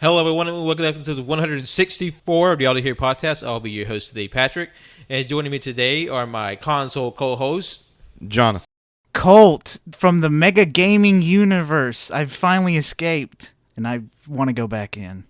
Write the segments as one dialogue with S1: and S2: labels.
S1: Hello, everyone, and welcome to episode 164 of the Audio Here podcast. I'll be your host today, Patrick, and joining me today are my console co-hosts,
S2: Jonathan.
S3: Colt from the Mega Gaming universe. I've finally escaped, and I want to go back in.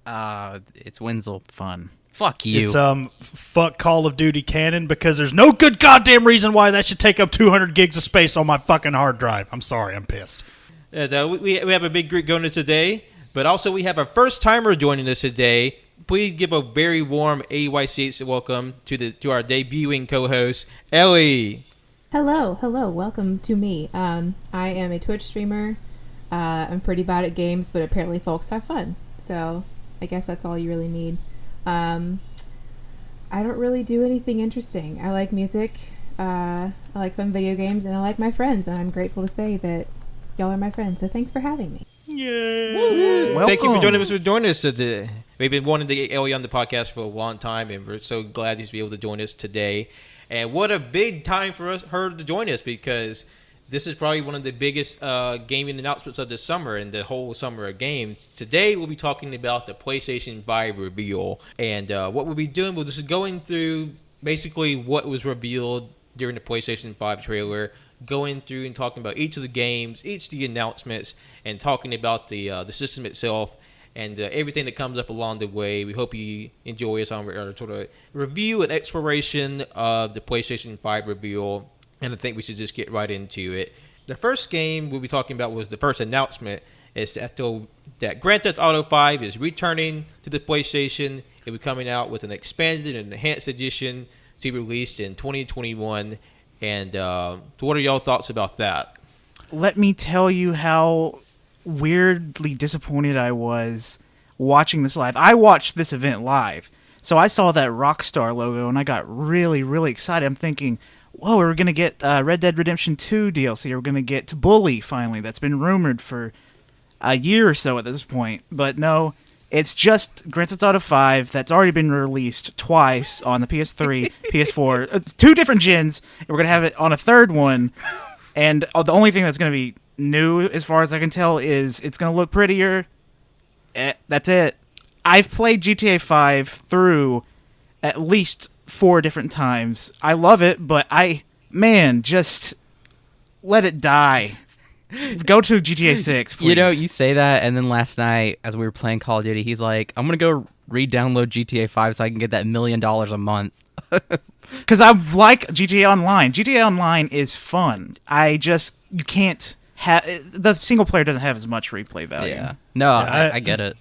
S4: It's Wenzel.
S3: Fun.
S4: Fuck you.
S5: It's fuck Call of Duty canon because there's no good goddamn reason why that should take up 200 gigs of space on my fucking hard drive. I'm sorry, I'm pissed.
S1: We have a big group going today, but also we have our first timer joining us today. Please give a very warm AYCH welcome to our debuting co-host, Ellie.
S6: Hello, welcome to me. I am a Twitch streamer. I'm pretty bad at games, but apparently folks have fun. So I guess that's all you really need. I don't really do anything interesting. I like music, I like fun video games, and I like my friends, and I'm grateful to say that y'all are my friends, so thanks for having me.
S5: Yay!
S1: Thank you for joining us today. We've been wanting to get Ellie on the podcast for a long time, and we're so glad he's able to join us today. And what a big time for her to join us, because this is probably one of the biggest gaming announcements of the summer and the whole summer of games. Today, we'll be talking about the PlayStation 5 reveal. And what we'll be doing, we'll just going through basically what was revealed during the PlayStation 5 trailer, going through and talking about each of the games, each of the announcements, and talking about the system itself and everything that comes up along the way. We hope you enjoy us on our sort of review and exploration of the PlayStation 5 reveal. And I think we should just get right into it. The first game we'll be talking about was the first announcement. Is that Grand Theft Auto 5 is returning to the PlayStation. It'll be coming out with an expanded and enhanced edition to be released in 2021. And what are y'all thoughts about that?
S3: Let me tell you how weirdly disappointed I was watching this live. I watched this event live, so I saw that Rockstar logo, and I got really, really excited. I'm thinking, whoa, we're going to get Red Dead Redemption 2 DLC. We're going to get Bully, finally. That's been rumored for a year or so at this point. But no, it's just Grand Theft Auto 5 that's already been released twice on the PS3, PS4, two different gens, and we're going to have it on a third one. And the only thing that's going to be new, as far as I can tell, is it's going to look prettier. That's it. I've played GTA 5 through at least 4 different times. I love it, but just let it die. Go to GTA 6, please.
S4: You know, you say that, and then last night, as we were playing Call of Duty, he's like, I'm going to go re-download GTA 5 so I can get that $1 million a month.
S3: Because I like GTA Online. GTA Online is fun. You can't have... The single player doesn't have as much replay value.
S4: Yeah. No, I get it.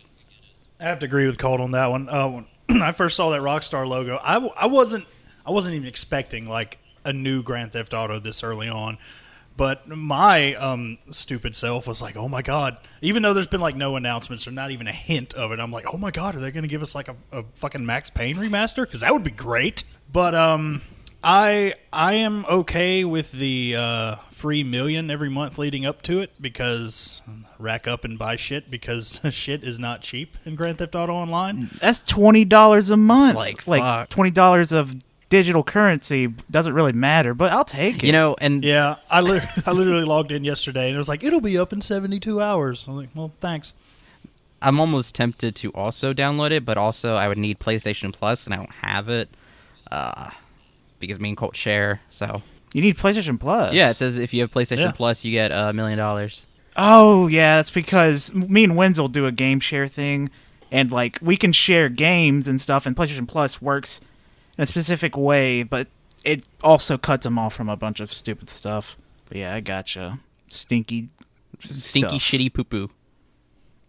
S5: I have to agree with Colt on that one. When I first saw that Rockstar logo, I wasn't even expecting like a new Grand Theft Auto this early on. But my stupid self was like, oh my god. Even though there's been like no announcements or not even a hint of it, I'm like, oh my god, are they going to give us like a fucking Max Payne remaster? Because that would be great. But I am okay with the free million every month leading up to it, because rack up and buy shit, because shit is not cheap in Grand Theft Auto Online.
S3: That's $20 a month.
S4: Like
S3: $20 of digital currency doesn't really matter, but I'll take it.
S4: You know, and
S5: yeah, I literally logged in yesterday and it was like, it'll be up in 72 hours. I'm like, well, thanks.
S4: I'm almost tempted to also download it, but also I would need PlayStation Plus, and I don't have it because me and Colt share, so...
S3: You need PlayStation Plus?
S4: Yeah, it says if you have PlayStation Plus, you get $1 million.
S3: Oh, yeah, that's because me and Wenzel do a game share thing, and like we can share games and stuff, and PlayStation Plus works in a specific way, but it also cuts them off from a bunch of stupid stuff. But yeah, I gotcha. Stinky stuff.
S4: Shitty poo-poo.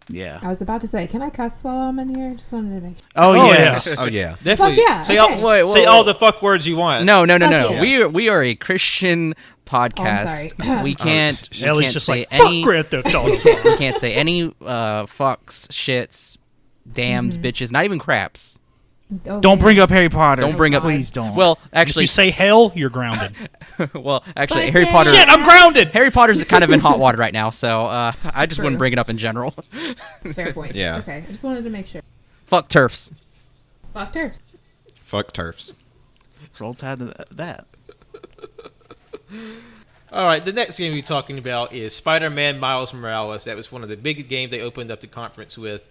S3: Yeah.
S6: I was about to say, can I cuss while I'm in here? Just wanted to make sure.
S3: Oh, yeah.
S2: Oh, yeah.
S1: Definitely.
S6: Fuck yeah.
S1: Say,
S6: okay.
S1: say all the fuck words you want.
S4: No.
S6: Yeah.
S4: We are a Christian podcast.
S6: Oh, I'm sorry.
S4: We can't. We
S5: Ellie's
S4: can't
S5: just
S4: say
S5: like,
S4: any.
S5: fuck Grand Theft Auto.
S4: We can't say any fucks, shits, dams, bitches, not even craps.
S6: Oh,
S3: Don't
S6: man.
S3: bring up Harry Potter.
S4: Don't bring up.
S3: Please don't.
S4: Well,
S5: If
S4: actually,
S5: you say hell, you're grounded.
S4: actually,
S6: But
S4: Harry
S6: then-
S4: Potter.
S5: Shit, I'm grounded!
S4: Harry Potter's kind of in hot water right now, so I just
S6: True.
S4: wouldn't bring it up in general.
S6: Fair point.
S2: Yeah.
S6: Okay, I just wanted to make sure.
S4: Fuck turfs.
S6: Fuck turfs.
S2: Fuck turfs.
S3: Roll Tide to that.
S1: All right, the next game we're talking about is Spider-Man Miles Morales. That was one of the big games they opened up the conference with.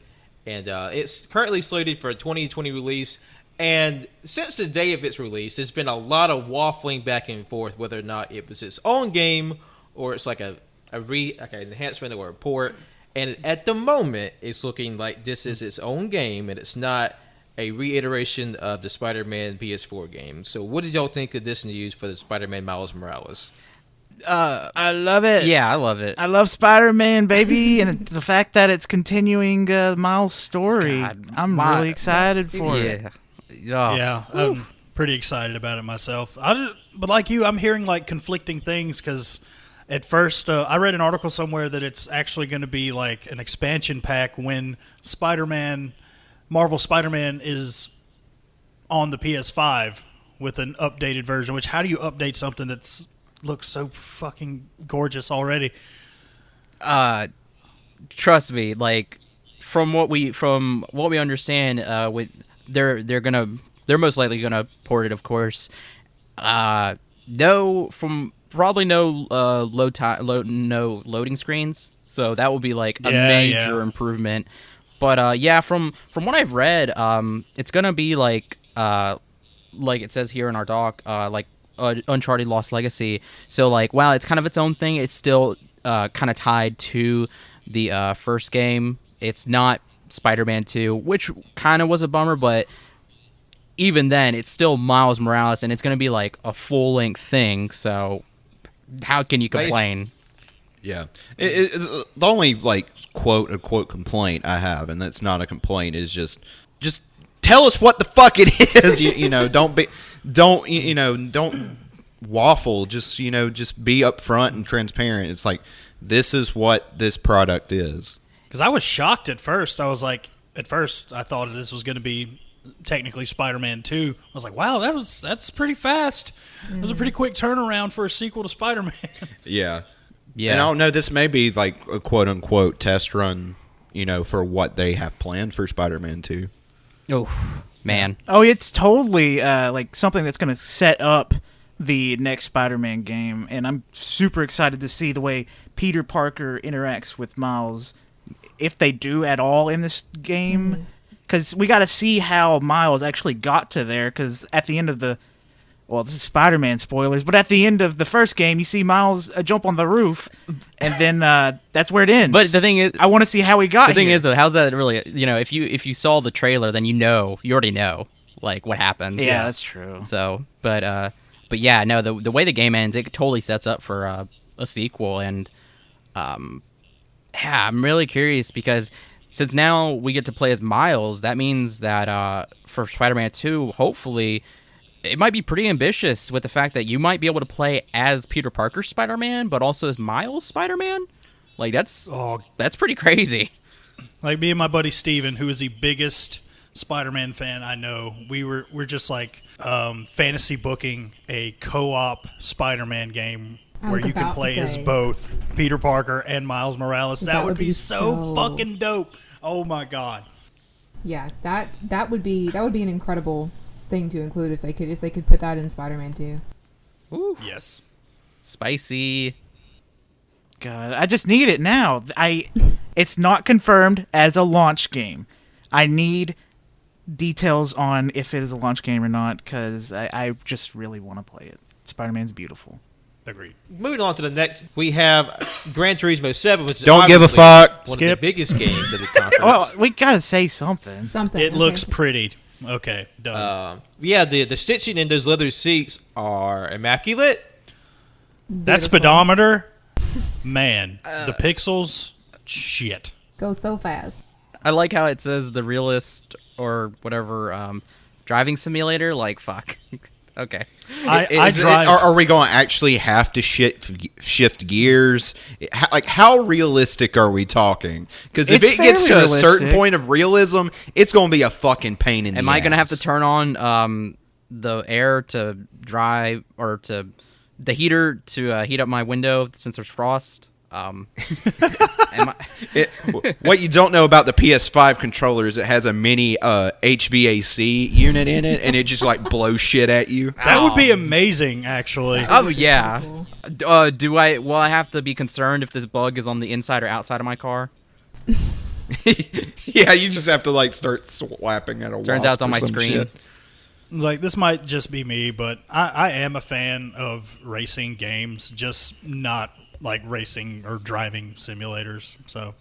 S1: and it's currently slated for a 2020 release. And since the day of its release, there's been a lot of waffling back and forth whether or not it was its own game or it's like an enhancement or a port. And at the moment, it's looking like this is its own game, and it's not a reiteration of the Spider-Man PS4 game. So what did y'all think of this news for the Spider-Man Miles Morales?
S3: I love it.
S4: Yeah, I love it.
S3: I love Spider-Man, baby, and the fact that it's continuing Miles' story.
S4: God,
S3: I'm really excited for it.
S4: Yeah. Oh.
S5: Yeah, I'm pretty excited about it myself. But like you, I'm hearing like conflicting things because at first I read an article somewhere that it's actually going to be like an expansion pack when Marvel Spider-Man is on the PS5 with an updated version. Which, how do you update something that's looks so fucking gorgeous already?
S4: Trust me, like from what we understand, they're most likely gonna port it, of course. No loading screens, so that will be like a major improvement. But yeah, from what I've read, it's gonna be like it says here in our doc, like Uncharted Lost Legacy. So like, while it's kind of its own thing, it's still kind of tied to the first game. It's not Spider-Man 2, which kind of was a bummer, but even then, it's still Miles Morales, and it's going to be like a full-length thing, so how can you complain?
S2: Yeah. The only, like, quote-unquote complaint I have, and that's not a complaint, is just tell us what the fuck it is. Don't waffle. Just be upfront and transparent. It's like, this is what this product is.
S5: Because I was shocked at first. I was like, at first I thought this was going to be technically Spider-Man 2. I was like, wow, that's pretty fast. It was a pretty quick turnaround for a sequel to Spider-Man.
S2: Yeah.
S4: Yeah.
S2: And I don't know, this may be like a quote-unquote test run, for what they have planned for Spider-Man 2.
S4: Oh, man.
S3: Oh, it's totally like something that's going to set up the next Spider-Man game, and I'm super excited to see the way Peter Parker interacts with Miles, if they do at all in this game, because we got to see how Miles actually got to there, because at the end of this is Spider-Man spoilers, but at the end of the first game, you see Miles jump on the roof, and then that's where it ends.
S4: But the thing is,
S3: I want to see how he got here.
S4: The thing is, though, how's that really, if you saw the trailer, then you already know, like, what happens.
S3: Yeah, that's true.
S4: So, but yeah, no, the way the game ends, it totally sets up for a sequel, and yeah, I'm really curious because since now we get to play as Miles, that means that for Spider-Man 2, hopefully, it might be pretty ambitious with the fact that you might be able to play as Peter Parker Spider-Man, but also as Miles Spider-Man. Like, that's pretty crazy.
S5: Like, me and my buddy Steven, who is the biggest Spider-Man fan I know, we're just like fantasy booking a co-op Spider-Man game where you can play as both Peter Parker and Miles Morales. That would be so fucking dope. Oh my god.
S6: Yeah, that would be an incredible thing to include if they could put that in Spider-Man 2.
S4: Ooh.
S5: Yes.
S4: Spicy.
S3: God, I just need it now. It's not confirmed as a launch game. I need details on if it is a launch game or not, because I just really want to play it. Spider-Man's beautiful.
S5: Agreed.
S1: Moving on to the next, we have Gran Turismo 7, which is
S2: Don't give a
S1: obviously
S2: fuck.
S1: one
S5: Skip.
S1: of the biggest games of the conference.
S3: Well, we gotta say something.
S5: It looks pretty. Okay, done.
S1: Yeah, the stitching in those leather seats are immaculate.
S5: That speedometer, man, the pixels, shit.
S6: Go so fast.
S4: I like how it says the realist or whatever driving simulator. Like, fuck. Okay.
S5: I drive.
S2: Are we going to actually have to shift gears? How realistic are we talking? Because if
S3: It's
S2: it gets to
S3: fairly
S2: a certain
S3: realistic.
S2: point of realism, it's going to be a fucking pain in the ass.
S4: Am I gonna have to turn on the air to dry or to the heater to heat up my window since there's frost?
S2: What you don't know about the PS5 controller is it has a mini HVAC unit in it, and it just like blows shit at you.
S5: That would be amazing, actually.
S4: Oh yeah. Will I have to be concerned if this bug is on the inside or outside of my car?
S2: Yeah, you just have to like start slapping at a.
S4: Turns out it's on my screen.
S2: Shit.
S5: Like, this might just be me, but I am a fan of racing games, just not like racing or driving simulators. So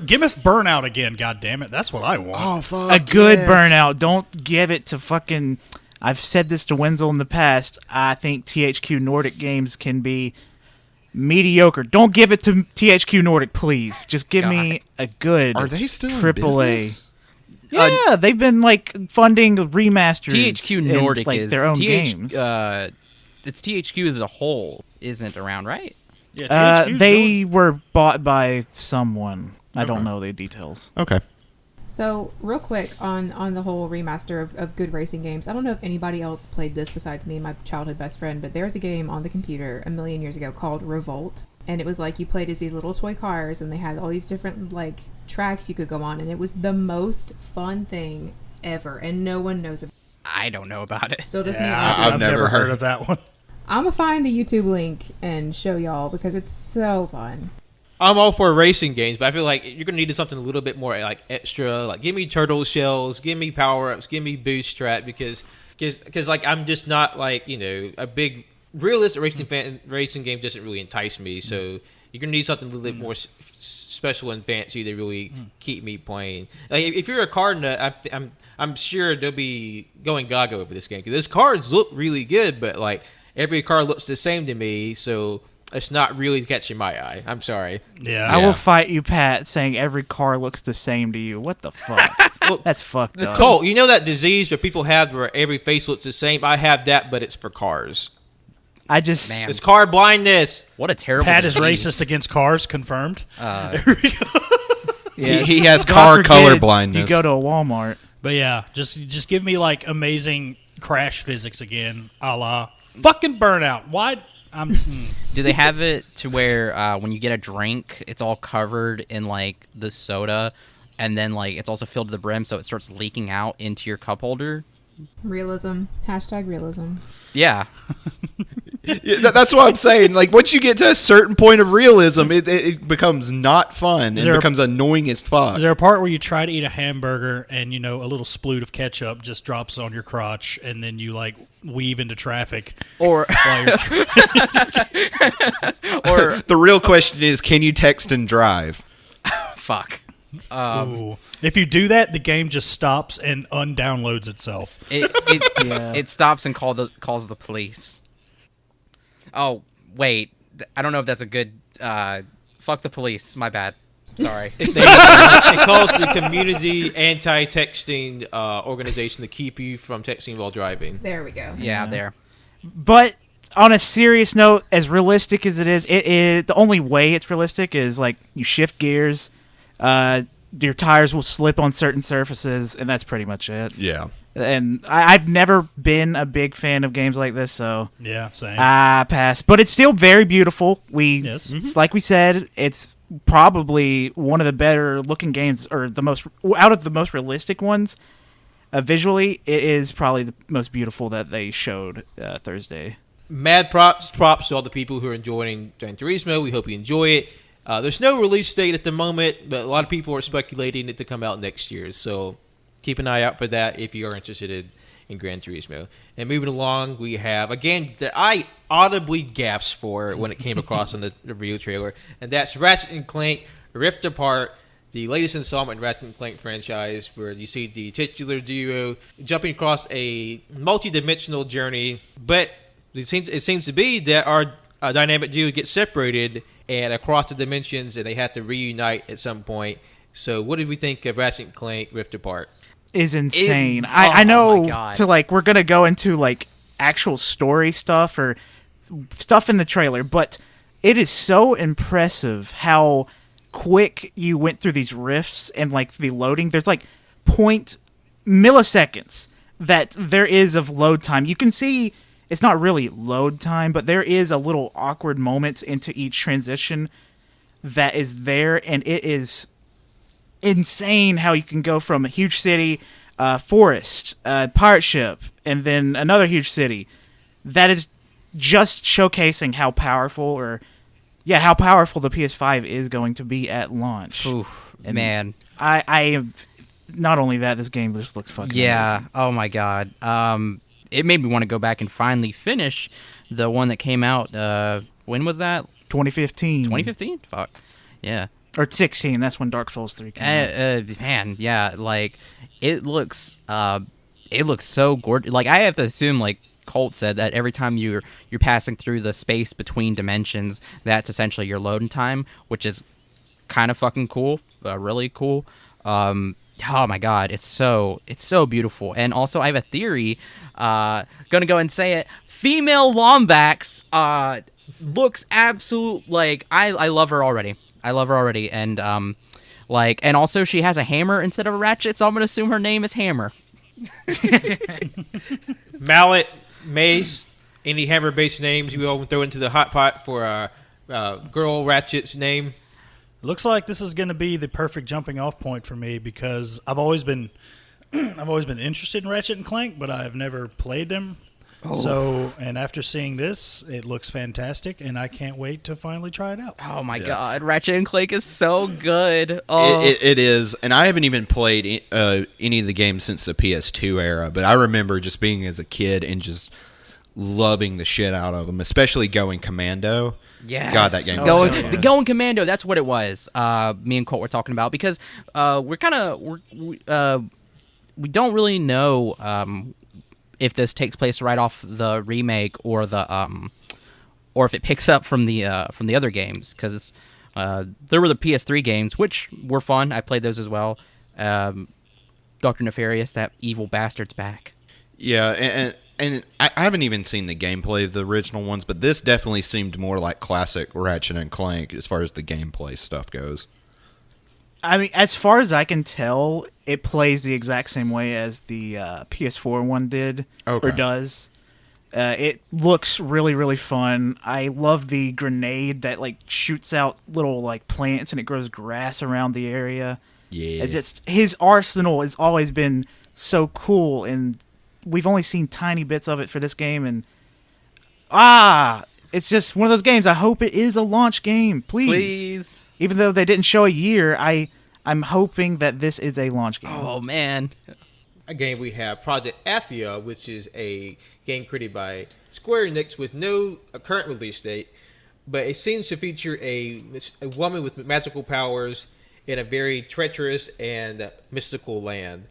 S5: give us Burnout again, god damn it. That's what I want.
S2: Oh fuck!
S3: A good Burnout. Don't give it to fucking. I've said this to Wenzel in the past. I think THQ Nordic games can be mediocre. Don't give it to THQ Nordic, please. Just give me a good.
S2: Are they still
S3: AAA?
S2: in business?
S3: Yeah, they've been like funding remasters.
S4: THQ Nordic
S3: like
S4: is
S3: their own
S4: games.
S3: games.
S4: It's THQ as a whole isn't around, right?
S5: Yeah, THQ's
S3: they were bought by someone. I don't know the details.
S2: Okay.
S6: So, real quick on the whole remaster of good racing games, I don't know if anybody else played this besides me and my childhood best friend, but there's a game on the computer a million years ago called Revolt, and it was like you played as these little toy cars, and they had all these different like tracks you could go on, and it was the most fun thing ever, and no one knows about it.
S4: I don't know about it.
S6: Still just
S5: Yeah,
S6: me.
S5: I've never heard of that one.
S6: I'm gonna find a YouTube link and show y'all because it's so fun.
S1: I'm all for racing games, but I feel like you're gonna need something a little bit more like extra. Like, give me turtle shells, give me power ups, give me boost strat, because like I'm just not like a big realistic racing game doesn't really entice me. So you're gonna need something a little bit more special and fancy to really keep me playing. Like, if you're a card nut, I'm sure they'll be going gaga over this game because those cards look really good, but like every card looks the same to me, so it's not really catching my eye. I'm sorry.
S5: Yeah.
S3: I will fight you, Pat, saying every car looks the same to you. What the fuck? That's fucked up.
S1: Cole, you know that disease where people have where every face looks the same? I have that, but it's for cars.
S3: I just...
S4: Man.
S1: It's car blindness.
S4: What a terrible
S5: Pat is
S4: disease.
S5: racist against cars, confirmed.
S3: Yeah.
S2: He has
S3: God
S2: car
S3: forbid
S2: color blindness.
S3: You go to a Walmart.
S5: But yeah, just give me like amazing crash physics again, a la fucking Burnout. Why?
S4: Do they have it to where when you get a drink, it's all covered in like the soda, and then like it's also filled to the brim, so it starts leaking out into your cup holder?
S6: Realism. #realism.
S4: Yeah.
S2: Yeah, that's what I'm saying. Like, once you get to a certain point of realism, it becomes not fun and becomes annoying as fuck.
S5: Is there a part where you try to eat a hamburger and a little sploot of ketchup just drops on your crotch, and then you like weave into traffic?
S4: Or
S5: While you're
S4: or
S2: The real question is, can you text and drive?
S4: fuck.
S5: Ooh. If you do that, the game just stops and undownloads itself.
S4: It stops and calls the police. Oh wait, I don't know if that's a good. Fuck the police. My bad. Sorry.
S1: It calls the community anti-texting organization to keep you from texting while driving.
S6: There we go.
S4: Yeah, there.
S3: But on a serious note, as realistic as it is, the only way it's realistic is like you shift gears, your tires will slip on certain surfaces, and that's pretty much it.
S2: Yeah.
S3: And I've never been a big fan of games like this, so
S5: Yeah, same.
S3: I pass. But it's still very beautiful.
S5: Yes.
S3: Like we said, it's probably one of the better looking games, or out of the most realistic ones. Visually, it is probably the most beautiful that they showed Thursday.
S1: Mad props to all the people who are enjoying Gran Turismo. We hope you enjoy it. There's no release date at the moment, but a lot of people are speculating it to come out next year. So keep an eye out for that if you are interested in Gran Turismo. And moving along, we have a game that I audibly gasped for when it came across on the review trailer, and that's Ratchet & Clank Rift Apart, the latest installment in Ratchet & Clank franchise, where you see the titular duo jumping across a multi-dimensional journey, but it seems to be that our dynamic duo gets separated and across the dimensions, and they have to reunite at some point. So what did we think of Ratchet & Clank Rift Apart?
S3: Is insane. I
S4: oh
S3: know
S4: my God.
S3: to like we're gonna go into like actual story stuff or stuff in the trailer, but it is so impressive how quick you went through these rifts and like the loading. There's like milliseconds that there is of load time. You can see it's not really load time, but there is a little awkward moment into each transition that is there, and it is insane how you can go from a huge city, forest, pirate ship, and then another huge city. That is just showcasing how powerful the PS5 is going to be at launch.
S4: Oof,
S3: And
S4: man.
S3: I not only that, this game just looks fucking amazing.
S4: Oh my god. It made me want to go back and finally finish the one that came out. When was that?
S3: 2015.
S4: 2015? Fuck. Yeah.
S3: Or 16. That's when Dark Souls 3 came out.
S4: Man, yeah. Like it looks so gorgeous. Like I have to assume, like Colt said, that every time you're passing through the space between dimensions, that's essentially your loading time, which is kind of fucking cool. Really cool. Oh my god, it's so beautiful. And also I have a theory, gonna go and say it. Female Lombax looks absolute, like I love her already. And and also she has a hammer instead of a ratchet, so I'm gonna assume her name is Hammer.
S1: Mallet, Mace, any hammer-based names you all throw into the hot pot for girl Ratchet's name?
S5: Looks like this is going to be the perfect jumping off point for me because I've always been interested in Ratchet and Clank, but I've never played them. Oh. So, and after seeing this, it looks fantastic, and I can't wait to finally try it out.
S4: Oh my god, Ratchet and Clank is so good. Oh.
S2: It is, and I haven't even played any of the games since the PS2 era, but I remember just being as a kid and just loving the shit out of them, especially Going Commando.
S4: Yeah,
S2: God, that game was so fun.
S4: Going Commando, that's what it was. Me and Colt were talking about because we don't really know if this takes place right off the remake or or if it picks up from the other games, because there were the PS3 games, which were fun. I played those as well. Dr. Nefarious, that evil bastard's back.
S2: Yeah, and I haven't even seen the gameplay of the original ones, but this definitely seemed more like classic Ratchet and Clank as far as the gameplay stuff goes.
S3: I mean, as far as I can tell, it plays the exact same way as the PS4 one did, or does. It looks really, really fun. I love the grenade that shoots out little plants and it grows grass around the area.
S2: Yeah.
S3: His arsenal has always been so cool, and we've only seen tiny bits of it for this game, and it's just one of those games. I hope it is a launch game, please. Even though they didn't show a year, I'm hoping that this is a launch game.
S4: Oh man.
S1: Again, we have Project Athia, which is a game created by Square Enix with no current release date, but it seems to feature a woman with magical powers in a very treacherous and mystical land.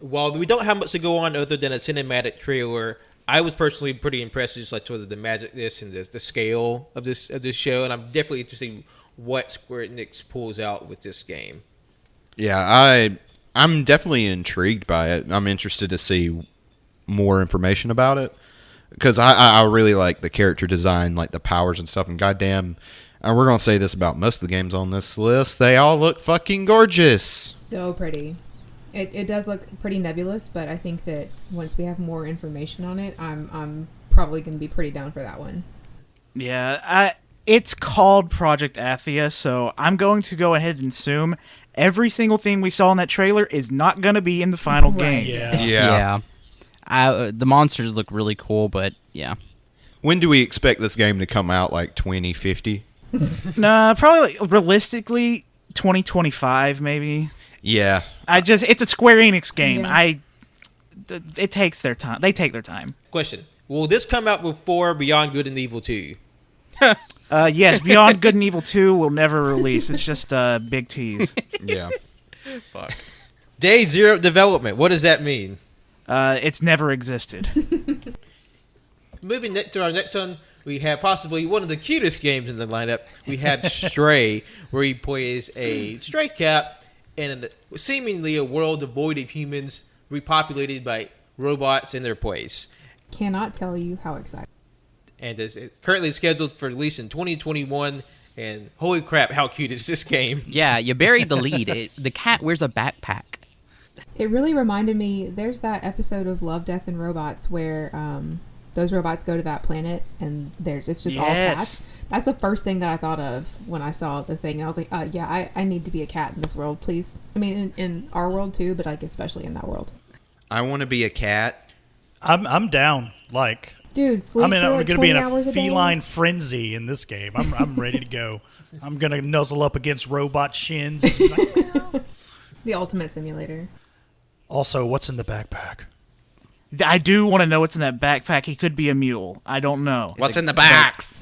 S1: While we don't have much to go on other than a cinematic trailer, I was personally pretty impressed with sort of the magicness and the scale of this show, and I'm definitely interested in what Square Enix pulls out with this game.
S2: Yeah, I'm definitely intrigued by it. I'm interested to see more information about it because I really like the character design, like the powers and stuff. And goddamn, we're gonna say this about most of the games on this list: they all look fucking gorgeous.
S6: So pretty. It does look pretty nebulous, but I think that once we have more information on it, I'm probably going to be pretty down for that one.
S3: Yeah, it's called Project Athia, so I'm going to go ahead and assume every single thing we saw in that trailer is not going to be in the final game.
S2: Yeah.
S4: The monsters look really cool, but yeah.
S2: When do we expect this game to come out? 2050?
S3: Nah, probably realistically 2025 maybe.
S2: Yeah.
S3: It's a Square Enix game.
S6: Yeah.
S3: It takes their time. They take their time.
S1: Question: will this come out before Beyond Good and Evil 2?
S3: Yes, Beyond Good and Evil 2 will never release. It's just a big tease.
S2: Yeah.
S1: Fuck. Day 0 development. What does that mean?
S3: It's never existed.
S1: Moving to our next one, we have possibly one of the cutest games in the lineup. We have Stray, where he plays a stray cat in seemingly a world devoid of humans, repopulated by robots in their place.
S6: Cannot tell you how excited.
S1: And it's currently scheduled for release in 2021. And holy crap, how cute is this game?
S4: Yeah, you buried the lead. The cat wears a backpack.
S6: It really reminded me, there's that episode of Love, Death, and Robots where those robots go to that planet and it's just all cats. That's the first thing that I thought of when I saw the thing. And I was like, I need to be a cat in this world, please. I mean, in our world too, but especially in that world.
S2: I want to be a cat.
S5: I'm down.
S6: Dude, sleep for
S5: I'm going to be in a
S6: day?
S5: feline frenzy in this game. I'm ready to go. I'm going to nuzzle up against robot shins.
S6: The ultimate simulator.
S5: Also, what's in the backpack?
S3: I do want to know what's in that backpack. He could be a mule. I don't know.
S2: What's in the box?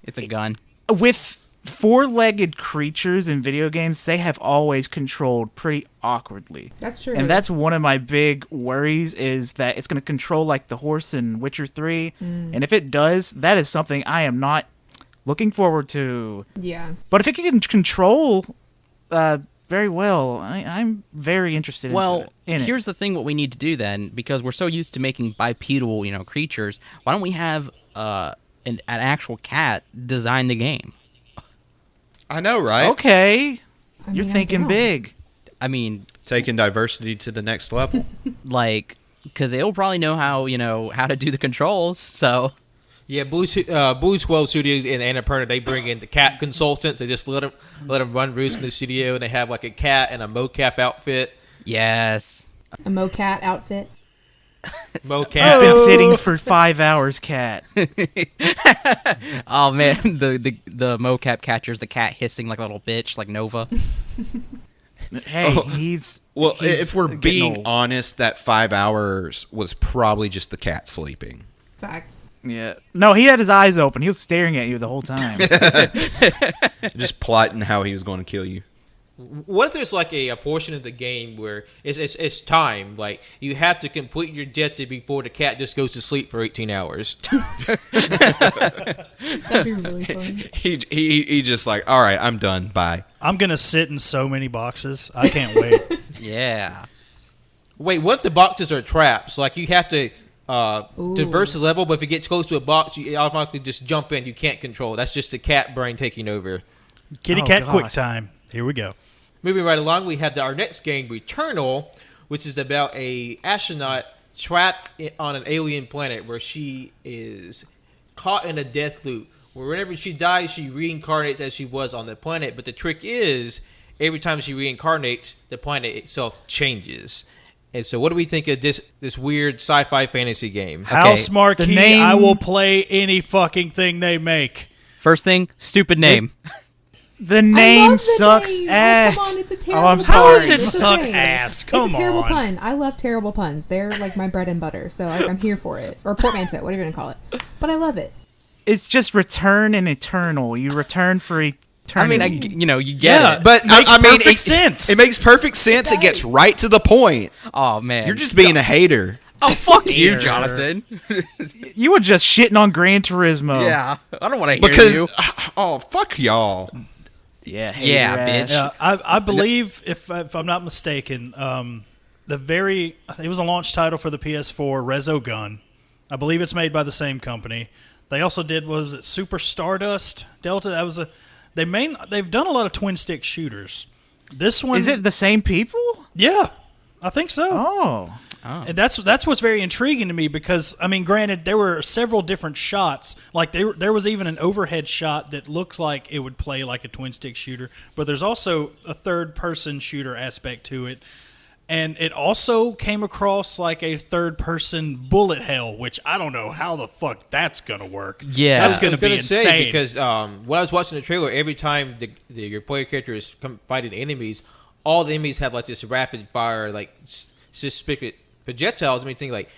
S4: It's a gun.
S3: With four-legged creatures in video games, they have always controlled pretty awkwardly.
S6: That's true.
S3: And that's one of my big worries, is that it's going to control like the horse in Witcher 3. And if it does, that is something I am not looking forward to.
S6: Yeah.
S3: But if it can control very well, I'm very interested in it.
S4: Here's the thing: what we need to do then, because we're so used to making bipedal, creatures. Why don't we have an actual cat design the game?
S2: I know, right?
S3: Okay.
S6: I
S3: You're
S6: mean, I
S3: thinking
S6: don't.
S3: big.
S4: I mean,
S2: Taking diversity to the next level.
S4: because they'll probably know how to do the controls. So
S1: Yeah, Blues World Studios and Annapurna, they bring in the cat consultants. They just let them run roost in the studio, and they have like a cat and a mocap outfit.
S4: yes,
S6: A mocat outfit.
S1: Mocap.
S3: Been sitting for 5 hours, cat.
S4: oh man, the mocap catcher's the cat hissing like a little bitch, like Nova.
S3: Hey, he's
S2: If we're
S3: getting
S2: being
S3: old.
S2: honest, that 5 hours was probably just the cat sleeping.
S6: Facts.
S3: Yeah. No, he had his eyes open. He was staring at you the whole time.
S2: Just plotting how he was going to kill you.
S1: What if there's like a portion of the game where it's time, like you have to complete your objective before the cat just goes to sleep for 18 hours?
S6: That'd be really fun.
S2: He just like, all right, I'm done. Bye.
S5: I'm gonna sit in so many boxes. I can't wait.
S4: Yeah.
S1: Wait, what if the boxes are traps? Like you have to traverse the level, but if it gets close to a box, you automatically just jump in. You can't control. That's just the cat brain taking over.
S5: Kitty
S3: Oh,
S5: cat
S3: gosh.
S5: quick time. Here we go.
S1: Moving right along, we have our next game, Returnal, which is about a astronaut trapped on an alien planet where she is caught in a death loop. Where whenever she dies, she reincarnates as she was on the planet. But the trick is, every time she reincarnates, the planet itself changes. And so, what do we think of this weird sci-fi fantasy game?
S5: House Marquee,
S3: the name-
S5: I will play any fucking thing they make.
S4: First thing, stupid name.
S3: The
S6: I
S3: name
S6: love the
S3: sucks
S6: name.
S3: ass.
S6: Oh, come on, it's a terrible
S3: I'm
S6: pun.
S3: sorry.
S5: How does it
S6: It's
S5: suck
S6: okay.
S5: ass? Come
S6: It's a terrible
S5: on.
S6: pun. I love terrible puns. They're like my bread and butter, so I'm here for it. Or portmanteau, whatever you're going to call it. But I love it.
S3: It's just return and eternal. You return for
S4: I
S3: eternity.
S4: mean, you get
S5: Yeah,
S4: it.
S2: But
S5: Makes
S2: I mean,
S5: perfect
S2: it,
S5: sense.
S2: It makes perfect sense. It gets right to the point.
S4: Oh man,
S2: You're just being a hater.
S4: oh fuck you, Jonathan.
S3: You were just shitting on Gran Turismo.
S4: Yeah, I don't want to hear
S2: Because
S4: you.
S2: oh fuck y'all.
S3: Yeah,
S4: Yeah,
S3: hater
S4: bitch.
S3: ass.
S5: Yeah, I believe, if I'm not mistaken, it was a launch title for the PS4, Resogun. I believe it's made by the same company. They also did, what was it, Super Stardust Delta? That was they've done a lot of twin stick shooters. This one
S3: Is it the same people?
S5: Yeah, I think so.
S3: Oh.
S5: And that's what's very intriguing to me because, I mean, granted, there were several different shots. Like, there was even an overhead shot that looked like it would play like a twin-stick shooter. But there's also a third-person shooter aspect to it. And it also came across like a third-person bullet hell, which I don't know how the fuck that's going to work.
S4: Yeah.
S5: That's going to be insane.
S1: Because when I was watching the trailer, every time your player character is fighting enemies, all the enemies have like this rapid fire, like suspicious projectiles. I mean, think like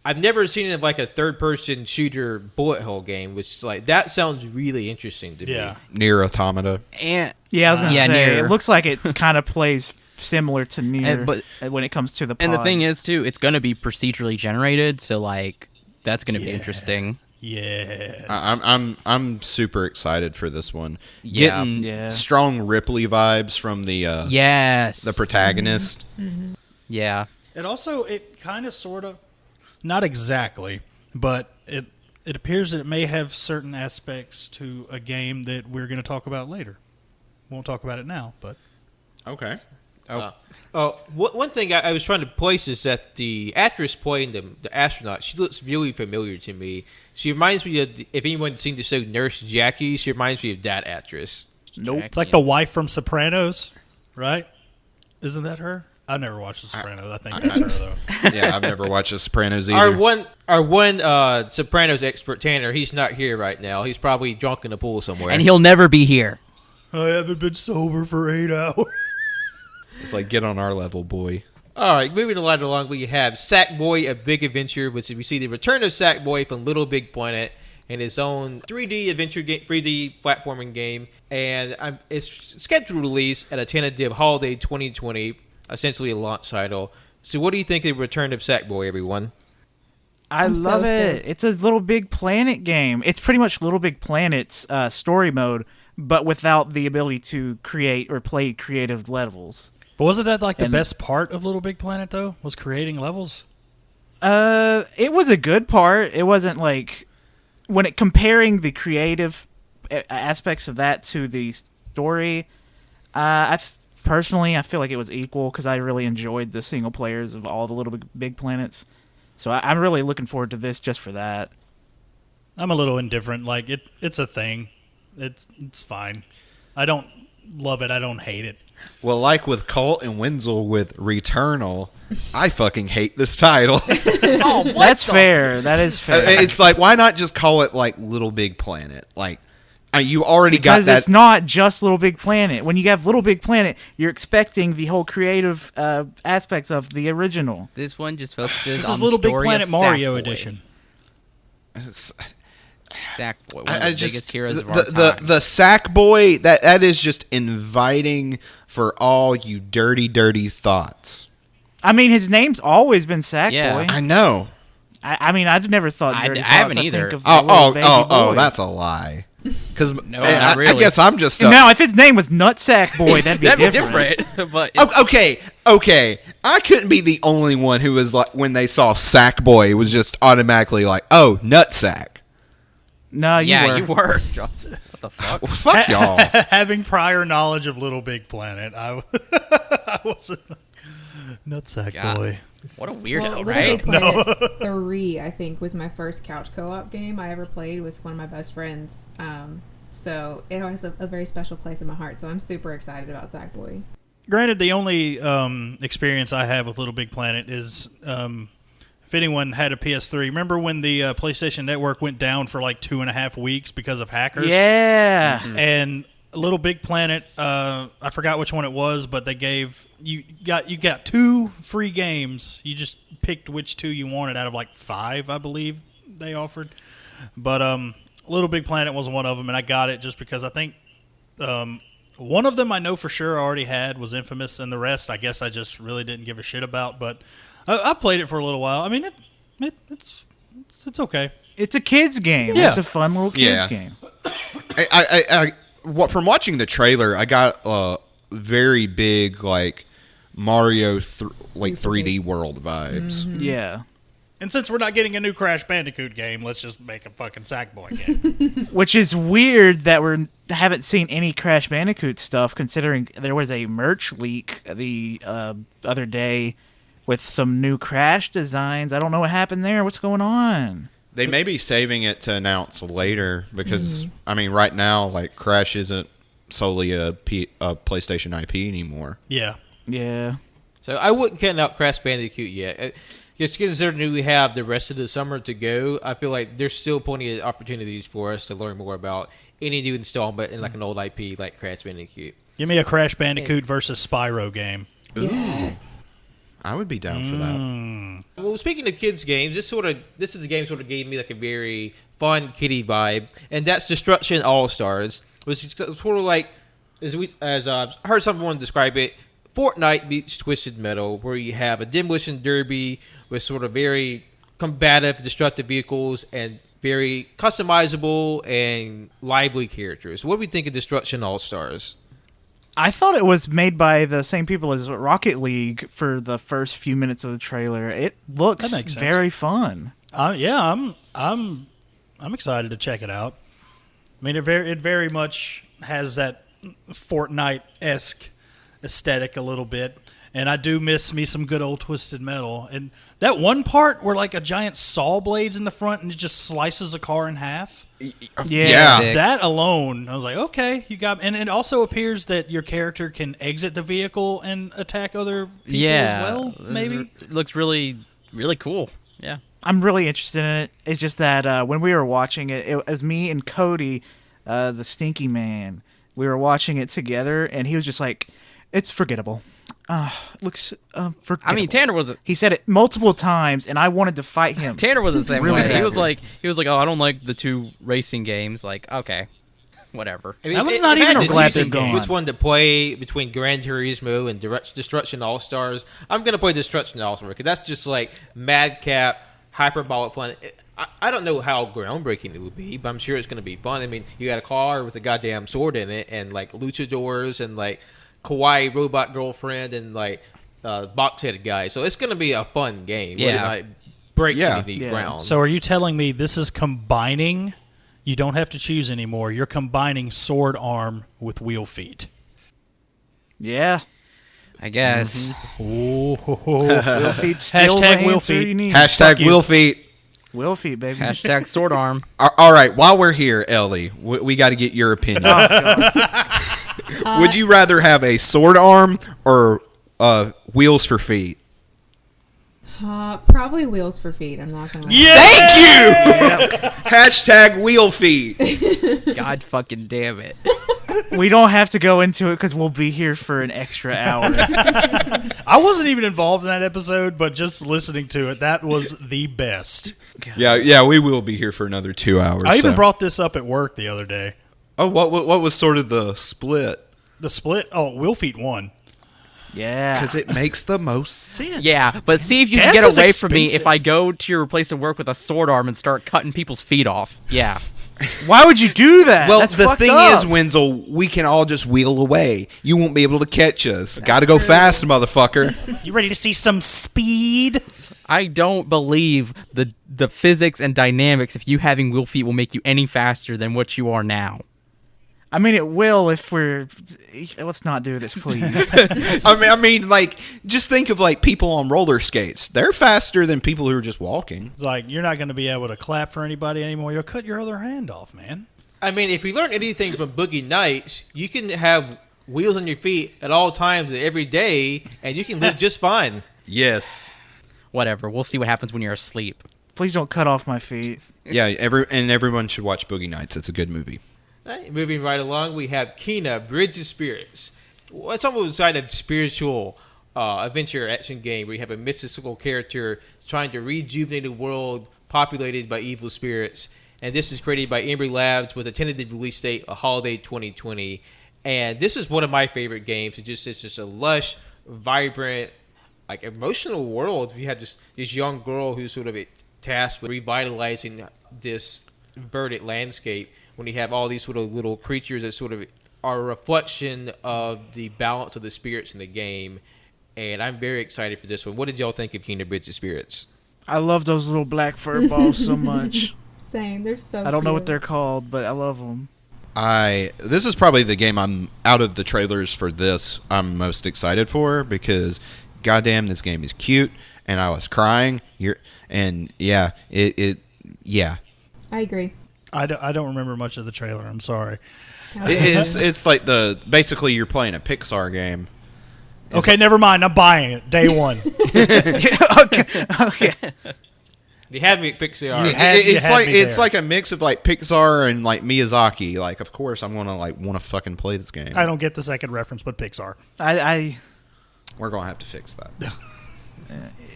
S1: I've never seen it in like a third-person shooter bullet hell game, which is like that sounds really interesting to me.
S2: Near Automata.
S4: And
S3: Yeah, I was going to
S4: Yeah,
S3: say,
S4: Nier.
S3: it looks like it kind of plays similar to Nier
S4: but-
S3: when it comes to the
S4: and the thing
S3: pods.
S4: is too, it's gonna be procedurally generated, so like that's gonna be interesting.
S5: Yes.
S2: I'm super excited for this one.
S4: Yeah.
S2: Getting
S3: Yeah.
S2: strong Ripley vibes from the
S4: Yes.
S2: the protagonist.
S4: Yeah.
S5: It kind of, sort of, not exactly, but it appears that it may have certain aspects to a game that we're going to talk about later. Won't talk about it now, but
S2: Okay.
S1: One thing I was trying to place is that the actress playing the astronaut, she looks really familiar to me. She reminds me of, if anyone's seen the show Nurse Jackie, she reminds me of that actress.
S3: Nope.
S5: it's like the wife from Sopranos, right? Isn't that her? I've never watched The Sopranos. I think that's her, though.
S2: Yeah, I've never watched The Sopranos either.
S1: Our one Sopranos expert, Tanner, he's not here right now. He's probably drunk in a pool somewhere.
S4: And he'll never be here.
S5: I haven't been sober for 8 hours.
S2: It's like, get on our level, boy.
S1: All right, moving right along, we have Sackboy: A Big Adventure, which we see the return of Sackboy from Little Big Planet in his own 3D adventure game, 3D platforming game, and it's scheduled to release at a tentative holiday 2020, essentially a launch title. So, what do you think of the return of Sackboy, everyone?
S3: I love it. It's a Little Big Planet game. It's pretty much Little Big Planet's story mode, but without the ability to create or play creative levels.
S5: But wasn't that like the best part of Little Big Planet, though? Was creating levels?
S3: It was a good part. It wasn't like comparing the creative aspects of that to the story. Personally, I feel like it was equal because I really enjoyed the single players of all the Little Big Planets. So I'm really looking forward to this just for that.
S5: I'm a little indifferent. Like it's a thing. It's fine. I don't love it. I don't hate it.
S2: Well, like with Colt and Wenzel with Returnal, I fucking hate this title.
S3: That's fair. That is fair.
S2: It's like, why not just call it like Little Big Planet? Like, you already got that.
S3: Because it's not just Little Big Planet. When you have Little Big Planet, you're expecting the whole creative aspects of the original.
S4: This one just focuses
S5: This
S4: on
S5: is Little
S4: the
S5: Big
S4: story
S5: Planet
S4: of
S5: Mario
S4: Sackboy.
S5: Edition.
S4: Sackboy, one of the biggest heroes of our time.
S2: The Sackboy, that is just inviting for all you dirty, dirty thoughts.
S3: I mean, his name's always been Sackboy.
S4: Yeah.
S2: I know.
S3: I mean, I'd never thought dirty
S4: I
S3: thoughts.
S4: haven't
S3: I
S4: either.
S3: think of the little baby boy.
S2: That's a lie. Because
S4: No, not really.
S2: I guess I'm just
S3: Now, if his name was Nutsack Boy, that'd be different.
S4: But
S2: okay. I couldn't be the only one who was like, when they saw Sackboy, was just automatically like, oh, Nutsack.
S3: No,
S4: you were. What the fuck?
S2: Well, fuck y'all.
S5: Having prior knowledge of Little Big Planet, I wasn't Nutsack
S4: God.
S5: Boy.
S4: What a weirdo,
S6: Little
S4: right?
S6: Big Planet 3, I think, was my first couch co-op game I ever played with one of my best friends. So it has a very special place in my heart. So I'm super excited about Sackboy.
S5: Granted, the only experience I have with Little Big Planet is if anyone had a PS3. Remember when the PlayStation Network went down for like 2.5 weeks because of hackers?
S3: Yeah.
S5: And Little Big Planet, I forgot which one it was, but they gave you got 2 free games. You just picked which 2 you wanted out of like 5, I believe they offered. But Little Big Planet was one of them, and I got it just because I think one of them I know for sure I already had was Infamous, and the rest I guess I just really didn't give a shit about. But I played it for a little while. I mean, it's okay.
S3: It's a kid's game.
S5: Yeah.
S3: It's a fun little kid's game.
S2: From watching the trailer, I got very big like Mario like 3D World vibes.
S6: Mm-hmm.
S3: Yeah.
S5: And since we're not getting a new Crash Bandicoot game, let's just make a fucking Sackboy game.
S3: Which is weird that we haven't seen any Crash Bandicoot stuff, considering there was a merch leak the other day with some new Crash designs. I don't know what happened there. What's going on?
S2: They may be saving it to announce later because, I mean, right now, like, Crash isn't solely a PlayStation IP anymore.
S5: Yeah.
S3: Yeah.
S1: So I wouldn't count out Crash Bandicoot yet. Just considering we have the rest of the summer to go, I feel like there's still plenty of opportunities for us to learn more about any new installment in like an old IP like Crash Bandicoot.
S5: Give me a Crash Bandicoot versus Spyro game.
S6: Yes.
S2: I would be down for that.
S1: Well, speaking of kids games, this is the game sort of gave me like a very fun kiddie vibe, and that's Destruction Allstars, which is sort of like as I heard someone describe it, Fortnite meets Twisted Metal, where you have a demolition derby with sort of very combative, destructive vehicles and very customizable and lively characters. What do we think of Destruction All-Stars?
S3: I thought it was made by the same people as Rocket League for the first few minutes of the trailer. It looks
S5: That makes sense.
S3: very fun.
S5: Yeah, I'm excited to check it out. I mean, it very much has that Fortnite-esque aesthetic a little bit, and I do miss me some good old Twisted Metal. And that one part where like a giant saw blade's in the front and it just slices a car in half.
S3: Yeah.
S4: Sick.
S5: That alone, I was like, okay, you got. And it also appears that your character can exit the vehicle and attack other people as well. Maybe
S4: It looks really, really cool. Yeah.
S3: I'm really interested in it. It's just that when we were watching it, it was me and Cody, the Stinky Man. We were watching it together, and he was just like, "It's forgettable." looks
S4: I
S3: forgettable.
S4: mean, Tanner was
S3: He said it multiple times, and I wanted to fight him.
S4: Tanner was the same
S3: Really
S4: way.
S3: bad.
S4: He was like, oh, I don't like the two racing games. Like, okay, whatever.
S1: I mean,
S5: That was
S1: if-
S5: not
S1: if I
S5: even
S1: had
S5: a
S1: to
S3: glad
S1: choose
S3: they're gone.
S1: which one to play between Gran Turismo and Destruction All-Stars, I'm going to play Destruction All-Stars because that's just like madcap, hyperbolic fun. I don't know how groundbreaking it would be, but I'm sure it's going to be fun. I mean, you got a car with a goddamn sword in it and like luchadors and like kawaii robot girlfriend and like box-headed guy. So it's going to be a fun game.
S4: Yeah.
S1: Whether or not it breaks
S2: Yeah.
S1: any
S3: Yeah.
S1: ground.
S5: So are you telling me this is combining? You don't have to choose anymore. You're combining sword arm with wheel feet.
S3: Yeah.
S4: I guess.
S5: Ooh.
S3: Will feet still
S5: Hashtag
S3: the
S5: Will
S3: answer
S5: feet.
S3: you need.
S2: Hashtag
S5: you.
S2: Will Feet.
S3: Will feet, baby.
S4: Hashtag sword arm.
S2: All right, while we're here, Ellie, we got to get your opinion. Would you rather have a sword arm or wheels for feet?
S6: Probably wheels for feet. I'm not gonna lie.
S5: Yeah.
S2: Thank you. Hashtag wheel feet.
S4: God fucking damn it.
S3: We don't have to go into it because we'll be here for an extra hour.
S5: I wasn't even involved in that episode, but just listening to it, that was the best.
S2: Yeah, we will be here for another 2 hours.
S5: I even
S2: so.
S5: brought this up at work the other day.
S2: Oh, what was sort of the split?
S5: The split. Oh, wheel feet won.
S3: Yeah.
S2: Because it makes the most sense.
S4: Yeah, but see if you can
S5: Gas
S4: get
S5: is
S4: away from me if
S5: expensive.
S4: I go to your place of work with a sword arm and start cutting people's feet off. Yeah.
S3: Why would you do that?
S2: Well,
S3: That's
S2: the
S3: fucked
S2: thing
S3: up.
S2: is, Wenzel, we can all just wheel away. You won't be able to catch us. Got to go fast, motherfucker.
S5: You ready to see some speed?
S4: I don't believe the physics and dynamics of you having wheel feet will make you any faster than what you are now.
S3: I mean, it will if we're. Let's not do this, please.
S2: I mean, like, just think of like people on roller skates. They're faster than people who are just walking.
S5: It's like, you're not going to be able to clap for anybody anymore. You'll cut your other hand off, man.
S1: I mean, if we learn anything from Boogie Nights, you can have wheels on your feet at all times every day, and you can live just fine.
S2: Yes.
S4: Whatever. We'll see what happens when you're asleep.
S3: Please don't cut off my feet.
S2: Yeah, everyone should watch Boogie Nights. It's a good movie.
S1: All right, moving right along, we have Kena, Bridge of Spirits. Well, it's almost side of spiritual adventure action game where you have a mystical character trying to rejuvenate a world populated by evil spirits. And this is created by Ember Labs with a tentative release date of holiday 2020. And this is one of my favorite games. It's just a lush, vibrant, like emotional world. You have this young girl who's sort of tasked with revitalizing this verdant landscape. When you have all these sort of little creatures that sort of are a reflection of the balance of the spirits in the game. And I'm very excited for this one. What did y'all think of Kena Bridge of Spirits?
S3: I love those little black fur balls so much.
S6: Same. They're so
S3: I don't know what
S6: cute.
S3: they're called, but I love them.
S2: This is probably the game I'm out of the trailers for this I'm most excited for because goddamn this game is cute and I was crying. Yeah.
S6: I agree.
S5: I don't remember much of the trailer. I'm sorry.
S2: It's like basically you're playing a Pixar game.
S5: Okay, never mind. I'm buying it. Day one.
S3: Okay.
S1: You had me at Pixar.
S2: It's like a mix of like Pixar and like Miyazaki. Like, of course, I'm gonna like want to fucking play this game.
S5: I don't get the second reference, but Pixar.
S2: We're gonna have to fix that.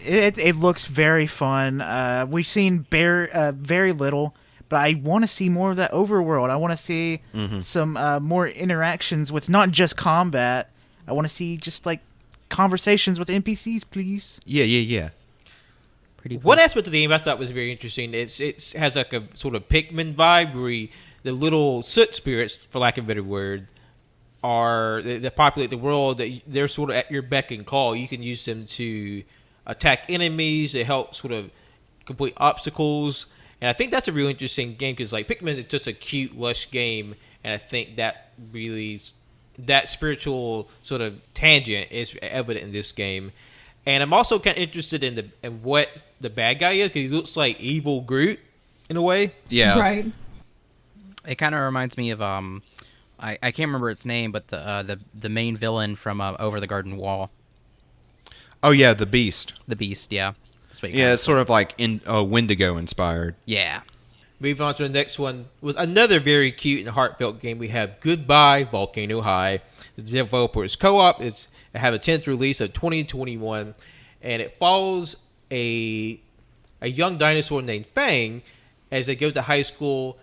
S3: It looks very fun. We've seen very little, but I want to see more of that overworld. I want to see some more interactions with not just combat. I want to see just like conversations with NPCs, please.
S2: Yeah.
S4: Pretty cool.
S1: One aspect of the game I thought was very interesting. It has like a sort of Pikmin vibe where the little soot spirits, for lack of a better word, that populate the world. That they're sort of at your beck and call. You can use them to attack enemies. They help sort of complete obstacles. And I think that's a real interesting game because like Pikmin is just a cute, lush game, and I think that really that spiritual sort of tangent is evident in this game. And I'm also kind of interested in what the bad guy is because he looks like evil Groot in a way.
S2: Yeah.
S6: Right.
S4: It kind of reminds me of I can't remember its name, but the main villain from Over the Garden Wall,
S2: Oh yeah, the Beast.
S4: the Beast. Yeah. That's what you
S2: Yeah,
S4: call
S2: it's sort of like Wendigo inspired.
S4: it. Yeah.
S1: Moving on to the next one was another very cute and heartfelt game. We have Goodbye Volcano High. The developers co-op. It have a 10th release of 2021, and it follows a young dinosaur named Fang as they go to high school,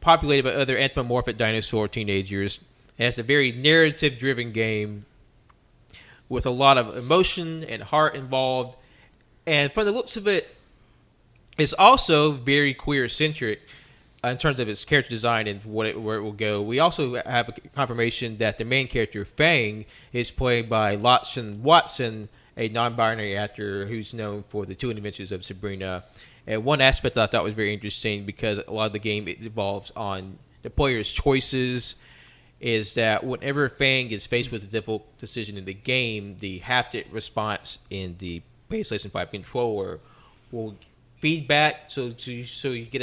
S1: populated by other anthropomorphic dinosaur teenagers. And it's a very narrative-driven game with a lot of emotion and heart involved. And from the looks of it, it's also very queer-centric in terms of its character design and where it will go. We also have a confirmation that the main character, Fang, is played by Lotson Watson, a non-binary actor who's known for the Two Adventures of Sabrina. And one aspect that I thought was very interesting, because a lot of the game it evolves on the player's choices, is that whenever Fang is faced with a difficult decision in the game, the haptic response in the PlayStation 5 controller will feedback, so you get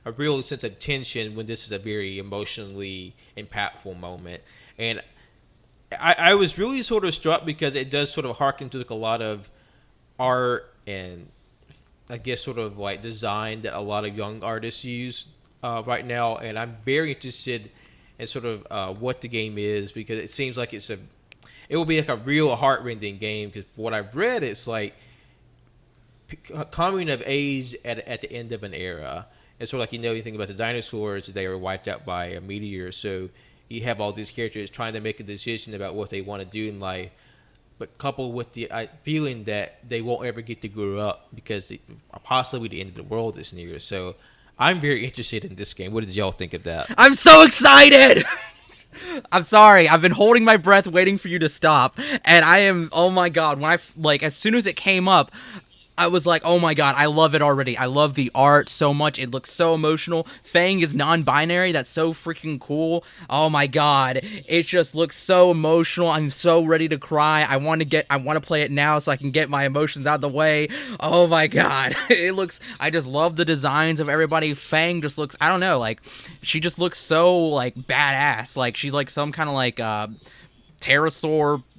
S1: a real sense of tension when this is a very emotionally impactful moment. And I was really sort of struck because it does sort of harken to a lot of art and I guess sort of like design that a lot of young artists use right now. And I'm very interested in sort of what the game is, because it seems like it will be like a real heart-rending game, because what I've read, it's like coming of age at the end of an era. It's sort of like, you think about the dinosaurs, they were wiped out by a meteor, so you have all these characters trying to make a decision about what they want to do in life, but coupled with the feeling that they won't ever get to grow up because possibly the end of the world is near. So I'm very interested in this game. What did y'all think of that?
S4: I'm so excited! I'm sorry. I've been holding my breath waiting for you to stop. And I am, oh my god, when as soon as it came up, I was like, oh my god, I love it already. I love the art so much. It looks so emotional. Fang is non-binary. That's so freaking cool. Oh my god. It just looks so emotional. I'm so ready to cry. I want to play it now so I can get my emotions out of the way. Oh my god. I just love the designs of everybody. Fang just looks, I don't know, like, she just looks so, like, badass. Like, she's like some kind of, like,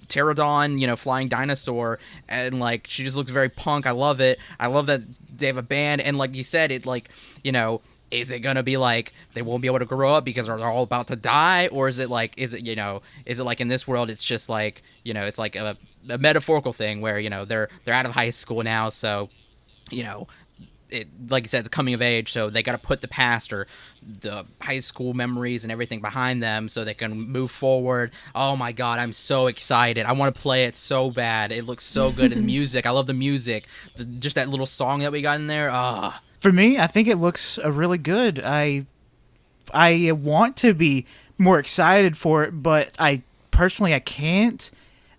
S4: pterodon, flying dinosaur, and like she just looks very punk. I love it. I love that they have a band, and like you said, it like, is it gonna be like they won't be able to grow up because they're all about to die, or is it like is it like in this world it's just like it's like a metaphorical thing where they're out of high school now, so it, like you said, it's coming of age, so they got to put the past or the high school memories and everything behind them so they can move forward. Oh my god, I'm so excited. I want to play it so bad. It looks so good. And the music, I love the music. Just that little song that we got in there.
S3: For me, I think it looks really good. I want to be more excited for it, but I can't,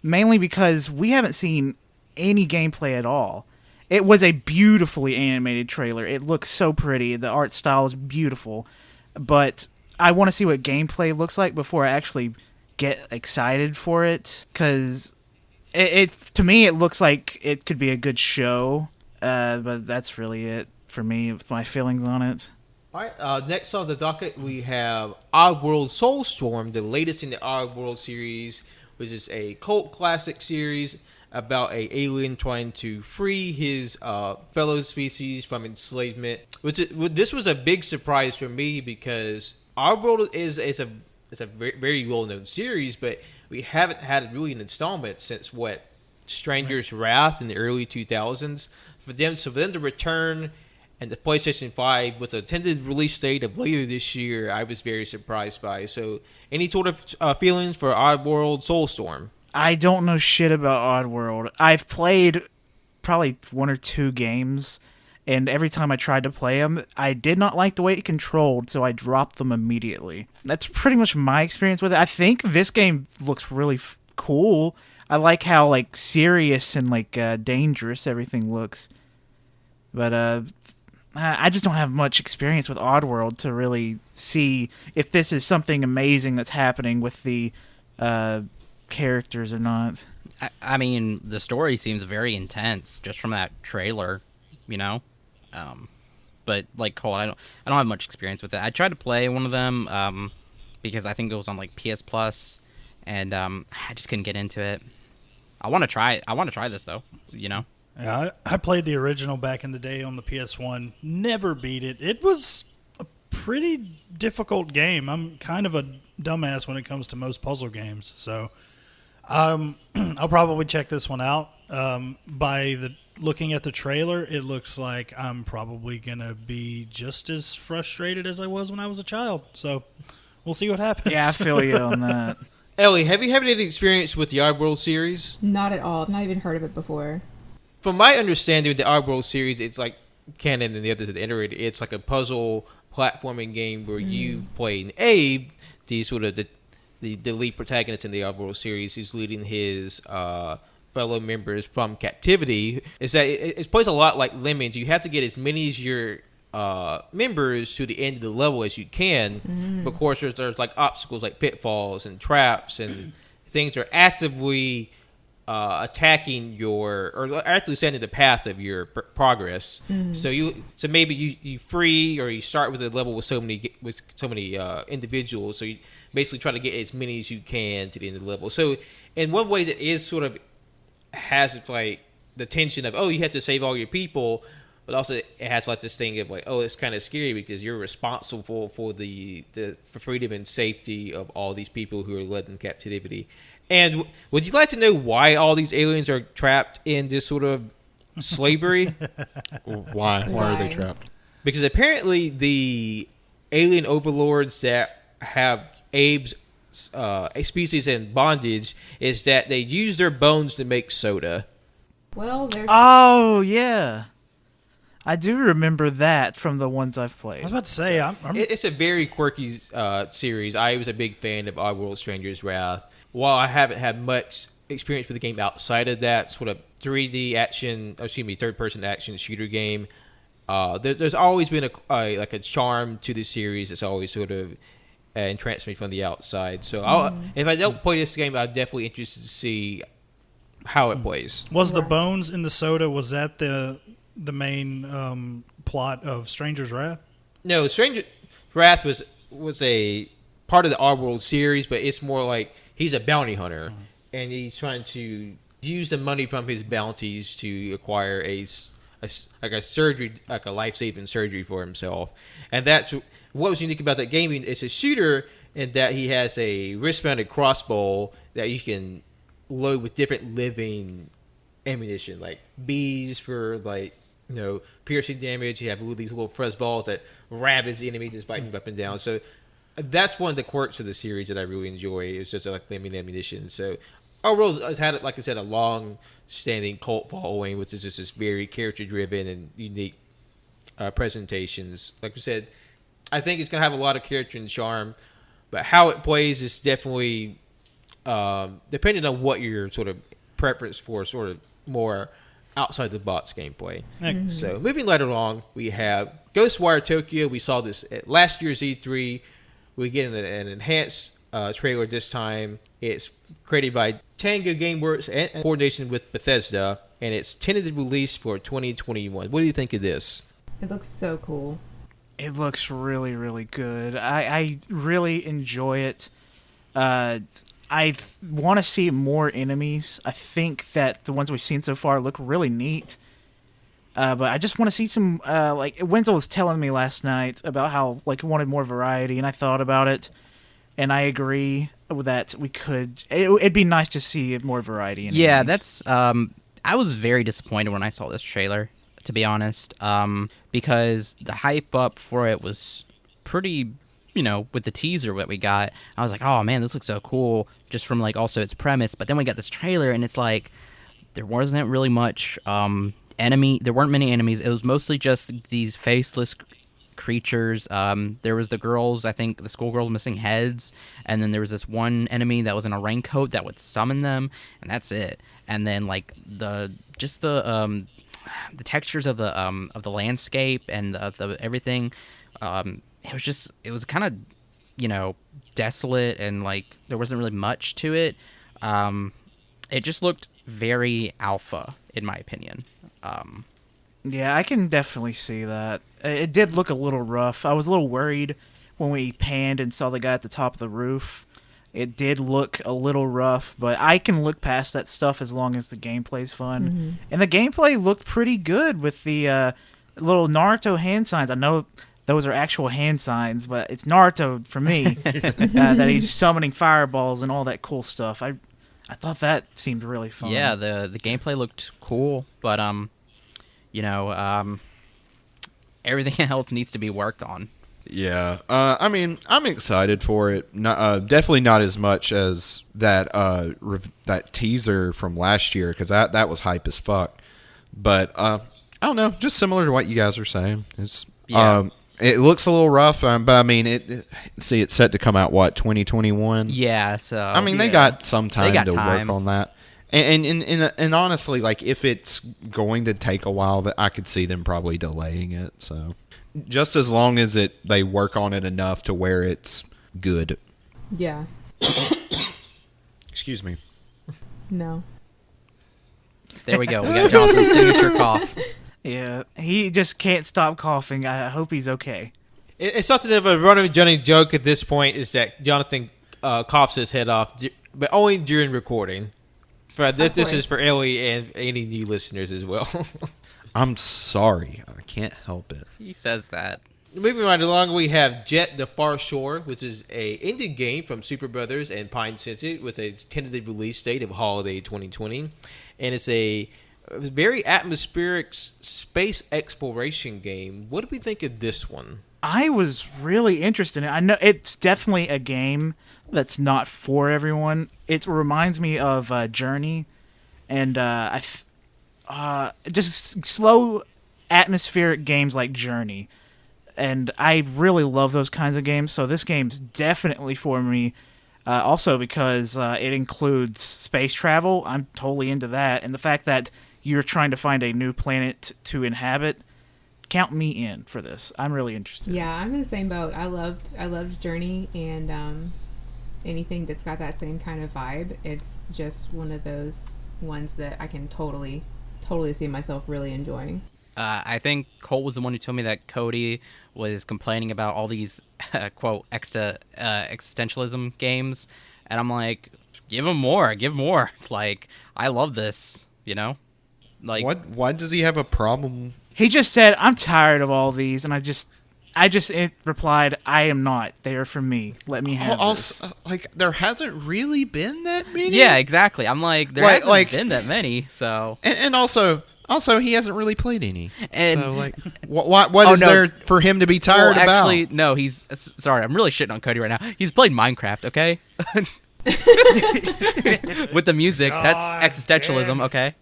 S3: mainly because we haven't seen any gameplay at all. It was a beautifully animated trailer. It looks so pretty. The art style is beautiful. But I want to see what gameplay looks like before I actually get excited for it. Because to me, it looks like it could be a good show. But that's really it for me with my feelings on it.
S1: All right, next on the docket, we have Oddworld Soulstorm, the latest in the Oddworld series, which is a cult classic series about an alien trying to free his fellow species from enslavement. This was a big surprise for me because Oddworld is a very, very well-known series, but we haven't had really an installment since Stranger's Wrath in the early 2000s. For them to return and the PlayStation 5 with a tentative release date of later this year, I was very surprised by. So, any sort of feelings for Oddworld Soulstorm?
S3: I don't know shit about Oddworld. I've played probably 1 or 2 games, and every time I tried to play them, I did not like the way it controlled, so I dropped them immediately. That's pretty much my experience with it. I think this game looks really cool. I like how like serious and like dangerous everything looks. But I just don't have much experience with Oddworld to really see if this is something amazing that's happening with the characters or not.
S4: I mean, the story seems very intense just from that trailer, but like Cole, I don't have much experience with it. I tried to play one of them because I think it was on like PS Plus, and I just couldn't get into it. I want to try this though,
S5: Yeah, I played the original back in the day on the PS1. Never beat it. It was a pretty difficult game. I'm kind of a dumbass when it comes to most puzzle games. So I'll probably check this one out. Looking at the trailer, it looks like I'm probably going to be just as frustrated as I was when I was a child. So we'll see what happens.
S3: Yeah, I feel you on that.
S1: Ellie, have you had any experience with the Oddworld series?
S6: Not at all. I've not even heard of it before.
S1: From my understanding of the Oddworld series, it's like canon and the others that iterated. It's like a puzzle platforming game where you play an Abe, the lead protagonist in the Oddworld series, who's leading his fellow members from captivity. Is that it plays a lot like Lemons. You have to get as many as your members to the end of the level as you can. But of course, there's like obstacles like pitfalls and traps and things are actively attacking or actually setting the path of your progress. So maybe you free or you start with a level with so many individuals. So you basically try to get as many as you can to the end of the level. So in one way, that is sort of has like the tension of you have to save all your people, but also it has like this thing of like it's kind of scary because you're responsible for the freedom and safety of all these people who are led in captivity. And would you like to know why all these aliens are trapped in this sort of slavery?
S2: Why are they trapped?
S1: Because apparently the alien overlords that have Abe's a species in bondage is that they use their bones to make soda.
S6: Well, there's...
S3: Oh, yeah. I do remember that from the ones I've played.
S5: I was about to say,
S1: it's a very quirky series. I was a big fan of Oddworld Stranger's Wrath. While I haven't had much experience with the game outside of that sort of 3D third-person action shooter game, there's always been a charm to the series that's always sort of entranced me from the outside. So if I don't play this game, I'm definitely interested to see how it plays.
S5: Was the bones in the soda, was that the main plot of Stranger's Wrath?
S1: No, Stranger's Wrath was a part of the Oddworld series, but it's more like he's a bounty hunter, and he's trying to use the money from his bounties to acquire a surgery, like a life-saving surgery for himself. And that's what was unique about that game. It's a shooter in that he has a wrist-mounted crossbow that you can load with different living ammunition, like bees for piercing damage. You have these little press balls that ravage the enemy just biting up and down. So that's one of the quirks of the series that I really enjoy. It's just like living ammunition. So Oddworld has had, like I said, a long-standing cult following, which is just this very character-driven and unique presentations. Like I said, I think it's going to have a lot of character and charm, but how it plays is definitely depending on what your sort of preference for, sort of more outside the box gameplay. So moving right along, we have Ghostwire Tokyo. We saw this at last year's E3. We get an enhanced trailer this time. It's created by Tango Gameworks and coordination with Bethesda, and it's tentative release for 2021. What do you think of this?
S6: It looks so cool.
S3: It looks really, really good. I really enjoy it. I want to see more enemies. I think that the ones we've seen so far look really neat. But I just want to see some, Wenzel was telling me last night about how, he wanted more variety, and I thought about it, and I agree that we could, it'd be nice to see more variety in enemies.
S4: Yeah, that's, I was very disappointed when I saw this trailer, to be honest, because the hype up for it was pretty, with the teaser that we got. I was like, oh man, this looks so cool, just from, also its premise, but then we got this trailer, and it's like, there wasn't really much, there weren't many enemies. It was mostly just these faceless creatures. There was the girls, I think the schoolgirls missing heads, and then there was this one enemy that was in a raincoat that would summon them, and that's it. And then the textures of the landscape and the everything, it was kind of desolate, and there wasn't really much to it. It just looked very alpha, in my opinion.
S3: Yeah, I can definitely see that. It did look a little rough. I was a little worried when we panned and saw the guy at the top of the roof. It did look a little rough, but I can look past that stuff as long as the gameplay's fun. And the gameplay looked pretty good with the little Naruto hand signs. I know those are actual hand signs, but it's Naruto for me. That he's summoning fireballs and all that cool stuff. I thought that seemed really fun.
S4: Yeah, the gameplay looked cool, but everything else needs to be worked on.
S2: Yeah, I mean, I'm excited for it. Not, definitely not as much as that that teaser from last year, because that was hype as fuck. But I don't know, just similar to what you guys are saying. It's it looks a little rough, but I mean, it's set to come out 2021.
S4: Yeah, so
S2: I mean, they got some time to work on that. And honestly, like, if it's going to take a while, that I could see them probably delaying it. So just as long as they work on it enough to where it's good.
S6: Yeah.
S2: Excuse me.
S6: No.
S4: There we go. We got Jonathan's signature cough.
S3: Yeah, he just can't stop coughing. I hope he's okay.
S1: It's something of a running joke at this point is that Jonathan coughs his head off, but only during recording. But this is for Ellie and any new listeners as well.
S2: I'm sorry. I can't help it.
S4: He says that.
S1: Moving right along, we have Jett the Far Shore, which is a indie game from Super Brothers and Pine Sense with a tentative release date of holiday 2020. And it's a very atmospheric space exploration game. What do we think of this one?
S3: I was really interested in it. I know it's definitely a game that's not for everyone. It reminds me of Journey, and just slow atmospheric games like Journey. And I really love those kinds of games, so this game's definitely for me. Also because it includes space travel. I'm totally into that. And the fact that you're trying to find a new planet to inhabit, count me in for this. I'm really interested.
S6: Yeah, I'm in the same boat. I loved Journey, and anything that's got that same kind of vibe. It's just one of those ones that I can totally see myself really enjoying.
S4: I think Cole was the one who told me that Cody was complaining about all these quote existentialism games, and I'm like, give more. Like, I love this, you know. Like,
S2: why does he have a problem?
S3: He just said, "I'm tired of all these," and I just replied, "I am not. They are for me. Let me have this."
S2: Like, there hasn't really been that many.
S4: Yeah, exactly. I'm like, there hasn't been that many. So
S2: and also he hasn't really played any.
S4: And
S2: so, like, what is there for him to be tired about?
S4: Actually, no. He's sorry. I'm really shitting on Cody right now. He's played Minecraft. Okay. With the music, that's existentialism. Okay.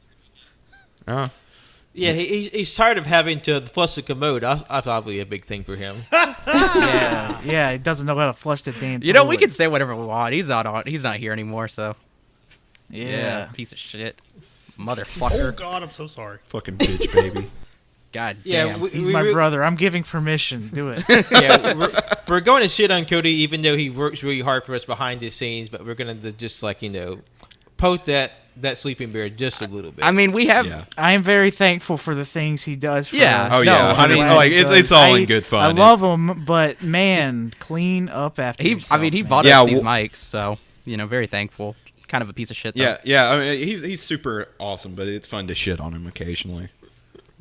S2: Oh.
S1: Yeah, he's tired of having to flush the commode. That's probably a big thing for him.
S3: Yeah, he doesn't know how to flush the damn
S4: You know, we
S3: toilet.
S4: can say whatever we want. He's not here anymore, so.
S3: Yeah.
S4: Piece of shit. Motherfucker.
S5: Oh, God, I'm so sorry.
S2: Fucking bitch, baby.
S4: God damn.
S1: Yeah,
S3: He's my brother. I'm giving permission. Do it.
S1: Yeah, we're going to shit on Cody, even though he works really hard for us behind the scenes. But we're going to just poke that sleeping bear just a little bit.
S4: I mean, we have.
S2: Yeah.
S3: I am very thankful for the things he does for
S4: Yeah.
S3: us.
S2: Oh, yeah.
S3: I'm glad
S2: Like,
S3: he
S2: it's
S3: does.
S2: all in good fun.
S3: I love him, but man, clean up after
S4: He
S3: yourself, man.
S4: bought
S2: Yeah,
S4: us these mics, so very thankful. Kind of a piece of shit, though.
S2: Yeah. I mean, he's super awesome, but it's fun to shit on him occasionally.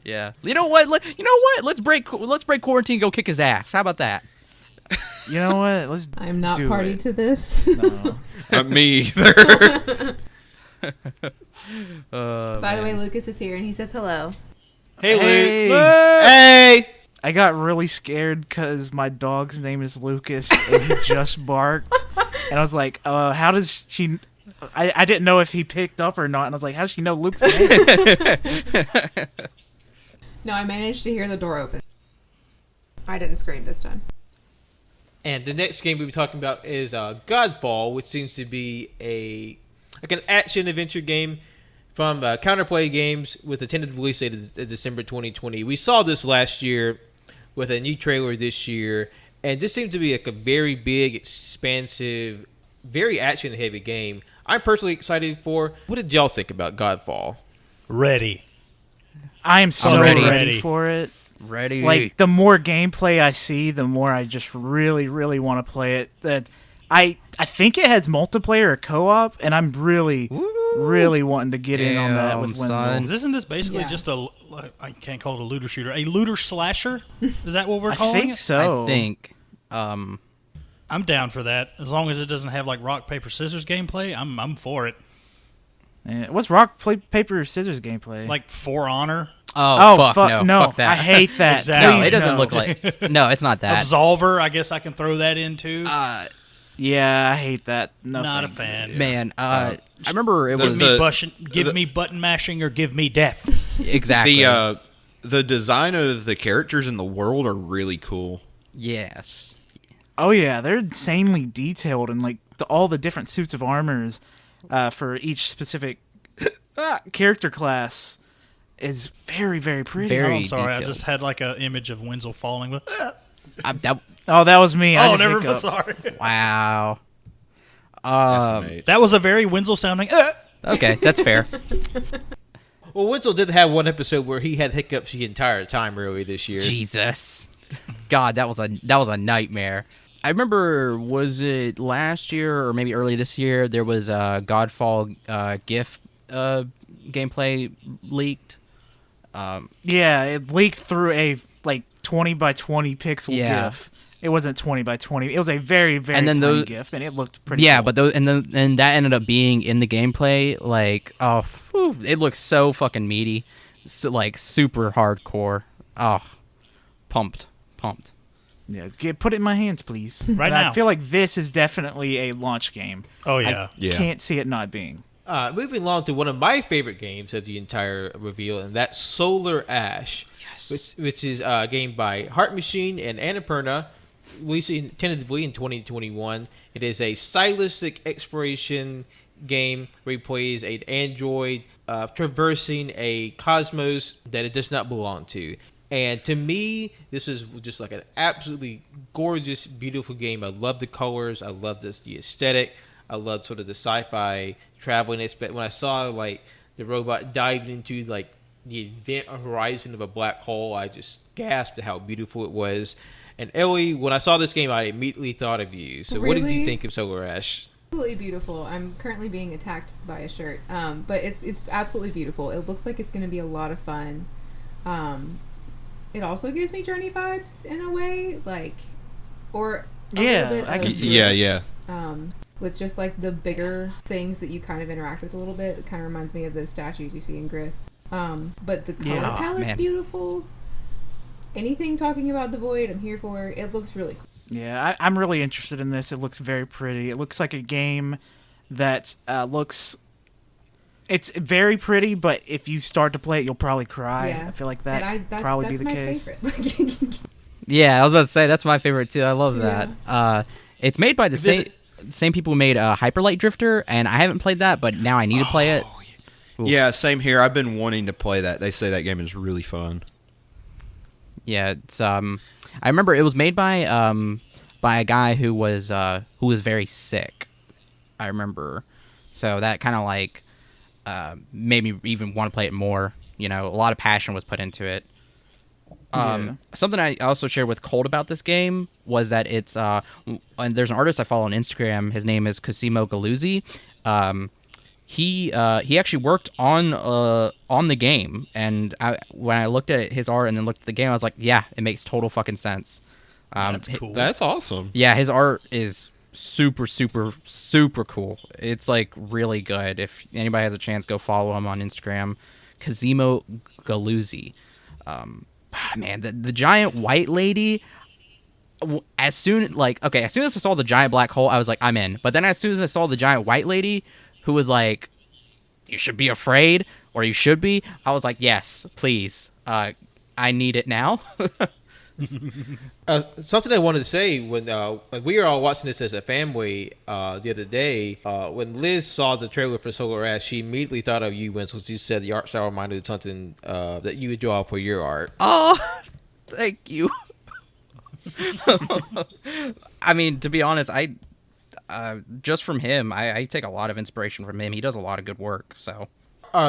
S4: Yeah. You know what? Let's break quarantine and go kick his ass. How about that?
S3: You know what? Let's
S6: I'm not
S3: do
S6: party
S3: it.
S6: to this.
S3: No.
S2: Me either.
S6: By the way, Lucas is here and he says hello.
S1: hey,
S3: Hey.
S1: Luke.
S2: Hey.
S3: I got really scared because my dog's name is Lucas and he just barked. And I was like, how does she... I didn't know if he picked up or not. And I was like, how does she know Luke's name?
S6: No, I managed to hear the door open. I didn't scream this time.
S1: And the next game we'll be talking about is Godfall, which seems to be an action adventure game from Counterplay Games with a tentative release date of December 2020. We saw this last year with a new trailer this year, and this seems to be like a very big, expansive, very action-heavy game. I'm personally excited for. What did y'all think about Godfall?
S5: Ready.
S3: I am so
S4: ready.
S3: ready for it.
S4: Ready.
S3: Like, the more gameplay I see, the more I just really, really want to play it. That I think it has multiplayer or co-op, and I'm really, really wanting to get in on that with
S4: Damn, son.
S3: Wenzel.
S5: Isn't this basically
S6: Yeah.
S5: just a I can't call it a looter shooter, a looter slasher. Is that what we're
S3: I
S5: calling
S3: think
S5: it?
S3: so.
S4: I think.
S5: I'm down for that as long as it doesn't have like rock paper scissors gameplay. I'm for it.
S3: What's rock paper scissors gameplay?
S5: Like For Honor,
S4: Oh, fuck no.
S3: no!
S4: Fuck that.
S3: I hate that.
S5: Exactly.
S4: No,
S3: Please,
S4: it doesn't
S3: no.
S4: look like. No, it's not that.
S5: Absolver. I guess I can throw that in too.
S3: Yeah, I hate that. No,
S5: Not
S3: thanks.
S5: a fan.
S4: Man, I remember it was
S5: Give me button mashing or give me death.
S4: exactly.
S2: The design of the characters in the world are really cool.
S4: Yes.
S3: Oh yeah, they're insanely detailed and like all the different suits of armors for each specific character class is very, very pretty.
S4: Very
S5: Oh, I'm sorry.
S4: detailed.
S5: I just had like an image of Wenzel falling.
S3: Oh, that was me. I
S5: Oh,
S3: just
S5: never.
S3: hiccuped.
S5: Sorry.
S4: Wow.
S2: SMH.
S5: That was a very Wenzel sounding.
S4: Okay, that's fair.
S1: Well, Wenzel did have one episode where he had hiccups the entire time early this year.
S4: Jesus. God, that was a nightmare. I remember, was it last year or maybe early this year, there was a Godfall GIF gameplay leaked.
S3: Yeah, it leaked through a like 20 by 20 pixel
S4: Yeah.
S3: GIF. It wasn't 20 by 20. It was a very, very
S4: And then
S3: tiny
S4: those-
S3: GIF, and it looked pretty.
S4: Yeah,
S3: cool.
S4: but those and that ended up being in the gameplay. Like, oh, whew, it looks so fucking meaty, so, like super hardcore. Oh, pumped.
S3: yeah, put it in my hands, please.
S5: Right
S3: And
S5: now.
S3: I feel like this is definitely a launch game.
S5: Oh yeah.
S2: Yeah.
S3: Can't see it not being.
S1: Moving along to one of my favorite games of the entire reveal, and that's Solar Ash, which is a game by Heart Machine and Annapurna, releasing tentatively in 2021. It is a stylistic exploration game where he plays an android traversing a cosmos that it does not belong to. And to me, this is just like an absolutely gorgeous, beautiful game. I love the colors. I love the aesthetic. I love sort of the sci-fi traveling aspect. When I saw like the robot diving into like the event horizon of a black hole, I just gasped at how beautiful it was. And Ellie, when I saw this game, I immediately thought of you. So what did you
S6: Really?
S1: think of Solar Ash?
S6: Absolutely beautiful. I'm currently being attacked by a shirt, but it's absolutely beautiful. It looks like it's going to be a lot of fun. It also gives me Journey vibes in a way, like, or a
S3: Yeah,
S6: little bit
S3: I
S6: of
S3: can see
S2: Yeah.
S6: with just like the bigger things that you kind of interact with a little bit. It kind of reminds me of those statues you see in Gris. But the color
S3: Yeah.
S6: palette's
S4: Man.
S6: beautiful. Anything talking about the void, I'm here for. It looks really cool.
S3: Yeah, I'm really interested in this. It looks very pretty. It looks like a game that looks. It's very pretty, but if you start to play it, you'll probably cry.
S6: Yeah.
S3: I feel like
S6: And
S3: that probably
S6: that's
S3: be the
S6: my
S3: case.
S6: favorite.
S4: Yeah, I was about to say that's my favorite too. I love that. It's made by the
S1: This-
S4: same people who made Hyperlight Drifter, and I haven't played that, but now I need to play it. Ooh.
S2: Yeah, same here. I've been wanting to play that. They say that game is really fun.
S4: Yeah, it's I remember it was made by a guy who was very sick. I remember, so that kind of like made me even want to play it more. You know, a lot of passion was put into it.
S3: Yeah.
S4: Something I also shared with Colt about this game was that it's and there's an artist I follow on Instagram. His name is Cosimo Galuzzi. He actually worked on the game, and when I looked at his art and then looked at the game, I was like, yeah, it makes total fucking sense.
S5: That's cool.
S2: That's awesome.
S4: Yeah, his art is super, super, super cool. It's like really good. If anybody has a chance, go follow him on Instagram, Cosimo Galuzzi. Man, the giant white lady. As soon as I saw the giant black hole, I was like, I'm in. But then as soon as I saw the giant white lady, who was like, you should be afraid, or you should be, I was like, yes, please. I need it now.
S1: Something I wanted to say when we were all watching this as a family the other day, when Liz saw the trailer for Solar Ash, she immediately thought of you, Winslow. She said the art style reminded her of something that you would draw for your art.
S4: Oh, thank you. I mean, to be honest, I just from him, I take a lot of inspiration from him. He does a lot of good work. So,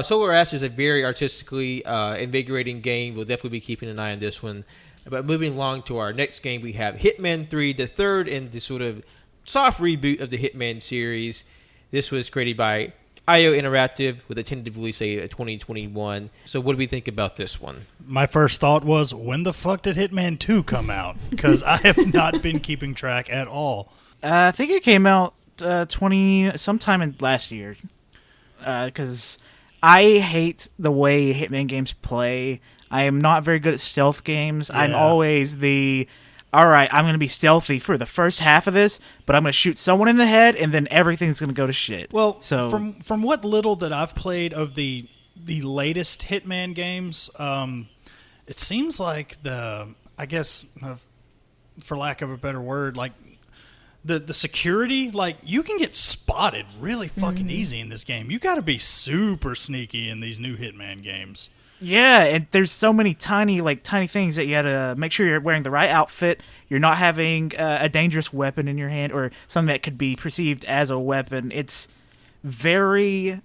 S1: Solar Ash is a very artistically invigorating game. We'll definitely be keeping an eye on this one. But moving along to our next game, we have Hitman 3, the third in the sort of soft reboot of the Hitman series. This was created by IO Interactive with a tentative release date of 2021. So what do we think about this one?
S5: My first thought was, when the fuck did Hitman 2 come out? Because I have not been keeping track at all.
S3: I think it came out sometime in last year. Because I hate the way Hitman games play. I am not very good at stealth games.
S5: Yeah.
S3: I'm always all right, I'm going to be stealthy for the first half of this, but I'm going to shoot someone in the head, and then everything's going to go to shit.
S5: Well,
S3: so
S5: from what little that I've played of the latest Hitman games, it seems like I guess, for lack of a better word, like the security, like you can get spotted really fucking easy in this game. You got to be super sneaky in these new Hitman games.
S3: yeah, and there's so many tiny things that you got to make sure you're wearing the right outfit. You're not having a dangerous weapon in your hand or something that could be perceived as a weapon. It's very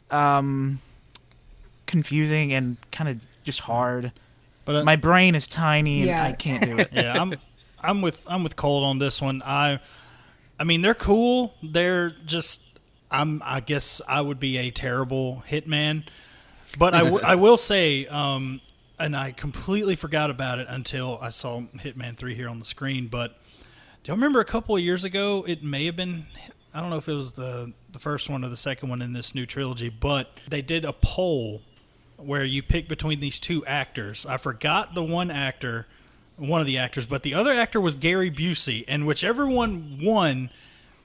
S3: confusing and kind of just hard. But my brain is tiny and I can't do it.
S5: Yeah, I'm with Colt on this one. I mean, they're cool. They're just I guess I would be a terrible Hitman. But I will say, and I completely forgot about it until I saw Hitman 3 here on the screen, but do you remember a couple of years ago, it may have been, I don't know if it was the first one or the second one in this new trilogy, but they did a poll where you pick between these two actors. I forgot one of the actors, but the other actor was Gary Busey, and whichever one won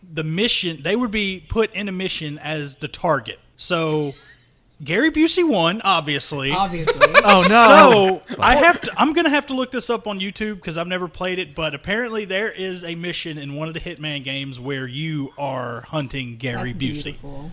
S5: the mission, they would be put in a mission as the target. So Gary Busey won, obviously.
S3: Oh no!
S5: So I'm gonna have to look this up on YouTube because I've never played it. But apparently, there is a mission in one of the Hitman games where you are hunting Gary Busey.
S6: Beautiful.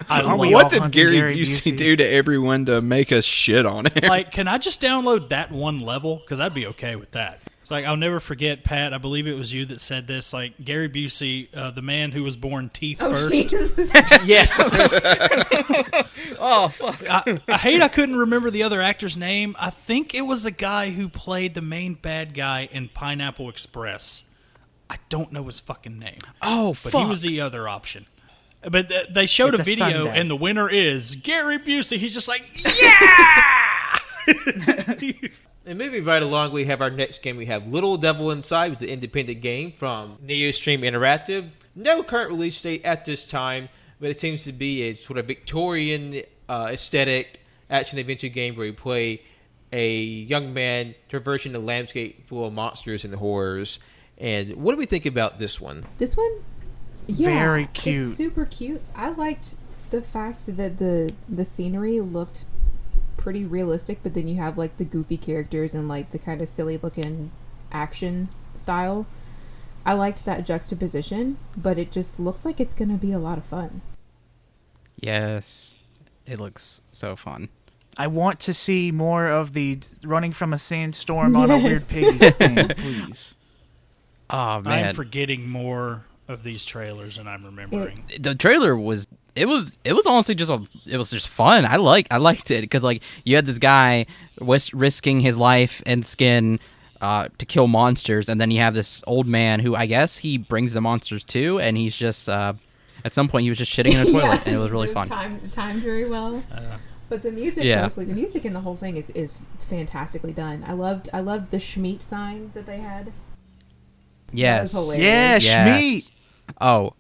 S2: What did Gary Busey do to everyone to make us shit on him?
S5: Like, can I just download that one level? Because I'd be okay with that. It's like, I'll never forget, Pat, I believe it was you that said this, like, Gary Busey, the man who was born teeth first.
S6: Jesus.
S1: Yes.
S4: Oh, fuck.
S5: I hate I couldn't remember the other actor's name. I think it was the guy who played the main bad guy in Pineapple Express. I don't know his fucking name.
S4: Oh,
S5: But
S4: fuck.
S5: he was the other option. But they showed
S3: It's
S5: a
S3: a
S5: video,
S3: Sunday.
S5: and the winner is Gary Busey. He's just like, yeah!
S1: And moving right along, we have our next game. We have Little Devil Inside with the independent game from NeoStream Interactive. No current release date at this time, but it seems to be a sort of Victorian aesthetic action-adventure game where you play a young man traversing the landscape full of monsters and horrors. And what do we think about this one?
S6: This one? Yeah,
S3: Very cute.
S6: It's super cute. I liked the fact that the scenery looked pretty realistic, but then you have like the goofy characters and like the kind of silly looking action style. I liked that juxtaposition, but it just looks like it's gonna be a lot of fun.
S4: Yes. It looks so fun.
S3: I want to see more of the running from a sandstorm on a weird
S6: Yes.
S3: piggy thing, please.
S4: Oh, man.
S5: I'm forgetting more of these trailers than I'm remembering.
S4: The trailer was honestly just fun. I liked it because like you had this guy risking his life and skin to kill monsters, and then you have this old man who I guess he brings the monsters to, and he's just at some point he was just shitting in a toilet, and it was really fun.
S6: Timed very well. But the music, mostly the music in the whole thing is fantastically done. I loved the Schmeat sign that they had.
S4: Yes.
S6: That was hilarious.
S3: Yeah, Schmeat.
S4: Oh,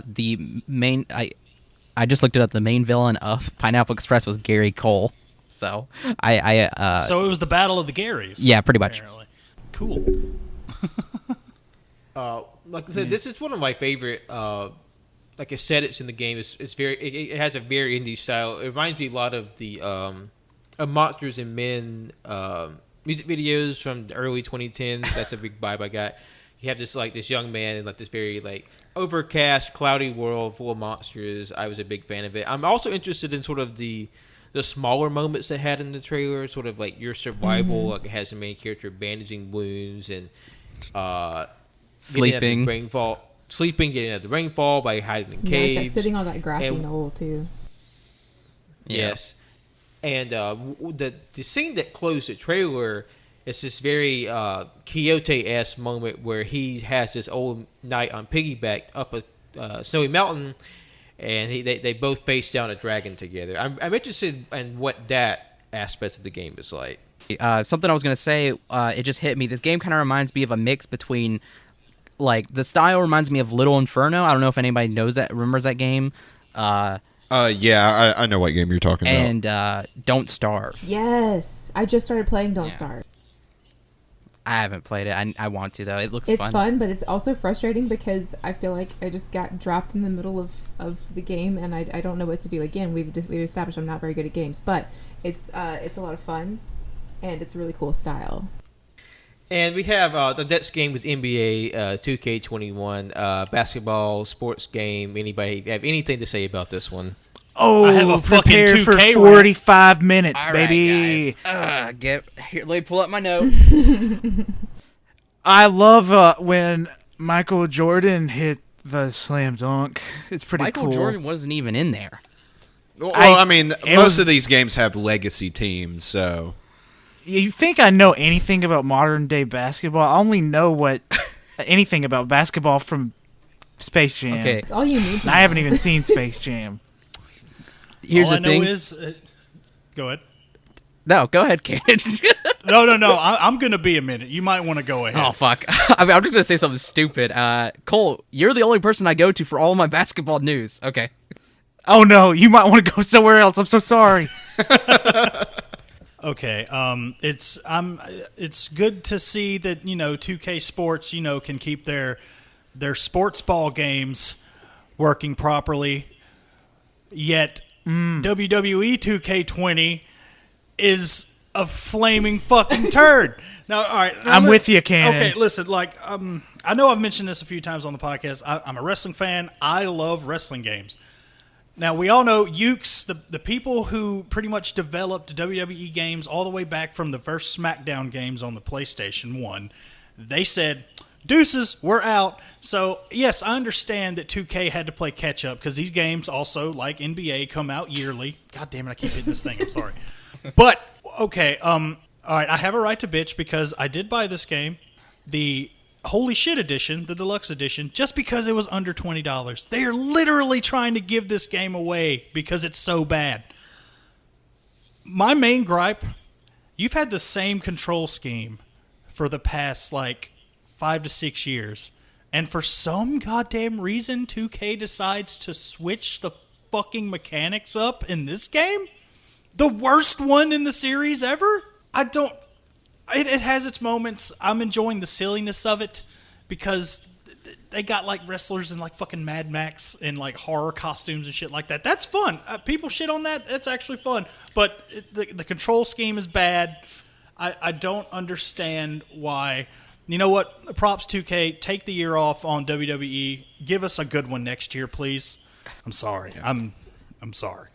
S4: the main I just looked it up. The main villain of Pineapple Express was Gary Cole. So
S5: So it was the Battle of the Garys.
S4: yeah, pretty much.
S5: Apparently. Cool.
S1: Like I said, this is one of my favorite like aesthetics in the game. It's very it has a very indie style. It reminds me a lot of the of Monsters and Men music videos from the early 2010s. That's a big vibe I got. You have this young man in like this very like overcast, cloudy world full of monsters. I was a big fan of it. I'm also interested in sort of the smaller moments they had in the trailer, sort of like your survival. Like it has the main character bandaging wounds and
S4: Sleeping.
S1: getting out of the rainfall by hiding in
S6: Yeah,
S1: caves.
S6: sitting on that grassy
S1: And-
S6: knoll too.
S1: Yes, and the scene that closed the trailer is this very Quixote-esque moment where he has this old knight on piggyback up a snowy mountain, and they both face down a dragon together. I'm interested in what that aspect of the game is like.
S4: Something I was gonna say, it just hit me. This game kind of reminds me of a mix between, like, the style reminds me of Little Inferno. I don't know if anybody remembers that game.
S2: Yeah, I know what game you're talking about.
S4: And Don't Starve.
S6: Yes, I just started playing Don't Starve.
S4: I haven't played it. I want to, though. It looks
S6: It's
S4: fun.
S6: fun, but it's also frustrating because I feel like I just got dropped in the middle of the game, and I don't know what to do. Again, we've established I'm not very good at games, but it's a lot of fun, and it's a really cool style.
S1: And we have the next game was NBA 2K21 basketball sports game. Anybody have anything to say about this one?
S3: Oh,
S5: I have a fucking
S3: prepare for
S5: 2K
S3: 45 minutes,
S4: All right,
S3: baby.
S4: guys. Let me pull up my notes.
S3: I love when Michael Jordan hit the slam dunk. It's pretty
S4: Michael
S3: cool.
S4: Jordan wasn't even in there.
S2: Well, I mean,
S3: it
S2: most
S3: was-
S2: of these games have legacy teams, so
S3: You think I know anything about modern day basketball? I only know anything about basketball from Space Jam.
S4: Okay,
S6: It's all you need to
S3: And I haven't even seen Space Jam.
S4: here's
S5: All
S4: the
S5: I know
S4: thing.
S5: is, go ahead.
S4: No, go ahead, Cannon.
S5: No. I'm gonna be a minute. You might want to go ahead.
S4: Oh, fuck. I mean, I'm just going to say something stupid. Cole, you're the only person I go to for all my basketball news. Okay.
S3: Oh no, you might want to go somewhere else. I'm so sorry.
S5: Okay. It's good to see that 2K Sports can keep their sports ball games working properly. Yet WWE 2K20 is a flaming fucking turd. Now, all right,
S3: I'm with you, Cannon.
S5: Okay, listen. I know I've mentioned this a few times on the podcast. I'm a wrestling fan. I love wrestling games. Now, we all know AYCH, the people who pretty much developed WWE games all the way back from the first SmackDown games on the PlayStation 1, they said, deuces, we're out. So, yes, I understand that 2K had to play catch-up because these games also, like NBA, come out yearly. God damn it, I keep hitting this thing. I'm sorry. But, okay, all right, I have a right to bitch because I did buy this game. The Holy Shit Edition, the Deluxe Edition, just because it was under $20. They are literally trying to give this game away because it's so bad. My main gripe, you've had the same control scheme for the past, 5 to 6 years. And for some goddamn reason, 2K decides to switch the fucking mechanics up in this game? The worst one in the series ever? It has its moments. I'm enjoying the silliness of it because they got wrestlers in fucking Mad Max and horror costumes and shit like that. That's fun. People shit on that. That's actually fun. But the control scheme is bad. I don't understand why. You know what? Props 2K. Take the year off on WWE. Give us a good one next year, please. I'm sorry. Yeah. I'm sorry.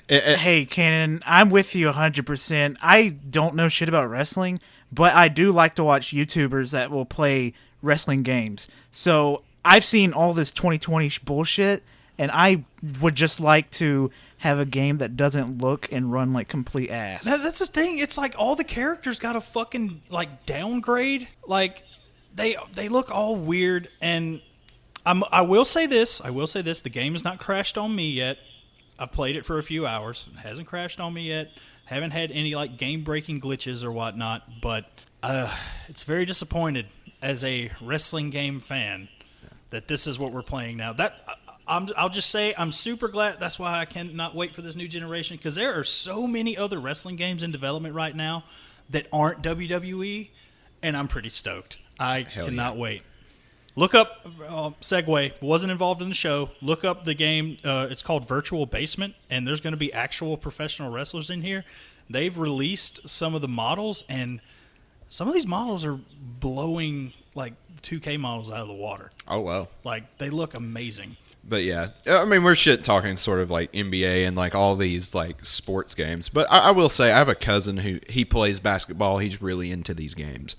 S3: Hey, Cannon, I'm with you 100%. I don't know shit about wrestling, but I do like to watch YouTubers that will play wrestling games. So I've seen all this 2020 bullshit, and I would just like to have a game that doesn't look and run like complete ass.
S5: That's the thing. It's all the characters got a fucking downgrade. They look all weird, and I will say this. The game has not crashed on me yet. I've played it for a few hours. It hasn't crashed on me yet. Haven't had any game-breaking glitches or whatnot. But it's very disappointed as a wrestling game fan that this is what we're playing now. I'll just say I'm super glad. That's why I cannot wait for this new generation because there are so many other wrestling games in development right now that aren't WWE, and I'm pretty stoked. I cannot wait. Look up, segue, wasn't involved in the show. Look up the game. It's called Virtual Basement, and there's going to be actual professional wrestlers in here. They've released some of the models, and some of these models are blowing 2K models out of the water.
S2: Oh, wow.
S5: They look amazing.
S2: But yeah, I mean, we're talking sort of NBA and all these sports games. But I will say, I have a cousin who he plays basketball. He's really into these games.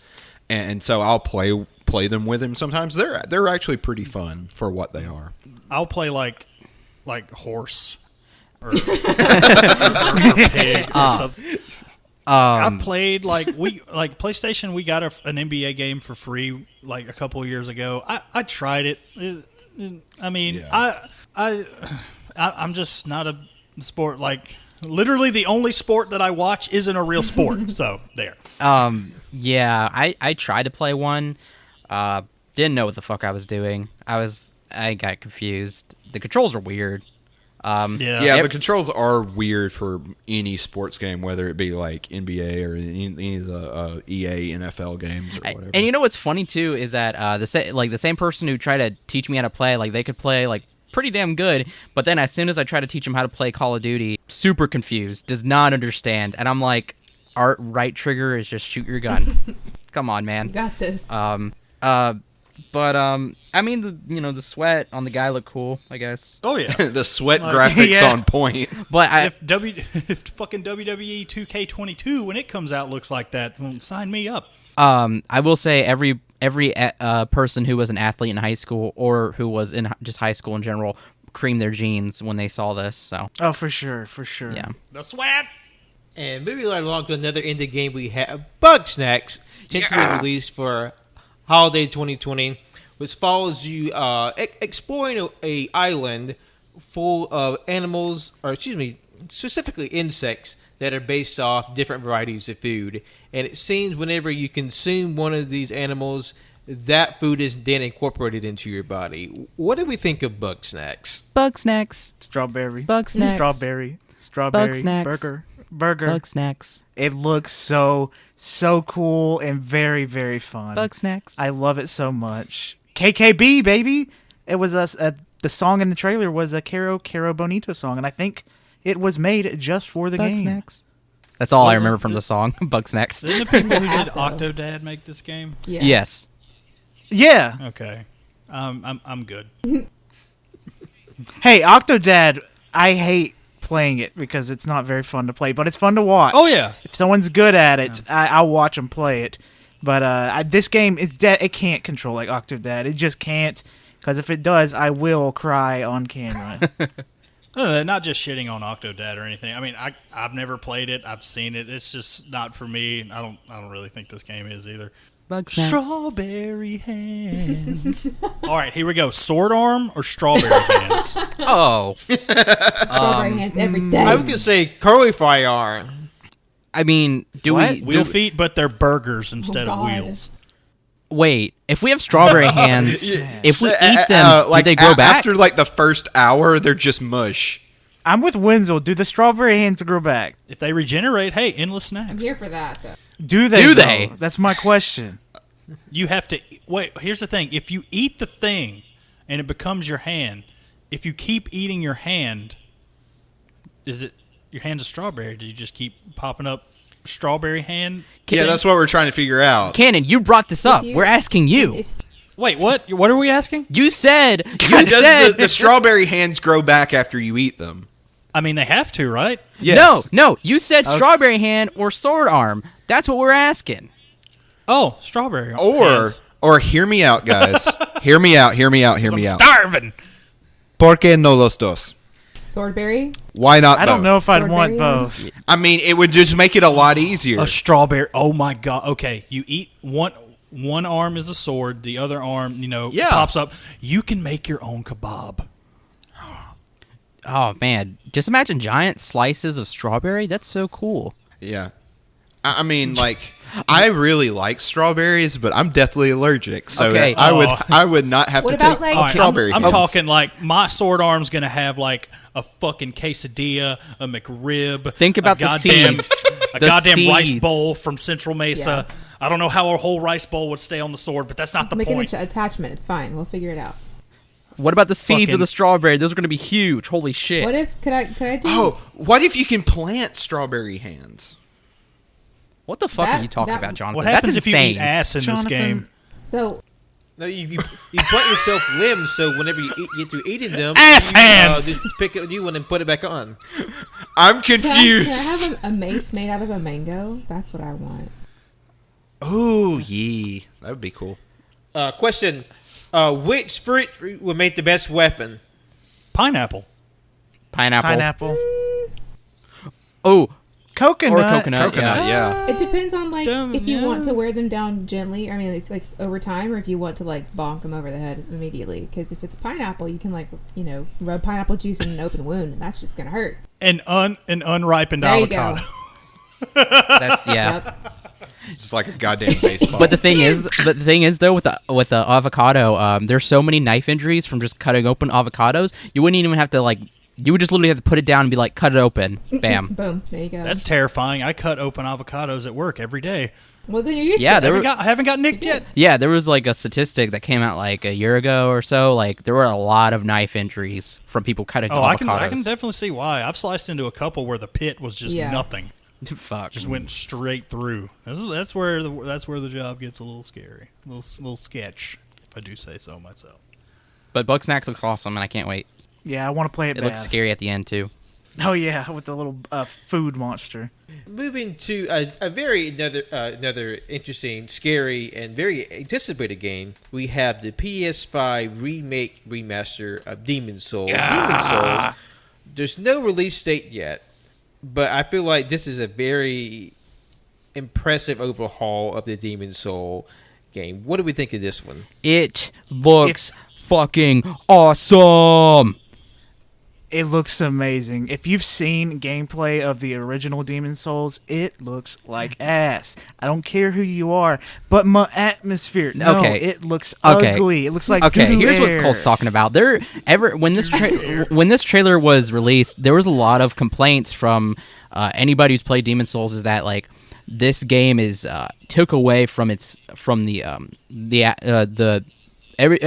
S2: And so I'll play them with him sometimes. They're actually pretty fun for what they are.
S5: I'll play like horse or pig or something. I've played PlayStation. We got an NBA game for free a couple of years ago. I tried it. I mean,
S2: yeah.
S5: I'm just not a sport. Like, literally the only sport that I watch isn't a real sport. So, there.
S4: Yeah, I tried to play one. Didn't know what the fuck I was doing. I got confused. The controls are weird.
S2: The controls are weird for any sports game, whether it be like NBA or any of the EA NFL games or whatever.
S4: And you know what's funny too is that the same person who tried to teach me how to play, like they could play like pretty damn good, but then as soon as I try to teach them how to play Call of Duty, super confused, does not understand, and I'm like, right trigger is just shoot your gun. Come on, man.
S6: You got this.
S4: But I mean, the sweat on the guy looked cool, I guess.
S5: Oh yeah,
S2: the sweat graphics on point.
S4: But
S5: if fucking WWE 2K22 when it comes out looks like that, well, sign me up.
S4: I will say every person who was an athlete in high school or who was in just high school in general creamed their jeans when they saw this. So.
S3: Oh, for sure.
S4: Yeah.
S5: The sweat.
S1: And moving right along to another indie game, we have Bugsnax, tentatively released for Holiday 2020, which follows you exploring a island full of animals, or specifically insects that are based off different varieties of food. And it seems whenever you consume one of these animals, that food is then incorporated into your body. What do we think of Bugsnax?
S4: Bugsnax.
S3: Strawberry.
S4: Bugsnax.
S3: Strawberry.
S4: Bugsnax.
S3: Burger.
S4: Bugsnax.
S3: It looks so cool and very, very fun.
S4: Bugsnax.
S3: I love it so much. KKB, baby. It was the song in the trailer was a Caro Bonito song, and I think it was made just for the game.
S4: Bugsnax. That's all I remember from the song. Bugsnax.
S5: Didn't the people who did Octodad make this game?
S6: Yeah.
S4: Yes.
S3: Yeah.
S5: Okay. I'm good.
S3: Hey, Octodad, I hate playing it because it's not very fun to play, but it's fun to watch.
S5: Oh yeah.
S3: If someone's good at it, I'll watch them play it. But this game is it can't control like Octodad. It just can't, because if it does, I will cry on camera.
S5: Not just shitting on Octodad or anything. I mean, I've never played it. I've seen it. It's just not for me. I don't really think this game is either.
S4: Bugsnax.
S5: Strawberry hands. All right, here we go. Sword arm or strawberry hands?
S4: Oh.
S6: Strawberry hands every day.
S1: I was going to say curly fry arm.
S4: I mean,
S5: Wheel feet, but they're burgers instead of wheels.
S4: Wait, if we have strawberry hands, if we eat them, do they grow back?
S2: After like the first hour, they're just mush.
S3: I'm with Wenzel. Do the strawberry hands grow back?
S5: If they regenerate, hey, endless snacks.
S6: I'm here for that, though.
S3: Do they?
S4: Do
S3: though?
S4: they?
S3: That's my question.
S5: You have to wait. Here's the thing: if you eat the thing and it becomes your hand, if you keep eating your hand, is it your hand's a strawberry? Do you just keep popping up strawberry hand?
S2: Yeah, that's what we're trying to figure out.
S4: Cannon, you brought this up. We're asking you.
S5: Wait, what? What are we asking?
S4: You said.
S2: Does the strawberry hands grow back after you eat them?
S5: I mean, they have to, right?
S2: Yes.
S4: No. You said strawberry hand or sword arm. That's what we're asking.
S5: Oh, strawberry hands.
S2: Or hear me out, guys. Hear me out.
S5: I'm starving.
S2: ¿Por qué no los dos?
S6: Swordberry?
S2: Why not
S3: I don't
S2: both?
S3: know if I'd want
S6: Swordberry
S3: both.
S6: hands?
S2: I mean, it would just make it a lot easier.
S5: A strawberry. Oh my god. Okay, you eat one arm is a sword, the other arm, pops up. You can make your own kebab.
S4: Oh man, just imagine giant slices of strawberry. That's so cool.
S2: Yeah. I mean, like, I really like strawberries, but I'm deathly allergic, so
S4: Okay.
S2: I would not have
S6: What
S2: to
S6: about,
S2: take
S6: like-
S5: All right,
S2: strawberry.
S5: I'm
S2: hands.
S5: talking like my sword arm's gonna have like a fucking quesadilla, a McRib.
S4: Think about
S5: a
S4: the
S5: goddamn,
S4: seeds.
S5: a
S4: The
S5: goddamn rice
S4: seeds.
S5: bowl from Central Mesa.
S6: Yeah.
S5: I don't know how a whole rice bowl would stay on the sword, but that's not the
S6: Make
S5: point.
S6: an attachment. It's fine. We'll figure it out.
S4: What about the seeds
S5: Fucking-
S4: of the strawberry? Those are going to be huge. Holy shit.
S6: What if could I do?
S2: Oh, what if you can plant strawberry hands?
S4: What the fuck
S6: That-
S4: are you talking
S6: that-
S4: about, Jonathan?
S5: What happens
S4: That's
S5: if you
S4: insane.
S5: eat ass in this
S3: Jonathan.
S5: game?
S6: So
S1: No, you plant yourself limbs, so whenever you get through eating them,
S5: Ass
S1: you,
S5: hands!
S1: just pick a new one and put it back on.
S2: I'm
S6: can
S2: confused.
S6: I have a mace made out of a mango? That's what I want.
S2: Oh, yeah. That would be cool.
S1: Question: which fruit would make the best weapon?
S5: Pineapple.
S4: Pineapple.
S3: Pineapple.
S4: Oh,
S3: Coconut.
S2: Yeah.
S6: It depends on like if you want to
S5: Yeah.
S6: wear them down gently. I mean, it's like over time, or if you want to like bonk them over the head immediately. Because if it's pineapple, you can like rub pineapple juice in an open wound, and that's just gonna hurt.
S5: An unripened
S6: There you go.
S5: avocado.
S4: That's
S6: Yep.
S2: It's just like a goddamn baseball.
S4: But the thing is though, with the avocado, there's so many knife injuries from just cutting open avocados. You wouldn't even have to like. You would just literally have to put it down and be like, cut it open, bam.
S6: Boom. There you go.
S5: That's terrifying. I cut open avocados at work every day.
S6: well, then you're used
S4: Yeah,
S6: to
S4: there
S6: it.
S4: were-
S5: I haven't got nicked yet.
S4: Yeah, there was like a statistic that came out like a year ago or so. Like there were a lot of knife injuries from people cutting
S5: Oh,
S4: avocados.
S5: I can definitely see why. I've sliced into a couple where the pit was just
S6: Yeah.
S5: nothing.
S4: Fuck.
S5: Just went straight through. That's where the job gets a little scary, a little sketch, if I do say so myself.
S4: But Bugsnax looks awesome, and I can't wait.
S3: Yeah, I want to play it.
S4: It
S3: bad.
S4: looks scary at the end too.
S3: Oh yeah, with the little food monster.
S1: Moving to another interesting, scary, and very anticipated game, we have the PS5 remaster of Demon's Souls. Demon's Souls. There's no release date yet, but I feel like this is a very impressive overhaul of the Demon's Soul game. What do we think of this one?
S4: It looks fucking awesome.
S3: It looks amazing. If you've seen gameplay of the original Demon's Souls, it looks like ass. I don't care who you are, but my atmosphere. No,
S4: Okay.
S3: it looks
S4: Okay.
S3: ugly. It looks like
S4: Okay,
S3: doo-doo
S4: here's what
S3: air.
S4: Cole's talking about. When this trailer was released, there was a lot of complaints from anybody who's played Demon's Souls is that like this game is took away from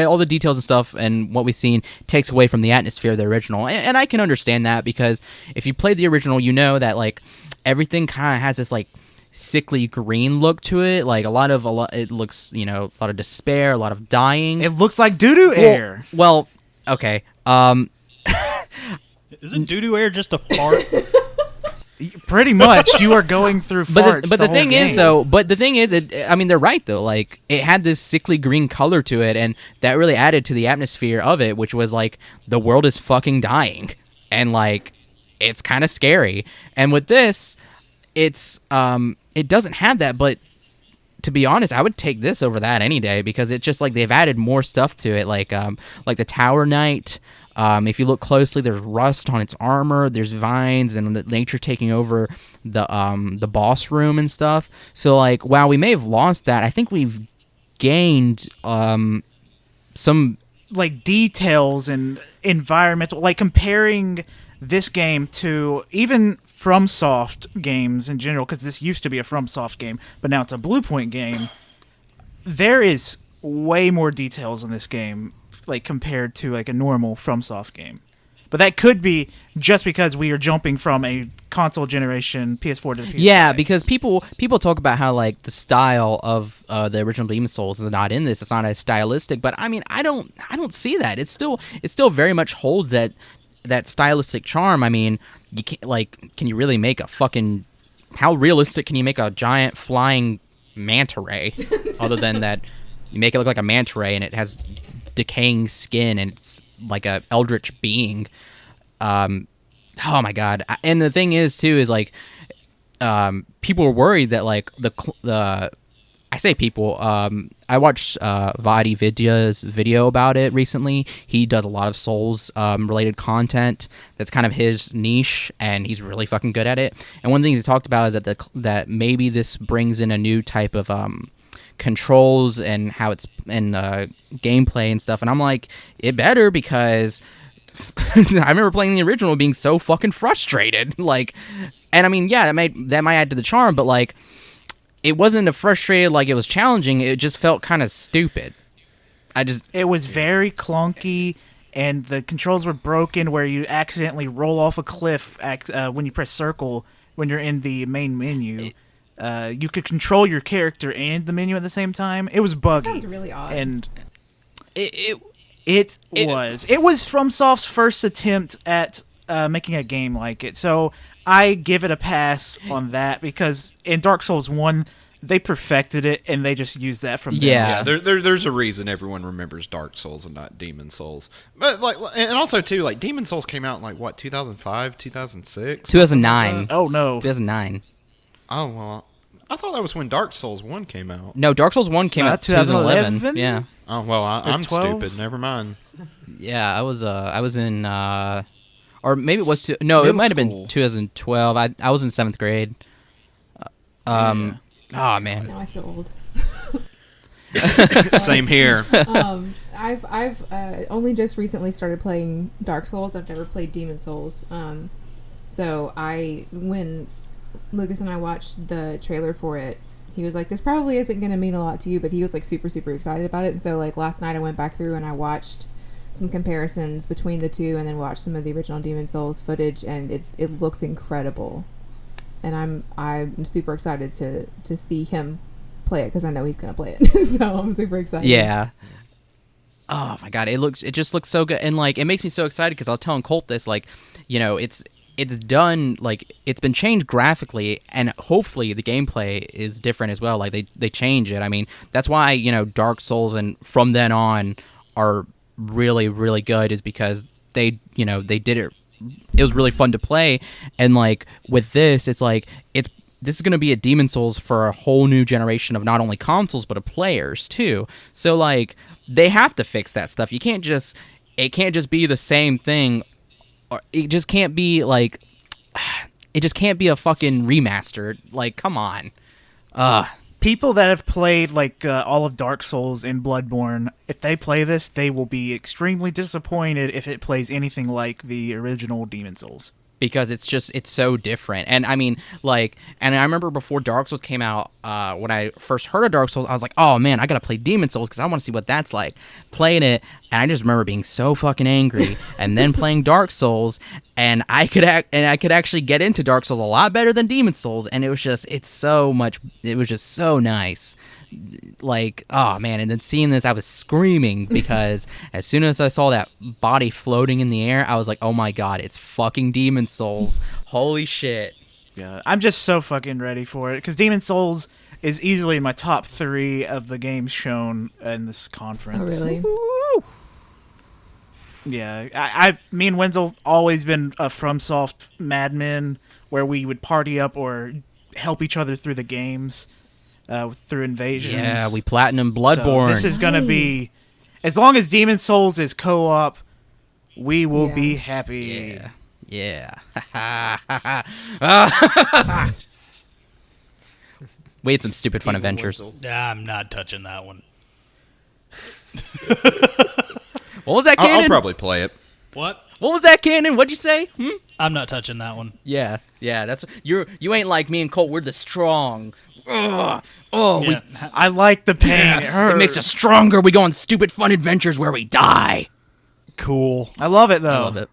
S4: all the details and stuff, and what we've seen takes away from the atmosphere of the original. And I can understand that, because if you played the original, you know that like everything kind of has this like sickly green look to it. Like it looks, a lot of despair, a lot of dying.
S3: It looks like doo-doo air.
S4: Well, okay.
S5: Isn't doo-doo air just a fart?
S3: Pretty much, you are going through farts.
S4: But the
S3: whole
S4: thing
S3: game.
S4: they're right though. Like it had this sickly green color to it, and that really added to the atmosphere of it, which was like the world is fucking dying, and like it's kind of scary. And with this, it doesn't have that. But to be honest, I would take this over that any day, because it's just like they've added more stuff to it, like the Tower Knight. If you look closely, there's rust on its armor. There's vines and the nature taking over the boss room and stuff. So like, while we may have lost that, I think we've gained some
S3: like details and environmental, like comparing this game to even FromSoft games in general, because this used to be a FromSoft game, but now it's a Bluepoint game. There is way more details in this game, like compared to like a normal FromSoft game. But that could be just because we are jumping from a console generation PS4 to the PS5.
S4: Yeah, because people talk about how like the style of the original Demon's Souls is not in this. It's not as stylistic, but I mean, I don't see that. It still very much holds that stylistic charm. I mean, you can't can you really make a fucking, how realistic can you make a giant flying manta ray other than that you make it look like a manta ray and it has decaying skin and it's like a eldritch being. Oh my god. And the thing is too is like people were worried that like I say people, I watched VIII Vidya's video about it recently. He does a lot of Souls related content. That's kind of his niche, and he's really fucking good at it. And one of the things he talked about is that maybe this brings in a new type of controls and how it's and gameplay and stuff. And I'm like, it better, because I remember playing the original being so fucking frustrated. Like, and I mean, yeah, that might add to the charm, but like, it wasn't a frustrated like it was challenging. It just felt kind of stupid.
S3: It was very clunky, and the controls were broken where you accidentally roll off a cliff when you press circle when you're in the main menu. You could control your character and the menu at the same time. It was buggy.
S6: Sounds really odd.
S3: And
S4: It
S3: was FromSoft's first attempt at making a game like it. So I give it a pass on that, because in Dark Souls 1, they perfected it, and they just used that from there.
S4: Yeah.
S2: There's a reason everyone remembers Dark Souls and not Demon Souls. But like, and also too, like Demon Souls came out in like what, 2005, 2006,
S4: 2009.
S3: Oh no,
S4: 2009.
S2: Oh well, I thought that was when Dark Souls 1 came out.
S4: No, Dark Souls 1 came out 2011.
S3: 2011?
S4: Yeah.
S2: Oh well, I'm
S3: 12?
S2: stupid. Never mind.
S4: Yeah, I was in or maybe it was it might have been
S3: school.
S4: 2012. I was in 7th grade. Oh man.
S6: Now I feel old.
S2: Same here.
S6: I've only just recently started playing Dark Souls. I've never played Demon Souls. So when Lucas and I watched the trailer for it, he was like, "This probably isn't going to mean a lot to you," but he was like super super excited about it. And so like last night I went back through and I watched some comparisons between the two, and then watched some of the original Demon Souls footage, and it looks incredible. And I'm super excited to see him play it, because I know he's gonna play it. So I'm super excited.
S4: Yeah. Oh my god, it just looks so good, and like it makes me so excited because I was telling Colt this, like, you know, it's done, like it's been changed graphically, and hopefully the gameplay is different as well. Like they change it. I mean, that's why, you know, Dark Souls and from then on are really really good, is because they did it. It was really fun to play, and like with this, it's like this is going to be a Demon Souls for a whole new generation of not only consoles but of players too. So like they have to fix that stuff. It can't just be the same thing, or it just can't be like it just can't be a fucking remaster. Like, come on.
S3: people that have played like all of Dark Souls and Bloodborne, if they play this, they will be extremely disappointed if it plays anything like the original Demon Souls.
S4: Because it's so different. And I mean, like, and I remember before Dark Souls came out, when I first heard of Dark Souls, I was like, oh man, I gotta play Demon Souls because I want to see what that's like. Playing it, and I just remember being so fucking angry, and then playing Dark Souls, and I could actually get into Dark Souls a lot better than Demon Souls, and it was just so nice. Like, oh man, and then seeing this, I was screaming because as soon as I saw that body floating in the air, I was like, oh my god, it's fucking Demon Souls. Holy shit.
S3: Yeah, I'm just so fucking ready for it because Demon Souls is easily my top 3 of the games shown in this conference.
S6: Oh, really?
S3: Woo! Yeah, me and Wenzel always been a FromSoft madmen where we would party up or help each other through the games. Through invasions.
S4: Yeah, we platinum Bloodborne.
S3: So this is going to be, as long as Demon Souls is co-op, we will be happy.
S4: Yeah. We had some stupid fun adventures.
S5: I'm not touching that one.
S4: What was that, Cannon?
S2: I'll probably play it.
S5: What?
S4: What was that, Cannon? What'd you say?
S5: I'm not touching that one.
S4: Yeah. That's you ain't like me and Colt. We're the strong. Ugh. Oh,
S5: Yeah.
S3: I like the pain. It hurts.
S4: it makes us stronger. We go on stupid fun adventures where we die.
S5: Cool.
S3: I love it, though.
S4: I love it.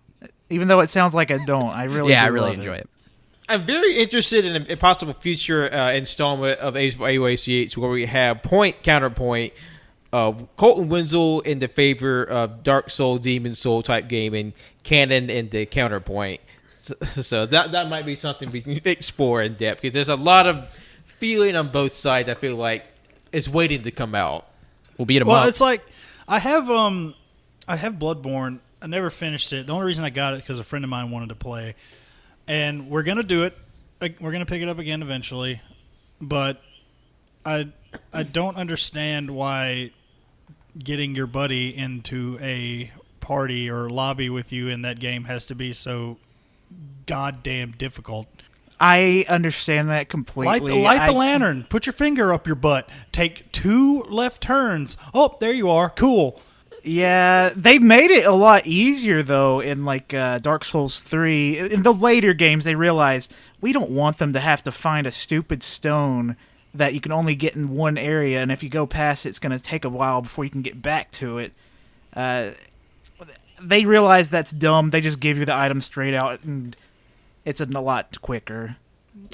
S3: Even though it sounds like I don't. I really
S4: I
S3: do
S4: really
S3: love
S4: enjoy it.
S1: I'm very interested in a possible future installment of AYCH where we have point counterpoint. Colton Wenzel in the favor of Dark Soul, Demon Soul type game, and Canon in the counterpoint. So that might be something we can explore in depth because there's a lot of feeling on both sides. I feel like it's waiting to come out.
S4: We'll beat them
S5: Well,
S4: up.
S5: it's like I have Bloodborne. I never finished it. The only reason I got it because a friend of mine wanted to play, and we're gonna do it. We're gonna pick it up again eventually, but I don't understand why getting your buddy into a party or lobby with you in that game has to be so goddamn difficult.
S3: I understand that completely.
S5: Light the lantern. Put your finger up your butt. Take 2 left turns. Oh, there you are. Cool.
S3: Yeah, they made it a lot easier, though, in like Dark Souls 3. In the later games, they realized we don't want them to have to find a stupid stone that you can only get in one area, and if you go past it, it's going to take a while before you can get back to it. They realize that's dumb. They just give you the item straight out, and it's a lot quicker.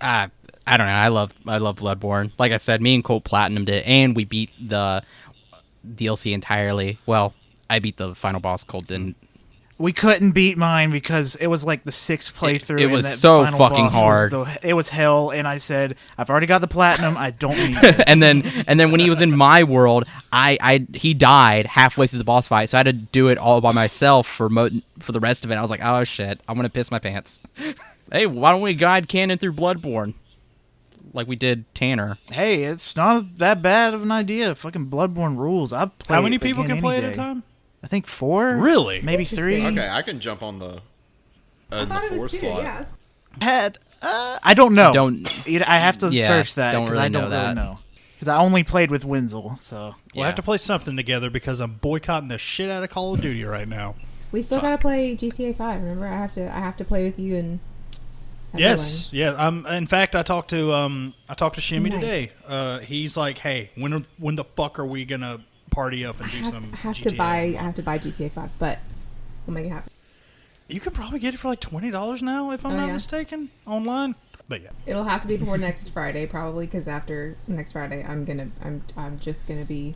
S4: I don't know. I love Bloodborne. Like I said, me and Colt platinumed it, and we beat the DLC entirely. Well, I beat the final boss. Colt didn't.
S3: We couldn't beat mine because it was like the 6th playthrough.
S4: It was
S3: and that
S4: so
S3: final
S4: fucking
S3: boss
S4: hard.
S3: it was hell, and I said, I've already got the platinum. I don't need this.
S4: and then when he was in my world, he died halfway through the boss fight, so I had to do it all by myself for the rest of it. I was like, oh shit, I'm gonna piss my pants. Hey, why don't we guide Canon through Bloodborne, like we did Tanner?
S3: Hey, it's not that bad of an idea. Fucking Bloodborne rules. I play.
S5: How many
S3: it
S5: people
S3: again
S5: can play
S3: any
S5: at a
S3: day.
S5: time?
S3: I think 4.
S5: Really?
S3: Maybe
S6: Interesting.
S3: 3.
S2: Okay, I can jump on the
S6: I
S2: in the
S6: thought it was
S2: 4
S6: 2.
S2: slot.
S6: Yeah.
S3: I don't know. I have to
S4: Yeah,
S3: search that
S4: don't
S3: because
S4: really
S3: I don't
S4: know
S3: really
S4: that.
S3: know. Because I only played with Wenzel, so
S5: We'll have to play something together because I'm boycotting the shit out of Call of Duty right now.
S6: We still gotta play GTA 5. Remember, I have to play with you and.
S5: Yes, yeah. In fact, I talked to Shimmy
S6: Nice.
S5: today. He's like, "Hey, when the fuck are we gonna party up and do some?"
S6: I have
S5: GTA
S6: to buy GTA 5, but we'll make it happen.
S5: You can probably get it for like $20 now, if I'm
S6: Oh,
S5: not
S6: yeah.
S5: mistaken, online. But yeah,
S6: It'll have to be before next Friday, probably, because after next Friday, I'm just gonna be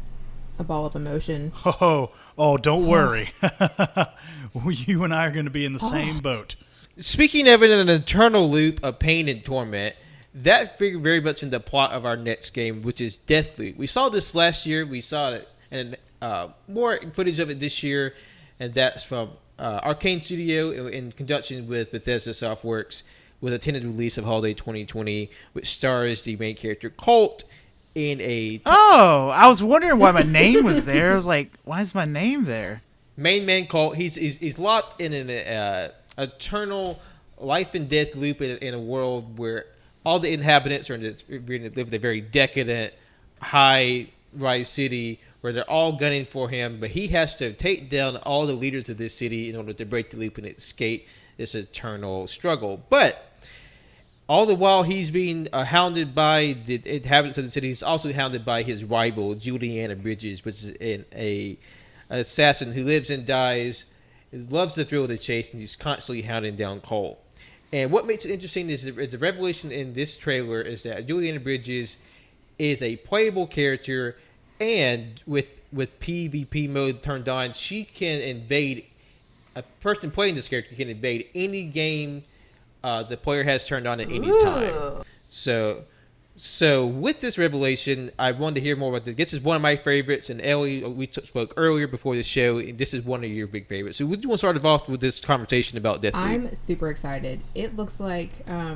S6: a ball of emotion.
S5: oh, don't worry. You and I are going to be in the same boat.
S1: Speaking of an eternal loop of pain and torment, that figured very much in the plot of our next game, which is Deathloop. We saw this last year. We saw it, and more footage of it this year, and that's from Arcane Studio in conjunction with Bethesda Softworks, with a tentative release of Holiday 2020, which stars the main character Colt in a
S3: Oh, I was wondering why my name was there. I was like, why is my name there?
S1: main man Colt. He's locked in an eternal life and death loop in a world where all the inhabitants live in a very decadent, high-rise city where they're all gunning for him, but he has to take down all the leaders of this city in order to break the loop and escape this eternal struggle. But all the while he's being hounded by the inhabitants of the city, he's also hounded by his rival, Juliana Bridges, which is an assassin who lives and dies, loves the thrill of the chase, and he's constantly hounding down Cole. And what makes it interesting is the revelation in this trailer is that Juliana Bridges is a playable character, and with PvP mode turned on, she can invade. A person playing this character can invade any game the player has turned on at any time. So with this revelation, I wanted to hear more about this. This is one of my favorites, and Ellie, we spoke earlier before the show, and this is one of your big favorites. So we want to start off with this conversation about Deathloop.
S6: I'm super excited. It looks like I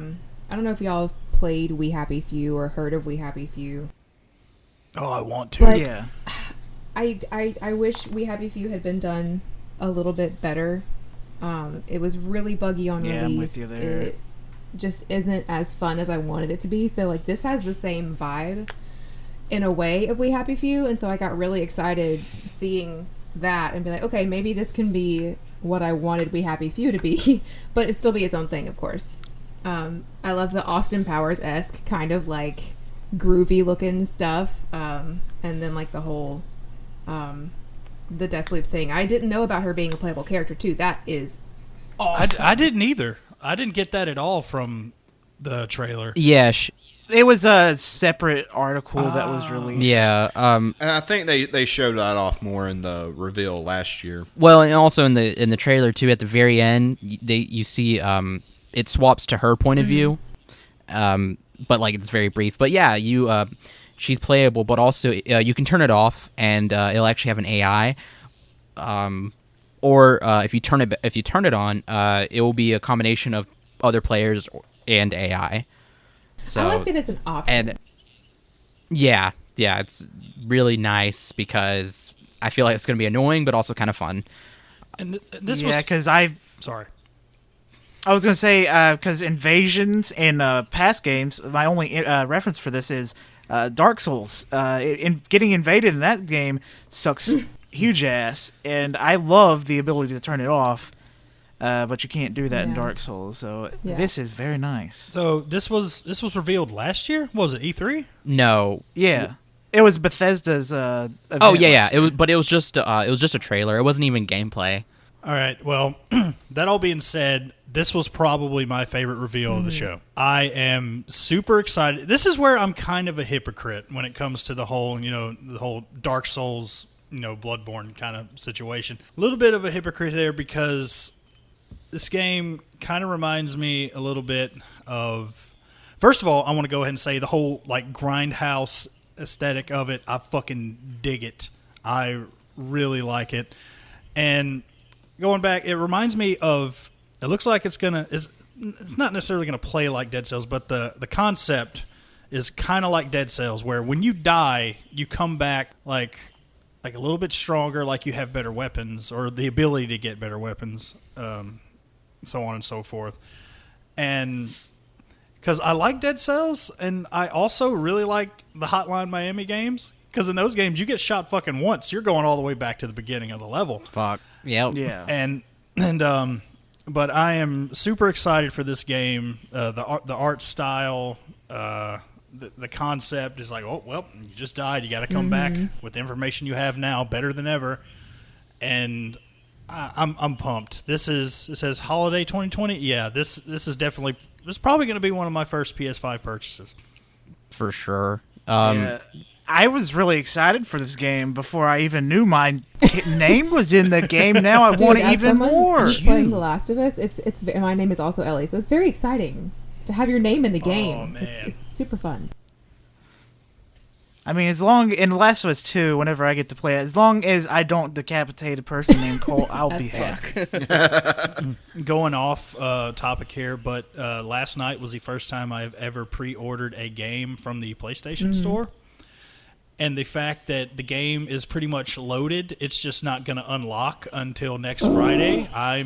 S6: don't know if y'all have played We Happy Few or heard of We Happy Few.
S5: Oh, I want to.
S6: But
S3: Yeah.
S6: I wish We Happy Few had been done a little bit better. It was really buggy on
S3: Yeah,
S6: release.
S3: I'm with you there.
S6: It just isn't as fun as I wanted it to be. So like this has the same vibe in a way of We Happy Few, and so I got really excited seeing that and be like, okay, maybe this can be what I wanted We Happy Few to be, but it still be its own thing, of course. I love the Austin Powers-esque kind of like groovy looking stuff, and then like the whole the Deathloop thing. I didn't know about her being a playable character too. That is awesome.
S5: I didn't either. I didn't get that at all from the trailer.
S4: Yeah,
S3: It was a separate article that was released.
S4: yeah.
S2: And I think they showed that off more in the reveal last year.
S4: Well, and also in the trailer too, at the very end, you see it swaps to her point of view, but like it's very brief. But yeah, she's playable, but also you can turn it off, and it'll actually have an AI. Or if you turn it on, it will be a combination of other players and AI. So,
S6: I like that it's an option.
S4: and yeah, it's really nice because I feel like it's going to be annoying, but also kind of fun.
S5: And this
S3: Yeah,
S5: was
S3: because
S5: sorry.
S3: I was gonna say because invasions in past games, my only reference for this is Dark Souls. In getting invaded in that game sucks huge ass, and I love the ability to turn it off, but you can't do that in
S6: Yeah.
S3: Dark Souls. So
S6: Yeah.
S3: this is very nice.
S5: So this was revealed last year. What was it, E3?
S4: No.
S3: Yeah, it was Bethesda's. Event
S4: Oh yeah.
S3: last year.
S4: It was just a trailer. It wasn't even gameplay.
S5: All right. Well, that all being said, this was probably my favorite reveal of the show. I am super excited. This is where I'm kind of a hypocrite when it comes to the whole Dark Souls, Bloodborne kind of situation. A little bit of a hypocrite there because this game kind of reminds me a little bit of. First of all, I want to go ahead and say the whole like grindhouse aesthetic of it. I fucking dig it. I really like it. And going back, it reminds me of. It looks like it's not necessarily gonna play like Dead Cells, but the concept is kind of like Dead Cells, where when you die, you come back like a little bit stronger, like you have better weapons or the ability to get better weapons, so on and so forth. And because I like Dead Cells, and I also really liked the Hotline Miami games, because in those games you get shot fucking once, you're going all the way back to the beginning of the level.
S4: Fuck. Yep.
S3: Yeah.
S5: And but I am super excited for this game. The art style. The concept is like, oh, well, you just died. You got to come back with the information you have now, better than ever. And I'm pumped. It says holiday 2020. Yeah, this is definitely. This is probably going to be one of my first PS5 purchases.
S4: For sure.
S3: Yeah. I was really excited for this game before I even knew my name was in the game. Now I want it even more.
S6: Who's playing The Last of Us? It's my name is also Ellie, so it's very exciting to have your name in the game.
S5: Oh, man.
S6: It's super fun.
S3: I mean, in The Last of Us 2, whenever I get to play it, as long as I don't decapitate a person named Cole, I'll be fine.
S5: Going off topic here, but last night was the first time I've ever pre-ordered a game from the PlayStation Store. And the fact that the game is pretty much loaded, it's just not going to unlock until next Friday. I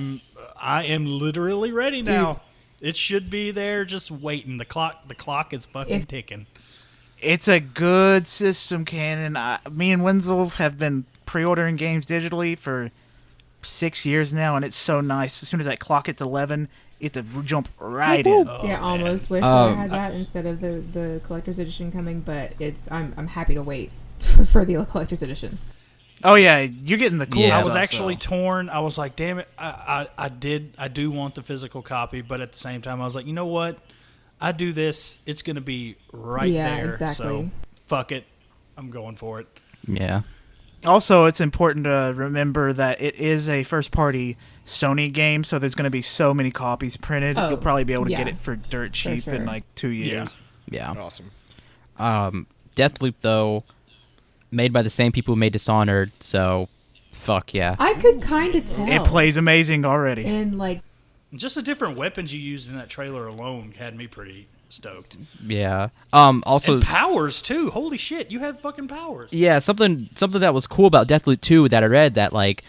S5: am literally ready now.
S6: Dude.
S5: It should be there, just waiting. The clock is fucking ticking.
S3: It's a good system, Cannon. Me and Wenzel have been pre-ordering games digitally for 6 years now, and it's so nice. As soon as that clock hits 11, you get to jump right in.
S6: I almost wish I had that instead of the collector's edition coming, but I'm happy to wait for the collector's edition.
S3: Oh yeah, you're getting the cool
S4: Yeah.
S3: stuff.
S5: I was actually
S3: though.
S5: torn. I was like, damn it, I do want the physical copy, but at the same time, I was like, you know what? I do this, it's going to be right there.
S6: Exactly.
S5: So, fuck it. I'm going for it.
S4: Yeah.
S3: Also, it's important to remember that it is a first-party Sony game, so there's going to be so many copies printed.
S6: Oh,
S3: You'll probably be able to
S6: yeah.
S3: get it for dirt cheap
S6: sure.
S3: in like 2 years.
S4: Yeah.
S2: Awesome.
S4: Deathloop, though, made by the same people who made Dishonored, so fuck yeah.
S6: I could kind of tell.
S3: It plays amazing already.
S6: And like,
S5: Just the different weapons you used in that trailer alone had me pretty stoked.
S4: Yeah. Also,
S5: And powers, too. Holy shit, you have fucking powers.
S4: yeah, something that was cool about Deathloop 2 that I read that, like,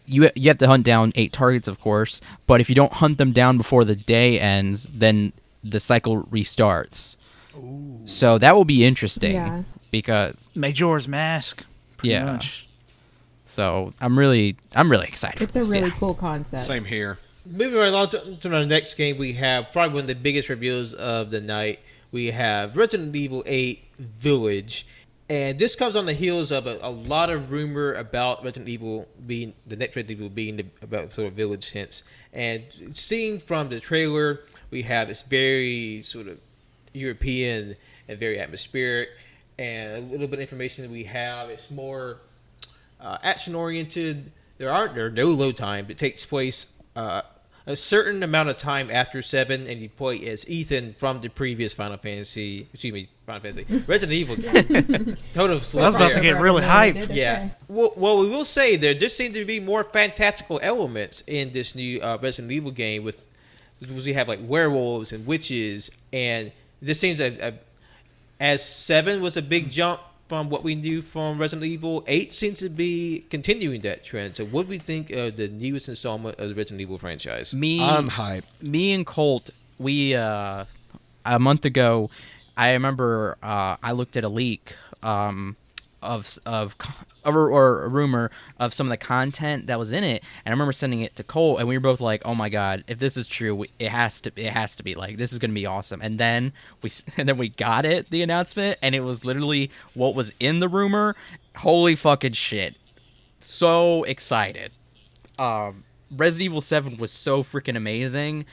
S4: you have to hunt down 8 targets, of course, but if you don't hunt them down before the day ends, then the cycle restarts. Ooh. So that will be interesting.
S6: Yeah.
S4: Because
S3: Majora's Mask. Pretty
S4: Yeah.
S3: much.
S4: so I'm really excited for
S6: it's a
S4: this,
S6: really
S4: yeah.
S6: cool concept.
S2: Same here.
S1: Moving right along to our next game, we have probably one of the biggest reveals of the night. We have Resident Evil 8 Village. And this comes on the heels of a lot of rumor about Resident Evil being, the next Resident Evil being about sort of Village sense. And seeing from the trailer, we have this very sort of European and very atmospheric. And a little bit of information that we have, it's more action-oriented. There are no load time. It takes place a certain amount of time after 7, and you play as Ethan from the previous Resident Evil game. Total
S3: I was about to get really hyped.
S1: Yeah. Well, we will say there seem to be more fantastical elements in this new Resident Evil game because we have like werewolves and witches, and this seems as 7 was a big jump from what we knew from Resident Evil, 8 seems to be continuing that trend. So what do we think of the newest installment of the Resident Evil franchise?
S2: I'm hyped.
S4: Me and Colt, we a month ago, I remember I looked at a leak of a rumor of some of the content that was in it, and I remember sending it to Cole, and we were both like, "Oh my god, if this is true, it has to be like this is gonna be awesome." And then we got the announcement, and it was literally what was in the rumor. Holy fucking shit! So excited. Resident Evil 7 was so freaking amazing.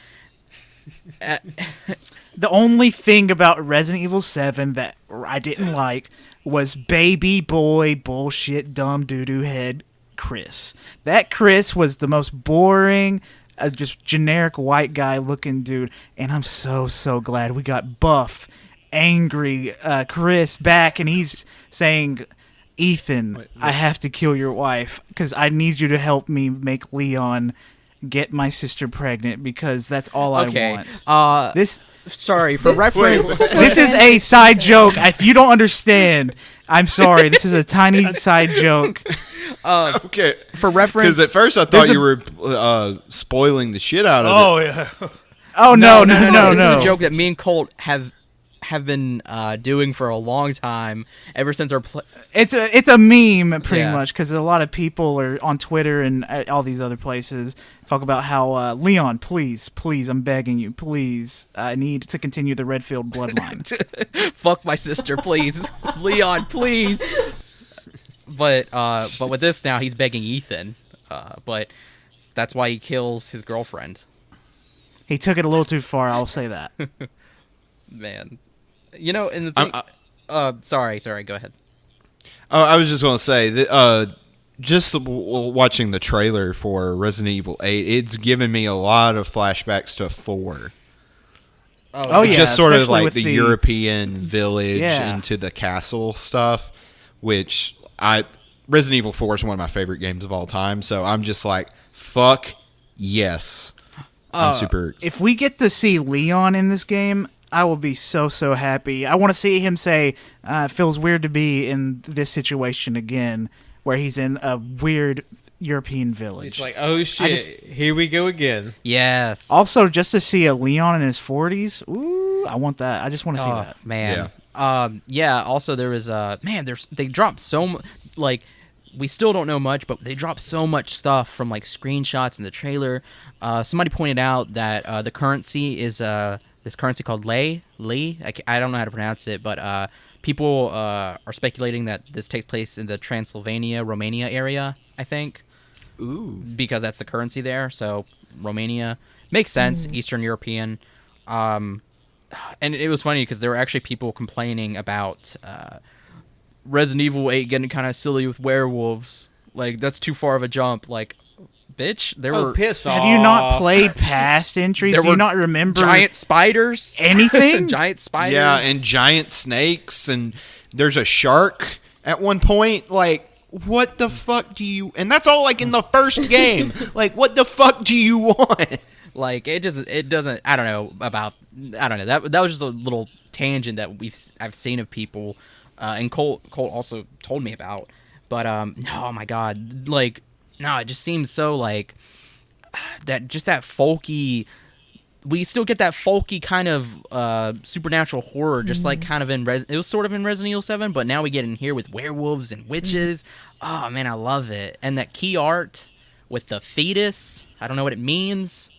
S3: The only thing about Resident Evil 7 that I didn't like was baby boy bullshit dumb doo-doo head Chris. That Chris was the most boring, just generic white guy looking dude, and I'm so glad we got buff, angry Chris back, and he's saying, Ethan, I have to kill your wife because I need you to help me make Leon get my sister pregnant because that's all I want.
S4: Sorry for reference.
S3: This is a side joke. If you don't understand, I'm sorry. This is a tiny side joke.
S2: Okay.
S4: For reference,
S2: because at first I thought you were spoiling the shit out of it.
S5: Oh yeah.
S3: Oh no.
S4: This is a joke that me and Colt have been doing for a long time, ever since our
S3: It's a meme pretty
S4: Yeah.
S3: much because a lot of people are on Twitter and all these other places talk about how Leon, please, I'm begging you, please, I need to continue the Redfield bloodline.
S4: fuck my sister, please, Leon, please. But with this now, he's begging Ethan. But that's why he kills his girlfriend.
S3: He took it a little too far. I'll say that.
S4: Man, you know, in the thing, sorry, go ahead.
S2: Oh, I was just going to say that just watching the trailer for Resident Evil 8, it's given me a lot of flashbacks to 4.
S3: Oh yeah,
S2: just sort of
S3: especially
S2: like
S3: with
S2: the European village
S3: Yeah.
S2: into the castle stuff, which Resident Evil 4 is one of my favorite games of all time. So I'm just like, fuck yes. I'm super.
S3: If we get to see Leon in this game, I will be so happy. I want to see him say, it feels weird to be in this situation again, where he's in a weird European village.
S1: It's like, oh shit, here we go again.
S4: Yes.
S3: Also, just to see a Leon in his 40s, ooh, I want that. I just want to see that.
S4: Man. Yeah. Also, there was they dropped so much. Like, we still don't know much, but they dropped so much stuff from like screenshots in the trailer. Somebody pointed out that the currency is this currency called Lei. I don't know how to pronounce it, but people are speculating that this takes place in the Transylvania, Romania area, I think.
S2: Ooh.
S4: Because that's the currency there. So Romania makes sense, Eastern European. And it was funny because there were actually people complaining about Resident Evil 8 getting kind of silly with werewolves. Like, that's too far of a jump. Like, bitch, there were...
S1: Piss off.
S3: Have you not played past entries?
S4: There
S3: Do you
S4: were
S3: not remember
S4: giant spiders?
S3: anything?
S4: Giant spiders?
S2: Yeah, and giant snakes, and there's a shark at one point. Like, what the fuck do you... And that's all, like, in the first game. Like, what the fuck do you want?
S4: Like, it doesn't... I don't know. That was just a little tangent that I've seen of people, and Colt also told me about. But, oh my god. Like, no, it just seems so, like, that folky... We still get that folky kind of supernatural horror, just like kind of in it was sort of in Resident Evil 7, but now we get in here with werewolves and witches. Oh man, I love it. And that key art with the fetus, I don't know what it means.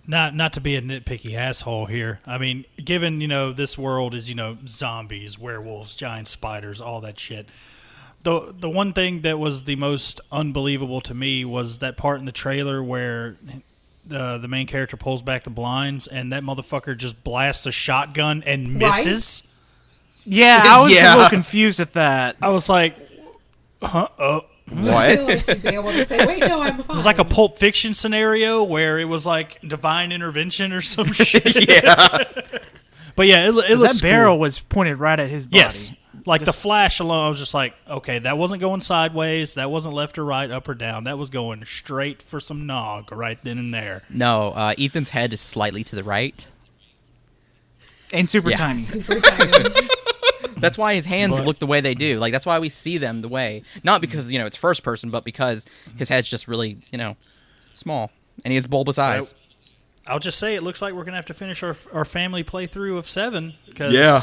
S5: Not to be a nitpicky asshole here. I mean, given, this world is, zombies, werewolves, giant spiders, all that shit. The one thing that was the most unbelievable to me was that part in the trailer where the main character pulls back the blinds and that motherfucker just blasts a shotgun and misses.
S6: Right?
S3: Yeah, I was a little confused at that.
S5: I was like, huh?
S6: I feel like you'd be able to say, wait, no, I'm fine.
S5: It was like a Pulp Fiction scenario where it was like divine intervention or some shit.
S2: Yeah.
S5: But yeah, it looks
S3: That barrel
S5: cool.
S3: was pointed right at his body.
S5: Yes. Like the flash alone, I was just like, okay, that wasn't going sideways. That wasn't left or right, up or down. That was going straight for some nog right then and there.
S4: No, Ethan's head is slightly to the right.
S3: And super
S4: Yes.
S3: tiny.
S6: Super tiny.
S4: That's why his hands look the way they do. Like, that's why we see them the way. Not because, it's first person, but because his head's just really, small. And he has bulbous eyes.
S5: I'll just say it looks like we're going to have to finish our family playthrough of 7. Because
S2: Yeah.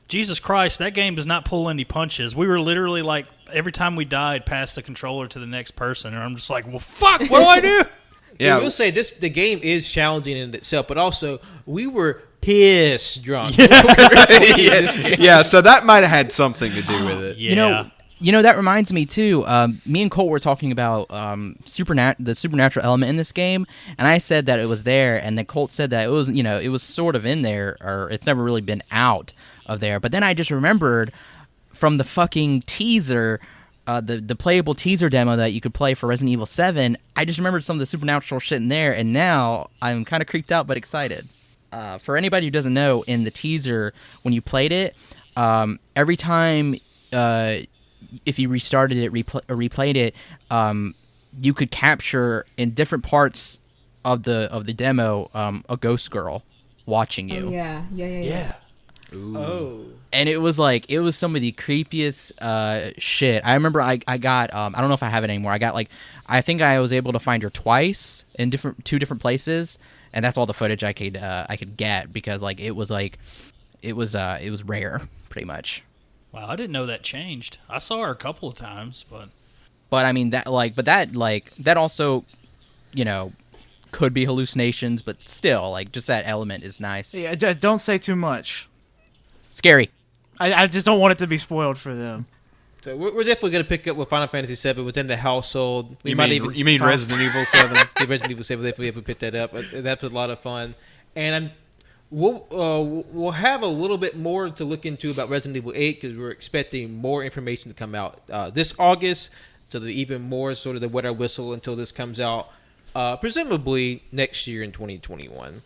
S5: Jesus Christ, that game does not pull any punches. We were literally like, every time we died, pass the controller to the next person. And I'm just like, well, fuck, what do I do?
S1: Yeah, I will say the game is challenging in itself, but also we were piss drunk.
S2: Yeah, so that might have had something to do with it.
S5: Yeah.
S4: That reminds me too. Me and Colt were talking about the supernatural element in this game, and I said that it was there, and then Colt said that it was, it was sort of in there, or it's never really been out of there. But then I just remembered from the fucking teaser, the playable teaser demo that you could play for Resident Evil 7. I just remembered some of the supernatural shit in there, and now I'm kind of creeped out but excited. For anybody who doesn't know, in the teaser when you played it, every time. If you restarted it, replayed it, you could capture in different parts of the demo a ghost girl watching you.
S6: Oh, yeah.
S2: Ooh.
S1: Oh.
S4: And it was some of the creepiest shit. I remember I got I don't know if I have it anymore. I think I was able to find her twice in two different places, and that's all the footage I could get, because it was rare pretty much.
S5: Wow, I didn't know that changed. I saw her a couple of times, but
S4: I mean that that also, could be hallucinations, but still, just that element is nice.
S3: Yeah, don't say too much.
S4: Scary.
S3: I just don't want it to be spoiled for them.
S1: So we're definitely going to pick up what Final Fantasy VII was in the household.
S2: You mean Resident Evil 7?
S1: The Resident Evil 7, if we ever pick that up. That's a lot of fun. And we'll have a little bit more to look into about Resident Evil 8, because we're expecting more information to come out this August, so that even more sort of the wet our whistle until this comes out, presumably next year in 2021.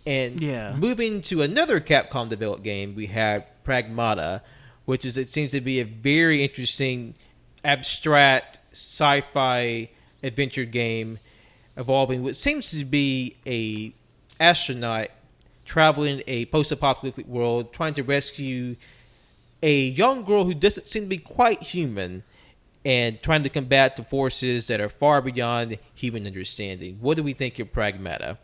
S1: And moving to another Capcom developed game, we have Pragmata, which it seems to be a very interesting, abstract sci-fi adventure game involving what seems to be a astronaut traveling a post-apocalyptic world, trying to rescue a young girl who doesn't seem to be quite human, and trying to combat the forces that are far beyond human understanding. What do we think of Pragmata?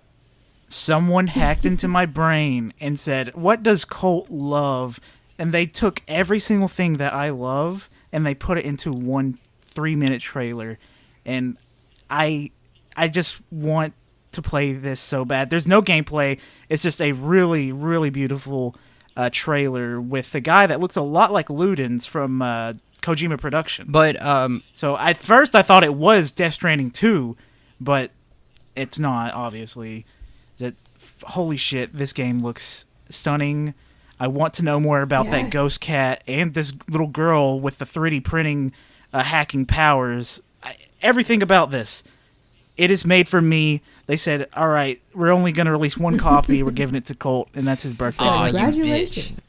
S3: Someone hacked into my brain and said, "What does Colt love?" And they took every single thing that I love and they put it into one 3-minute trailer. And I just want to play this so bad. There's no gameplay. It's just a really, really beautiful trailer with a guy that looks a lot like Ludens from Kojima Productions.
S4: But
S3: so at first I thought it was Death Stranding 2, but it's not, obviously. Holy shit, this game looks stunning. I want to know more about that ghost cat and this little girl with the 3D printing hacking powers. Everything about this. It is made for me. They said, all right, we're only going to release one copy. We're giving it to Colt, and that's his birthday.
S6: Congratulations.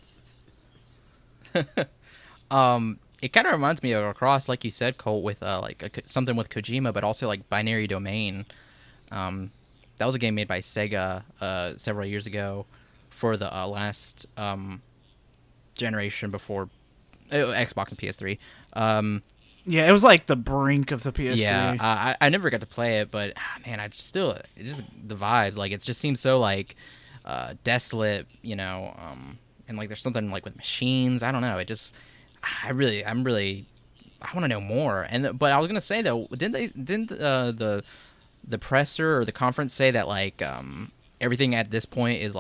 S4: It kind of reminds me of a cross, like you said, Colt, with something with Kojima, but also like Binary Domain. That was a game made by Sega several years ago for the last generation before Xbox and PS3.
S3: Yeah, it was like the brink of the PS3.
S4: Yeah, I never got to play it, but man, it's just the vibes. Like, it just seems so desolate, and like there's something like with machines. I don't know. I want to know more. But I was gonna say though, didn't the presser or the conference say that everything at this point is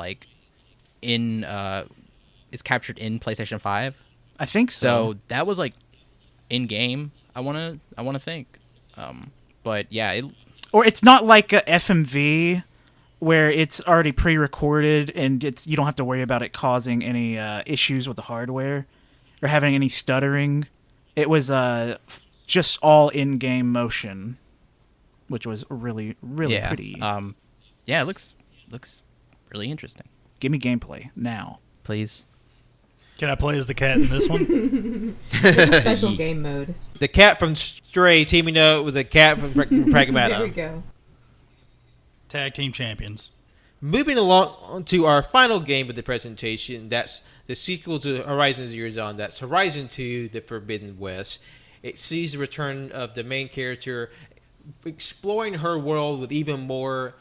S4: is captured in PlayStation 5?
S3: I think so.
S4: So that was in game. I want to think. But yeah,
S3: or it's not like a FMV where it's already pre-recorded and you don't have to worry about it causing any issues with the hardware or having any stuttering. It was just all in-game motion, which was really, really pretty.
S4: Yeah, it looks really interesting.
S3: Give me gameplay now,
S4: please.
S5: Can I play as the cat in this one?
S6: It's a special game mode.
S1: The cat from Stray teaming up with the cat from Pragmata.
S6: There we go.
S5: Tag team champions.
S1: Moving along to our final game of the presentation, that's the sequel to Horizon Zero Dawn. That's Horizon 2: The Forbidden West. It sees the return of the main character, exploring her world with even more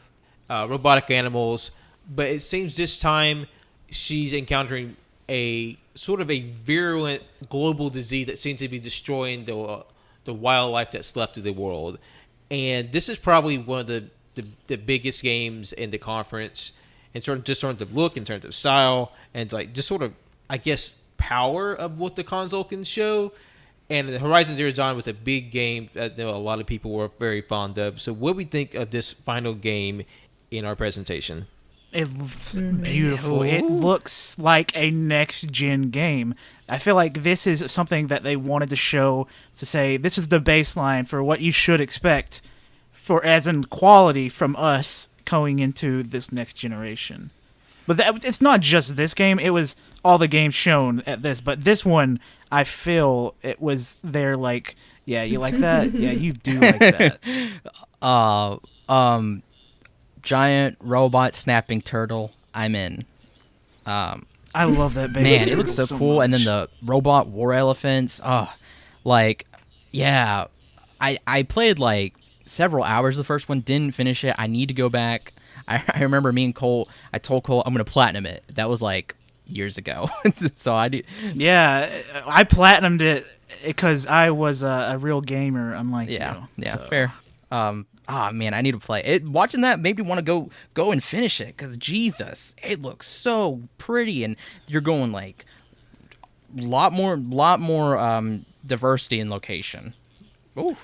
S1: robotic animals, but it seems this time she's encountering a sort of a virulent global disease that seems to be destroying the wildlife that's left of the world. And this is probably one of the biggest games in the conference in terms of look, in terms of style, and just sort of, I guess, power of what the console can show. And the Horizon Zero Dawn was a big game that a lot of people were very fond of. So what do we think of this final game in our presentation?
S3: It looks beautiful. It looks like a next-gen game. I feel like this is something that they wanted to show to say this is the baseline for what you should expect for as in quality from us going into this next generation. But it's not just this game. It was all the games shown at this. But this one, I feel it was there like, yeah, you like that? Yeah, you do like that.
S4: Giant robot snapping turtle. I'm in.
S3: I love that baby.
S4: Man, it looks so cool.
S3: Much.
S4: And then the robot war elephants. Yeah. I played like several hours of the first one, didn't finish it. I need to go back. I remember me and Cole, I told Cole I'm going to platinum it. That was like years ago. So I did.
S3: Yeah, I platinumed it because I was a real gamer, unlike you.
S4: Yeah,
S3: so.
S4: fair. Man, I need to play it. Watching that made me want to go and finish it because Jesus, it looks so pretty, and you're going like lot more diversity in location. Ooh.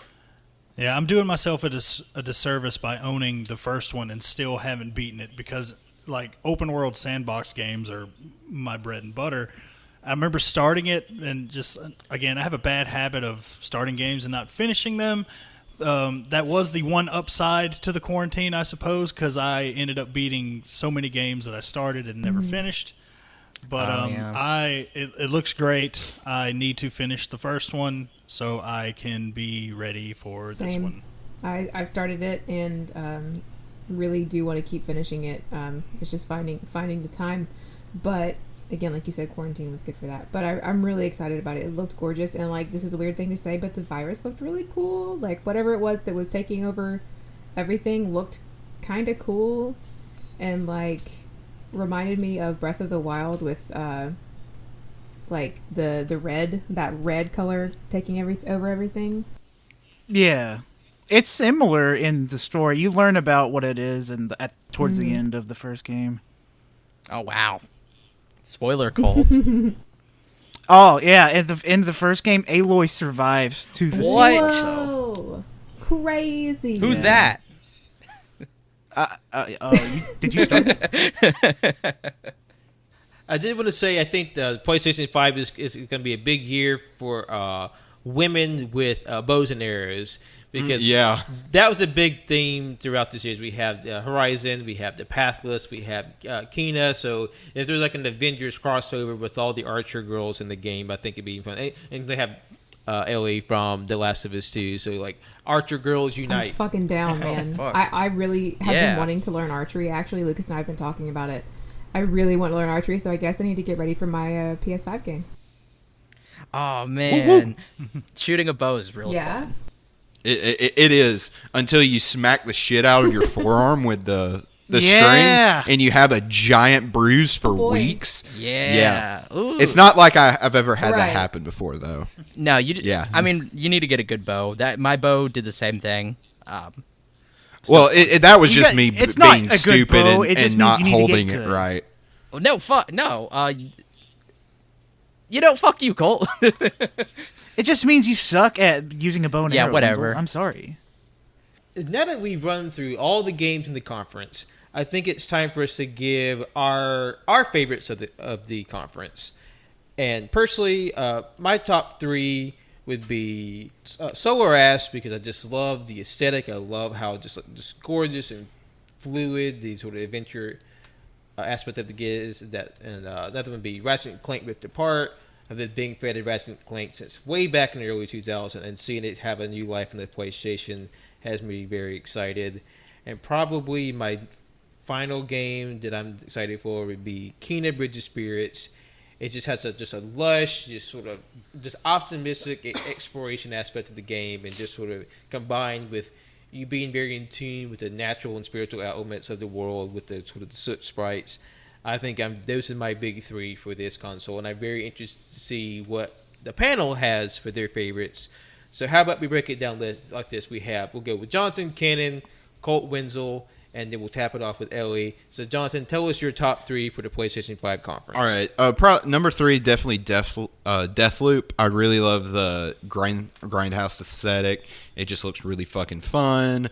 S5: Yeah, I'm doing myself a disservice by owning the first one and still haven't beaten it because, like, open world sandbox games are my bread and butter. I remember starting it and just, again, I have a bad habit of starting games and not finishing them. That was the one upside to the quarantine, I suppose, because I ended up beating so many games that I started and never finished. But it looks great. I need to finish the first one so I can be ready for this one.
S6: I've started it and really do want to keep finishing it. It's just finding the time. But again, like you said, quarantine was good for that. But I'm really excited about it. It looked gorgeous, and like this is a weird thing to say, but the virus looked really cool. Like whatever it was that was taking over everything looked kind of cool, and like reminded me of Breath of the Wild with like the red color taking over everything.
S3: Yeah, it's similar in the story. You learn about what it is towards the end of the first game.
S4: Oh wow. Spoiler Colt.
S3: Oh yeah, in the first game, Aloy survives to the
S4: What?
S3: sequel.
S6: Whoa, crazy!
S4: Who's that?
S3: Did you start?
S1: I did want to say I think the PlayStation 5 is going to be a big year for women with bows and arrows. Because that was a big theme throughout the series. We have Horizon, we have the Pathless, we have Kina. So if there's like an Avengers crossover with all the Archer girls in the game, I think it'd be fun. And they have Ellie from The Last of Us 2. So like Archer girls unite.
S6: I'm fucking down, man. I really have been wanting to learn archery. Actually, Lucas and I have been talking about it. I really want to learn archery, so I guess I need to get ready for my PS5 game.
S4: Oh man, shooting a bow is real fun.
S2: It is until you smack the shit out of your forearm with the string, and you have a giant bruise for weeks.
S4: Yeah. Ooh.
S2: It's not like I've ever had that happen before, though.
S4: No, I mean, you need to get a good bow. My bow did the same thing.
S2: That was just me being stupid and not holding it right.
S4: Oh, no, fuck you, Colt.
S3: It just means you suck at using a bow and arrow.
S4: Yeah, whatever.
S3: I'm sorry.
S1: Now that we've run through all the games in the conference, I think it's time for us to give our favorites of the conference. And personally, my top three would be Solar Ash, because I just love the aesthetic. I love how just gorgeous and fluid the sort of adventure aspect of the game is. Another one would be Ratchet & Clank Rift Apart. I've been being fan of Ratchet & Clank since way back in the early 2000s, and seeing it have a new life on the PlayStation has me very excited. And probably my final game that I'm excited for would be Kena Bridge of Spirits. It just has just a lush, just optimistic exploration aspect of the game, and just sort of combined with you being very in tune with the natural and spiritual elements of the world with the sort of the soot sprites. I think those are my big three for this console, and I'm very interested to see what the panel has for their favorites. So how about we break it down like this? We'll go with Jonathan, Cannon, Colt Wenzel, and then we'll tap it off with Ellie. So, Jonathan, tell us your top 3 for the PlayStation 5 conference.
S2: All right. Number 3, definitely Deathloop. I really love the grindhouse aesthetic. It just looks really fucking fun.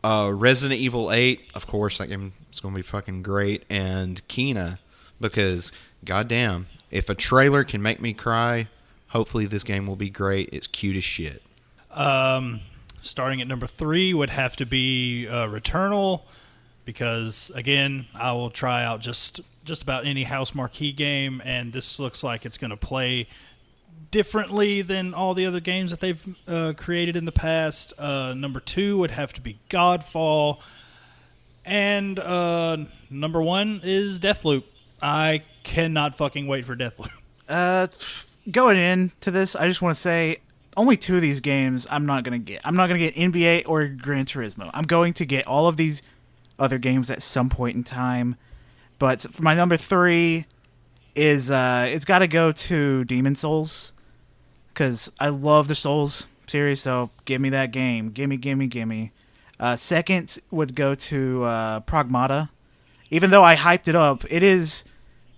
S2: Resident Evil 8, of course, that game is going to be fucking great. And Kena, because, goddamn, if a trailer can make me cry, hopefully this game will be great. It's cute as shit.
S5: Starting at number 3 would have to be Returnal, because again, I will try out just about any house marquee game, and this looks like it's going to play differently than all the other games that they've created in the past. Number 2 would have to be Godfall, and number 1 is Deathloop. I cannot fucking wait for Deathloop.
S3: Going into this, I just want to say only 2 of these games I'm not gonna get. I'm not gonna get NBA or Gran Turismo. I'm going to get all of these other games at some point in time. But for my number 3 is it's got to go to Demon Souls, because I love the Souls series. So give me that game. Gimme. Second would go to Pragmata. Even though I hyped it up, it is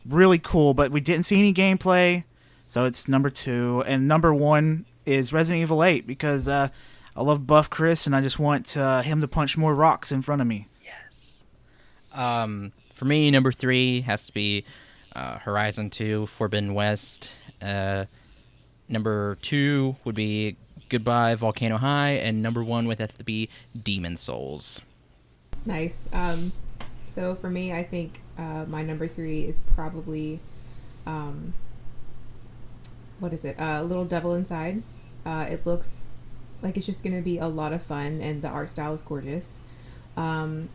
S3: really cool, but we didn't see any gameplay, so it's number 2. And number 1 is Resident Evil 8, because I love Buff Chris, and I just want him to punch more rocks in front of me.
S4: Yes. For me, number 3 has to be Horizon 2 Forbidden West. Number 2 would be Goodbye Volcano High, and number 1 would have to be Demon Souls.
S6: Nice. So for me, I think my number 3 is probably what is it? Little Devil Inside. It looks like it's just going to be a lot of fun, and the art style is gorgeous. 2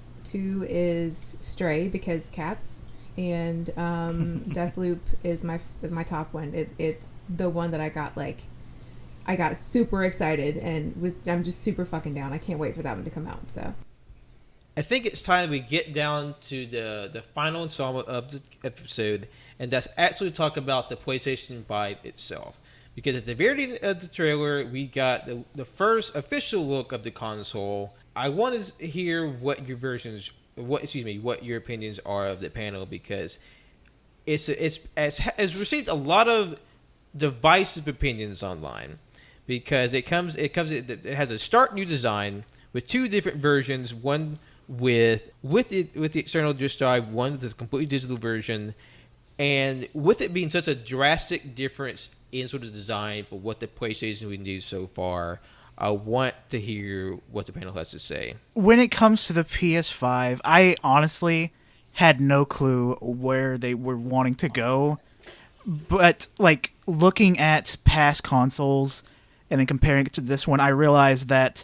S6: is Stray, because cats, and Deathloop is my top one. It's the one that I got super excited, and I'm just super fucking down. I can't wait for that one to come out. So
S1: I think it's time we get down to the final installment of the episode, and that's actually talk about the PlayStation 5 itself. Because at the very end of the trailer, we got the first official look of the console. I want to hear what your opinions are of the panel, because it's received a lot of divisive opinions online, because it has a stark new design with 2 different versions, one with the external disk drive, one with the completely digital version, and with it being such a drastic difference in sort of design for what the PlayStation we do so far, I want to hear what the panel has to say.
S3: When it comes to the PS5, I honestly had no clue where they were wanting to go. But, like, looking at past consoles and then comparing it to this one, I realized that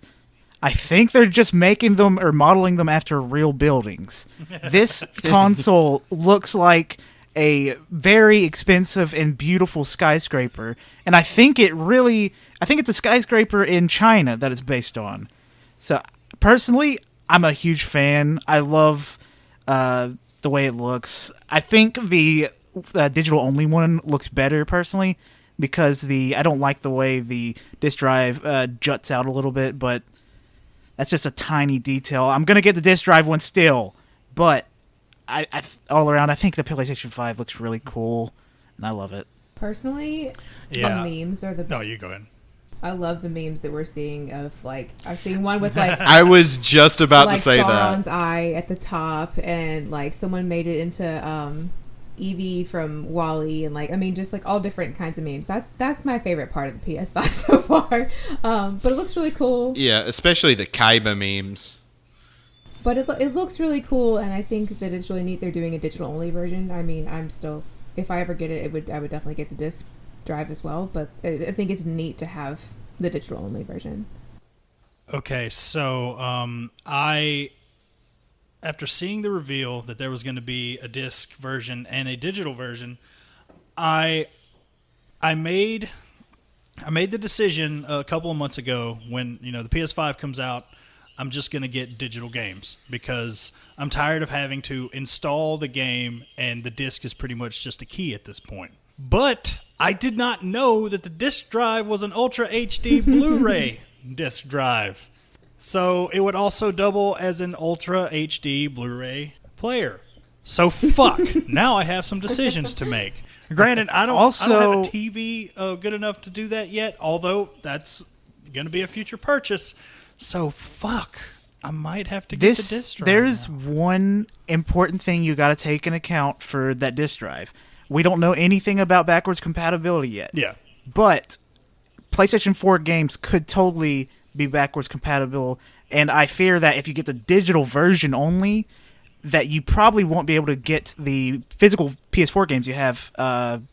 S3: I think they're just making them or modeling them after real buildings. This console looks like a very expensive and beautiful skyscraper, and I think it's a skyscraper in China that it's based on. So personally, I'm a huge fan. I love the way it looks. I think the digital only one looks better personally, because I don't like the way the disk drive juts out a little bit, but that's just a tiny detail. I'm gonna get the disk drive one still, but I all around, I think the PlayStation 5 looks really cool, and I love it.
S6: Personally, the memes are the best.
S5: No, you go ahead.
S6: I love the memes that we're seeing of, like, I've seen one with, like,
S2: I was just about to say
S6: Sauron's
S2: that.
S6: eye at the top, and, like, someone made it into Eevee from WALL-E, and, like, I mean, just, like, all different kinds of memes. That's my favorite part of the PS5 so far. But it looks really cool.
S2: Yeah, especially the Kaiba memes.
S6: But it looks really cool, and I think that it's really neat they're doing a digital-only version. I mean, if I ever get it, I would definitely get the disc drive as well, but I think it's neat to have the digital-only version.
S5: Okay, so after seeing the reveal that there was going to be a disc version and a digital version, I made the decision a couple of months ago when, the PS5 comes out. I'm just going to get digital games because I'm tired of having to install the game, and the disc is pretty much just a key at this point. But I did not know that the disc drive was an Ultra HD Blu-ray disc drive. So it would also double as an Ultra HD Blu-ray player. So fuck. Now I have some decisions to make. Granted, I don't have a TV good enough to do that yet, although that's going to be a future purchase. So fuck. I might have to get the disc drive.
S3: There's
S5: now.
S3: one important thing you got to take into account for that disc drive. We don't know anything about backwards compatibility yet.
S5: Yeah.
S3: But PlayStation 4 games could totally be backwards compatible, and I fear that if you get the digital version only, that you probably won't be able to get the physical PS4 games you have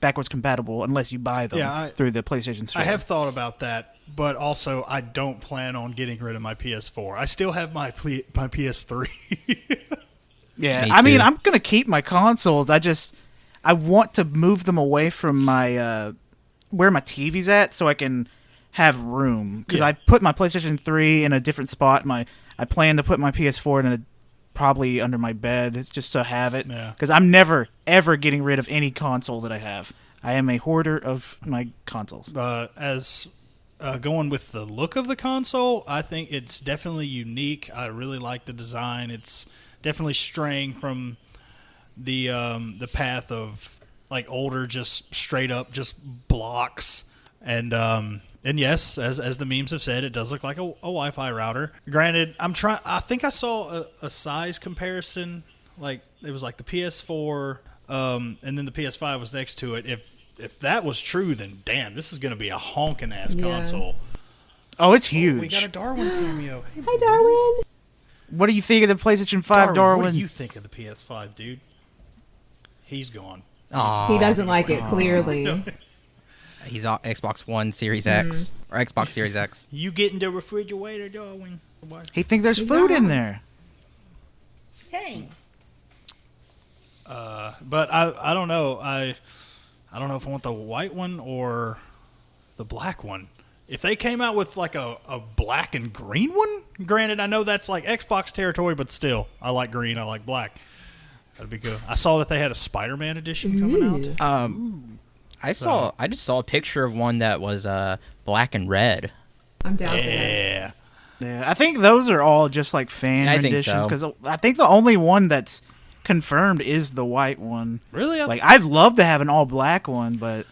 S3: backwards compatible unless you buy them through the PlayStation Store.
S5: I have thought about that, but also I don't plan on getting rid of my PS4. I still have my PS3.
S3: Yeah,
S4: Me
S3: I mean,
S4: too.
S3: I'm going to keep my consoles. I want to move them away from my where my TV's at so I can have room. Because I put my PlayStation 3 in a different spot. I plan to put my PS4 in probably under my bed. It's just to have it. Because I'm never, ever getting rid of any console that I have. I am a hoarder of my consoles.
S5: As going with the look of the console, I think it's definitely unique. I really like the design. It's definitely straying from the path of like older, just straight up, just blocks. And yes, as the memes have said, it does look like a Wi-Fi router. Granted, I think I saw a size comparison. Like it was like the PS4, and then the PS5 was next to it. If that was true, then damn, this is going to be a honking ass console.
S3: Oh, it's huge.
S5: Oh, we got a Darwin cameo. Hey,
S6: Hi, Darwin.
S3: What do you think of the PlayStation 5, Darwin?
S5: What do you think of the PS5, dude? He's gone.
S4: Aw.
S6: He doesn't like it, clearly.
S4: He's on Xbox One Series X or Xbox Series X.
S5: You get in the refrigerator, Darwin.
S3: He think there's food in there.
S5: Hey. But I don't know. I don't know if I want the white one or the black one. If they came out with like a black and green one, granted I know that's like Xbox territory, but still, I like green, I like black. That'd be good. I saw that they had a Spider-Man edition coming out.
S4: I just saw a picture of one that was black and red.
S6: I'm down for that.
S5: Yeah.
S3: Yeah, I think those are all just like fan
S4: I think
S3: renditions
S4: so.
S3: because I think the only one that's confirmed is the white one.
S5: Really?
S3: Like I'd love to have an all black one, but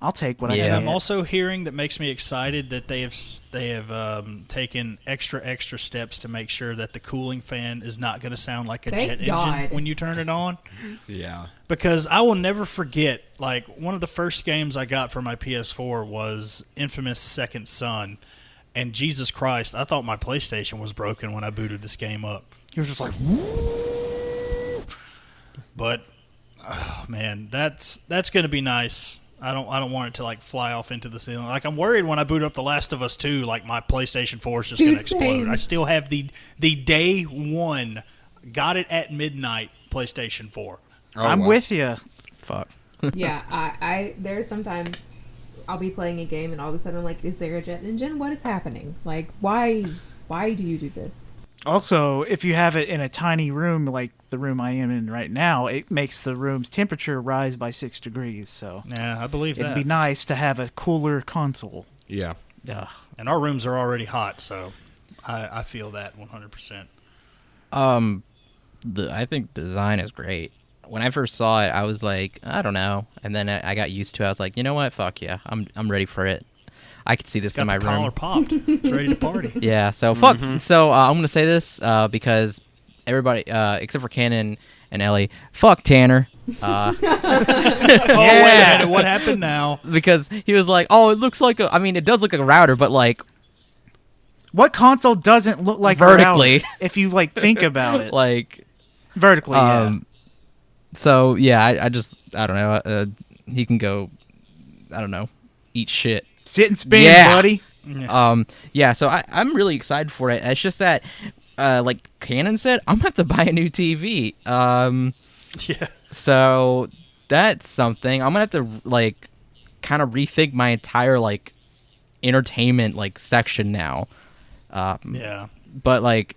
S3: I'll take what I
S4: Yeah.
S3: can.
S5: And I'm also hearing that makes me excited that they have taken extra steps to make sure that the cooling fan is not going to sound like a
S6: Thank
S5: jet
S6: God.
S5: engine when you turn it on.
S2: Yeah.
S5: Because I will never forget, like, one of the first games I got for my PS4 was infamous Second Son. And Jesus Christ, I thought my PlayStation was broken when I booted this game up. It was just like, woo! But, oh, man, that's going to be nice. I don't want it to like fly off into the ceiling. Like I'm worried when I boot up The Last of Us 2, like my PlayStation 4 is just going to explode.
S6: Same.
S5: I still have the day one, got it at midnight PlayStation 4.
S2: Oh,
S3: I'm
S2: wow.
S3: with you.
S4: Fuck.
S6: Yeah, I there's sometimes I'll be playing a game and all of a sudden I'm like, is there a jet engine? What is happening? Like, why do you do this?
S3: Also, if you have it in a tiny room like the room I am in right now, it makes the room's temperature rise by 6 degrees. So
S5: Yeah, I believe
S3: it'd
S5: that.
S3: be nice to have a cooler console.
S2: Yeah.
S3: Ugh.
S5: And our rooms are already hot, so I feel that 100%.
S4: I think the design is great. When I first saw it, I was like, I don't know, and then I got used to it. I was like, you know what? Fuck yeah, I'm ready for it. I could see this
S5: It's
S4: in
S5: got
S4: my
S5: the collar
S4: room.
S5: popped. It's ready to party.
S4: Yeah. So fuck. So I'm gonna say this because everybody except for Cannon and Ellie, fuck Tanner.
S5: Oh, wait a minute. What happened now?
S4: Because he was like, oh, it looks like it does look like a router, but like
S3: What console doesn't look like
S4: Vertically.
S3: a router, if you like think about it?
S4: like
S3: Vertically, yeah.
S4: So yeah, I don't know. He can go, I don't know, eat shit.
S3: Sit and spin,
S4: Yeah.
S3: buddy.
S4: Yeah. So I'm really excited for it. It's just that, like Cannon said, I'm gonna have to buy a new TV.
S5: Yeah.
S4: So that's something. I'm gonna have to like kind of rethink my entire like entertainment like section now.
S5: Yeah.
S4: But like,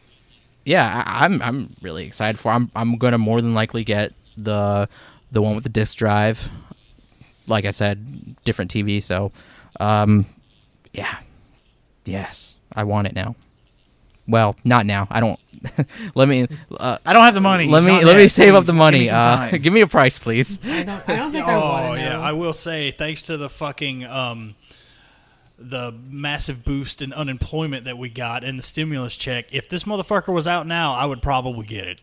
S4: yeah, I'm really excited for it. I'm gonna more than likely get the one with the disc drive. Like I said, different TV. So, yeah, yes, I want it now. Well, not now. I don't. Let me.
S3: I don't have the money.
S4: Let
S3: Not
S4: me
S3: yet.
S4: save up
S3: Please,
S4: the
S3: give
S4: money.
S3: me some time.
S4: Give me a price, please.
S6: I don't think I want to know.
S5: yeah, I will say thanks to the fucking the massive boost in unemployment that we got and the stimulus check. If this motherfucker was out now, I would probably get it.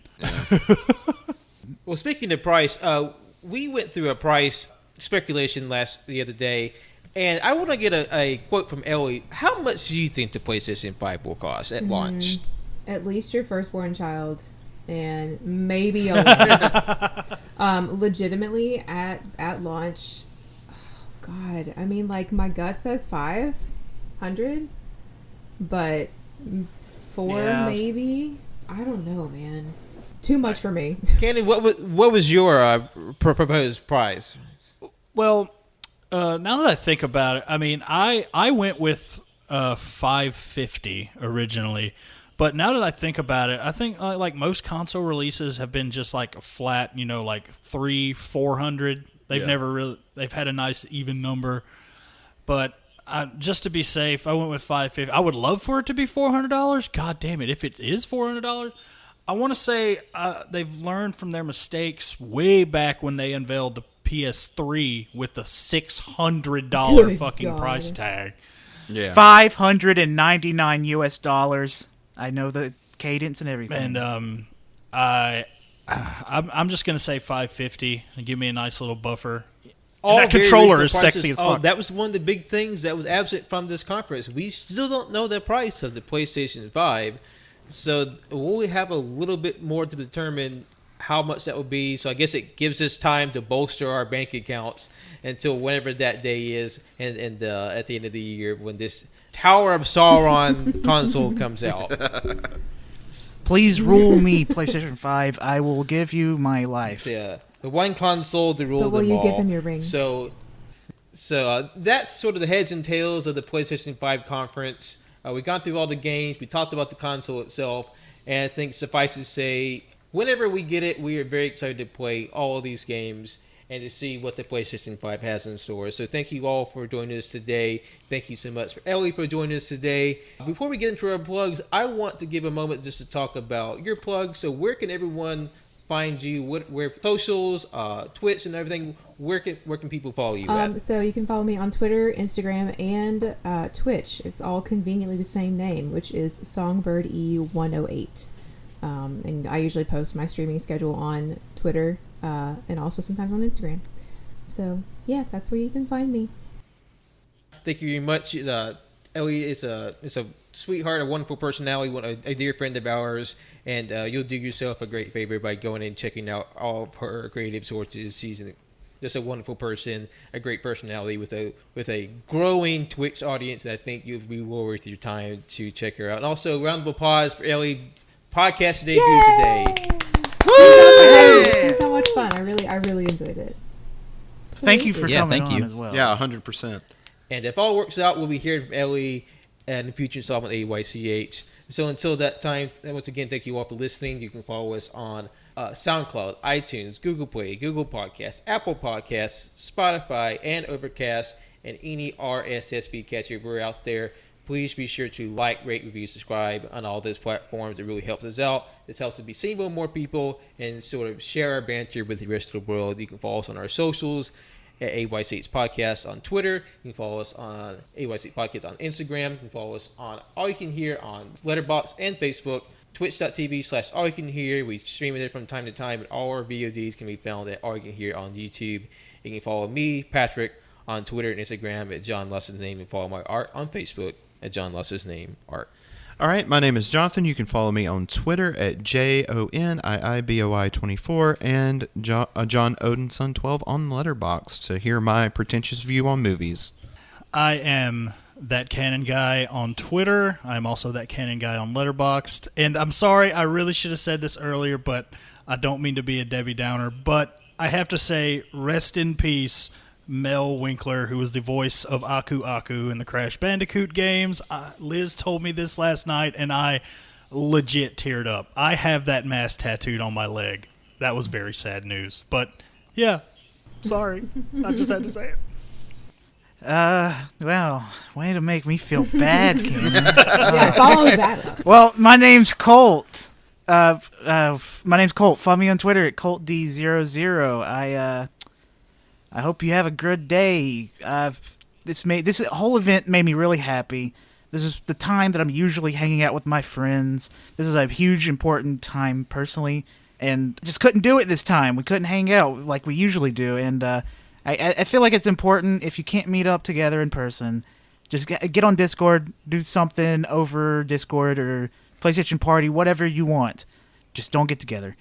S1: Well, speaking of price, we went through a price speculation the other day, and I want to get a quote from Ellie. How much do you think the PlayStation 5 will cost at launch?
S6: At least your firstborn child, and maybe a lot. Legitimately, at launch, oh God, I mean, like, my gut says 500, but 4
S3: Yeah.
S6: maybe. I don't know, man. Too much for me.
S1: Candy, what was your proposed price?
S5: Well, now that I think about it, I mean, I went with $550 originally, but now that I think about it, I think like most console releases have been just like a flat, like 300-400. They've had a nice even number, but just to be safe, I went with $550. I would love for it to be $400. God damn it, if it is $400. I want to say they've learned from their mistakes way back when they unveiled the PS3 with the $600
S6: Good
S5: fucking
S6: God.
S5: price tag.
S2: Yeah.
S3: $599. I know the cadence and everything.
S5: And I'm just gonna say $550 and give me a nice little buffer. And that
S1: very
S5: controller
S1: reasonable
S5: is
S1: prices.
S5: sexy as
S1: Oh,
S5: fuck.
S1: that was one of the big things that was absent from this conference. We still don't know the price of the PlayStation 5, so we'll have a little bit more to determine how much that will be. So I guess it gives us time to bolster our bank accounts until whenever that day is, and at the end of the year when this Tower of Sauron console comes out.
S3: Please rule me, PlayStation 5. I will give you my life.
S1: Yeah, the one console to rule
S6: But will
S1: them
S6: you
S1: all.
S6: give him your ring?
S1: So that's sort of the heads and tails of the PlayStation 5 conference. We've gone through all the games. We talked about the console itself, and I think suffice to say, whenever we get it, we are very excited to play all of these games and to see what the PlayStation 5 has in store. So thank you all for joining us today. Thank you so much for Ellie for joining us today. Before we get into our plugs, I want to give a moment just to talk about your plugs. So where can everyone find you? Where socials, Twitch, and everything? Where can people follow you at?
S6: So you can follow me on Twitter, Instagram, and Twitch. It's all conveniently the same name, which is SongbirDE108. And I usually post my streaming schedule on Twitter and also sometimes on Instagram. So, yeah, that's where you can find me.
S1: Thank you very much. Ellie is a sweetheart, a wonderful personality, a dear friend of ours, and you'll do yourself a great favor by going and checking out all of her creative sources. She's just a wonderful person, a great personality with a growing Twitch audience, and I think you'll be well worth your time to check her out. And also, round of applause for Ellie. Podcast debut today.
S6: It's so much fun. I really enjoyed it.
S3: Thank you for
S4: Yeah,
S3: coming
S4: thank
S3: on
S4: you.
S3: as well.
S2: Yeah, 100%.
S1: And if all works out, we'll be hearing from Ellie and the future installment AYCH. So until that time, once again, thank you all for listening. You can follow us on SoundCloud, iTunes, Google Play, Google Podcasts, Apple Podcasts, Spotify, and Overcast, and any RSS feed catcher we're out there. Please be sure to like, rate, review, subscribe on all those platforms. It really helps us out. This helps to be seen by more people and sort of share our banter with the rest of the world. You can follow us on our socials at AYCH Podcast on Twitter. You can follow us on AYCH Podcast on Instagram. You can follow us on All You Can Hear on Letterboxd and Facebook. Twitch.tv/All You Can Hear. We stream it there from time to time, and all our VODs can be found at All You Can Hear on YouTube. You can follow me, Patrick, on Twitter and Instagram at John Luss's name, and follow my art on Facebook at John Luss's name art.
S2: All right, my name is Jonathan. You can follow me on Twitter at JONIIBOI24 and John Odinson12 on Letterboxd to hear my pretentious view on movies.
S5: I am That Canon Guy on Twitter. I'm also That Canon Guy on Letterboxd. And I'm sorry, I really should have said this earlier, but I don't mean to be a Debbie Downer. But I have to say, rest in peace, Mel Winkler, who was the voice of Aku Aku in the Crash Bandicoot games. Liz told me this last night, and I legit teared up. I have that mask tattooed on my leg. That was very sad news. But, yeah, sorry. I just had to say it.
S3: Well, way to make me feel bad, Ken.
S6: Yeah, follow that up.
S3: Well, my name's Colt. My name's Colt. Follow me on Twitter at ColtD00. I hope you have a good day. This whole event made me really happy. This is the time that I'm usually hanging out with my friends. This is a huge, important time personally, and just couldn't do it this time. We couldn't hang out like we usually do, and I feel like it's important if you can't meet up together in person, just get on Discord, do something over Discord or PlayStation Party, whatever you want. Just don't get together.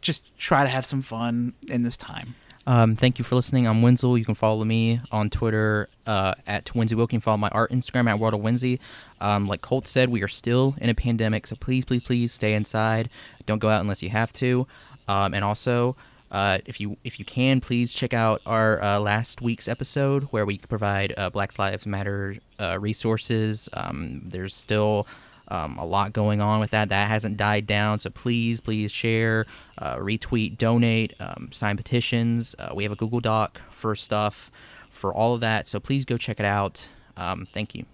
S3: Just try to have some fun in this time.
S4: Thank you for listening. I'm Wenzel. You can follow me on Twitter at Winsy Wilk. You can follow my art Instagram at World of Winsy. Like Colt said, we are still in a pandemic, so please, please, please stay inside. Don't go out unless you have to. And also, if you can, please check out our last week's episode where we provide Black Lives Matter resources. There's still a lot going on with that. That hasn't died down, so please share, retweet, donate, sign petitions. We have a Google Doc for stuff for all of that, so please go check it out. Thank you.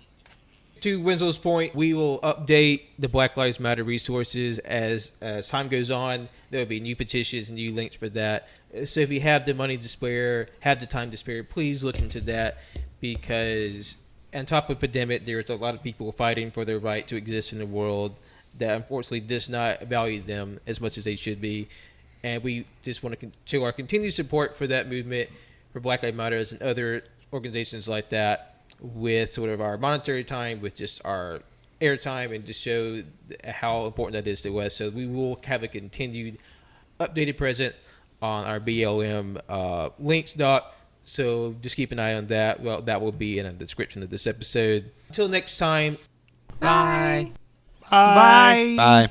S1: To Wenzel's point, we will update the Black Lives Matter resources as time goes on. There will be new petitions and new links for that. So if you have the money to spare, have the time to spare, please look into that, because on top of pandemic, there's a lot of people fighting for their right to exist in the world that unfortunately does not value them as much as they should be. And we just want to show our continued support for that movement, for Black Lives Matter and other organizations like that, with sort of our monetary time, with just our airtime, and to show how important that is to us. So we will have a continued updated present on our BLM links doc. So just keep an eye on that. Well, that will be in the description of this episode. Until next time.
S4: Bye.
S3: Bye.
S2: Bye.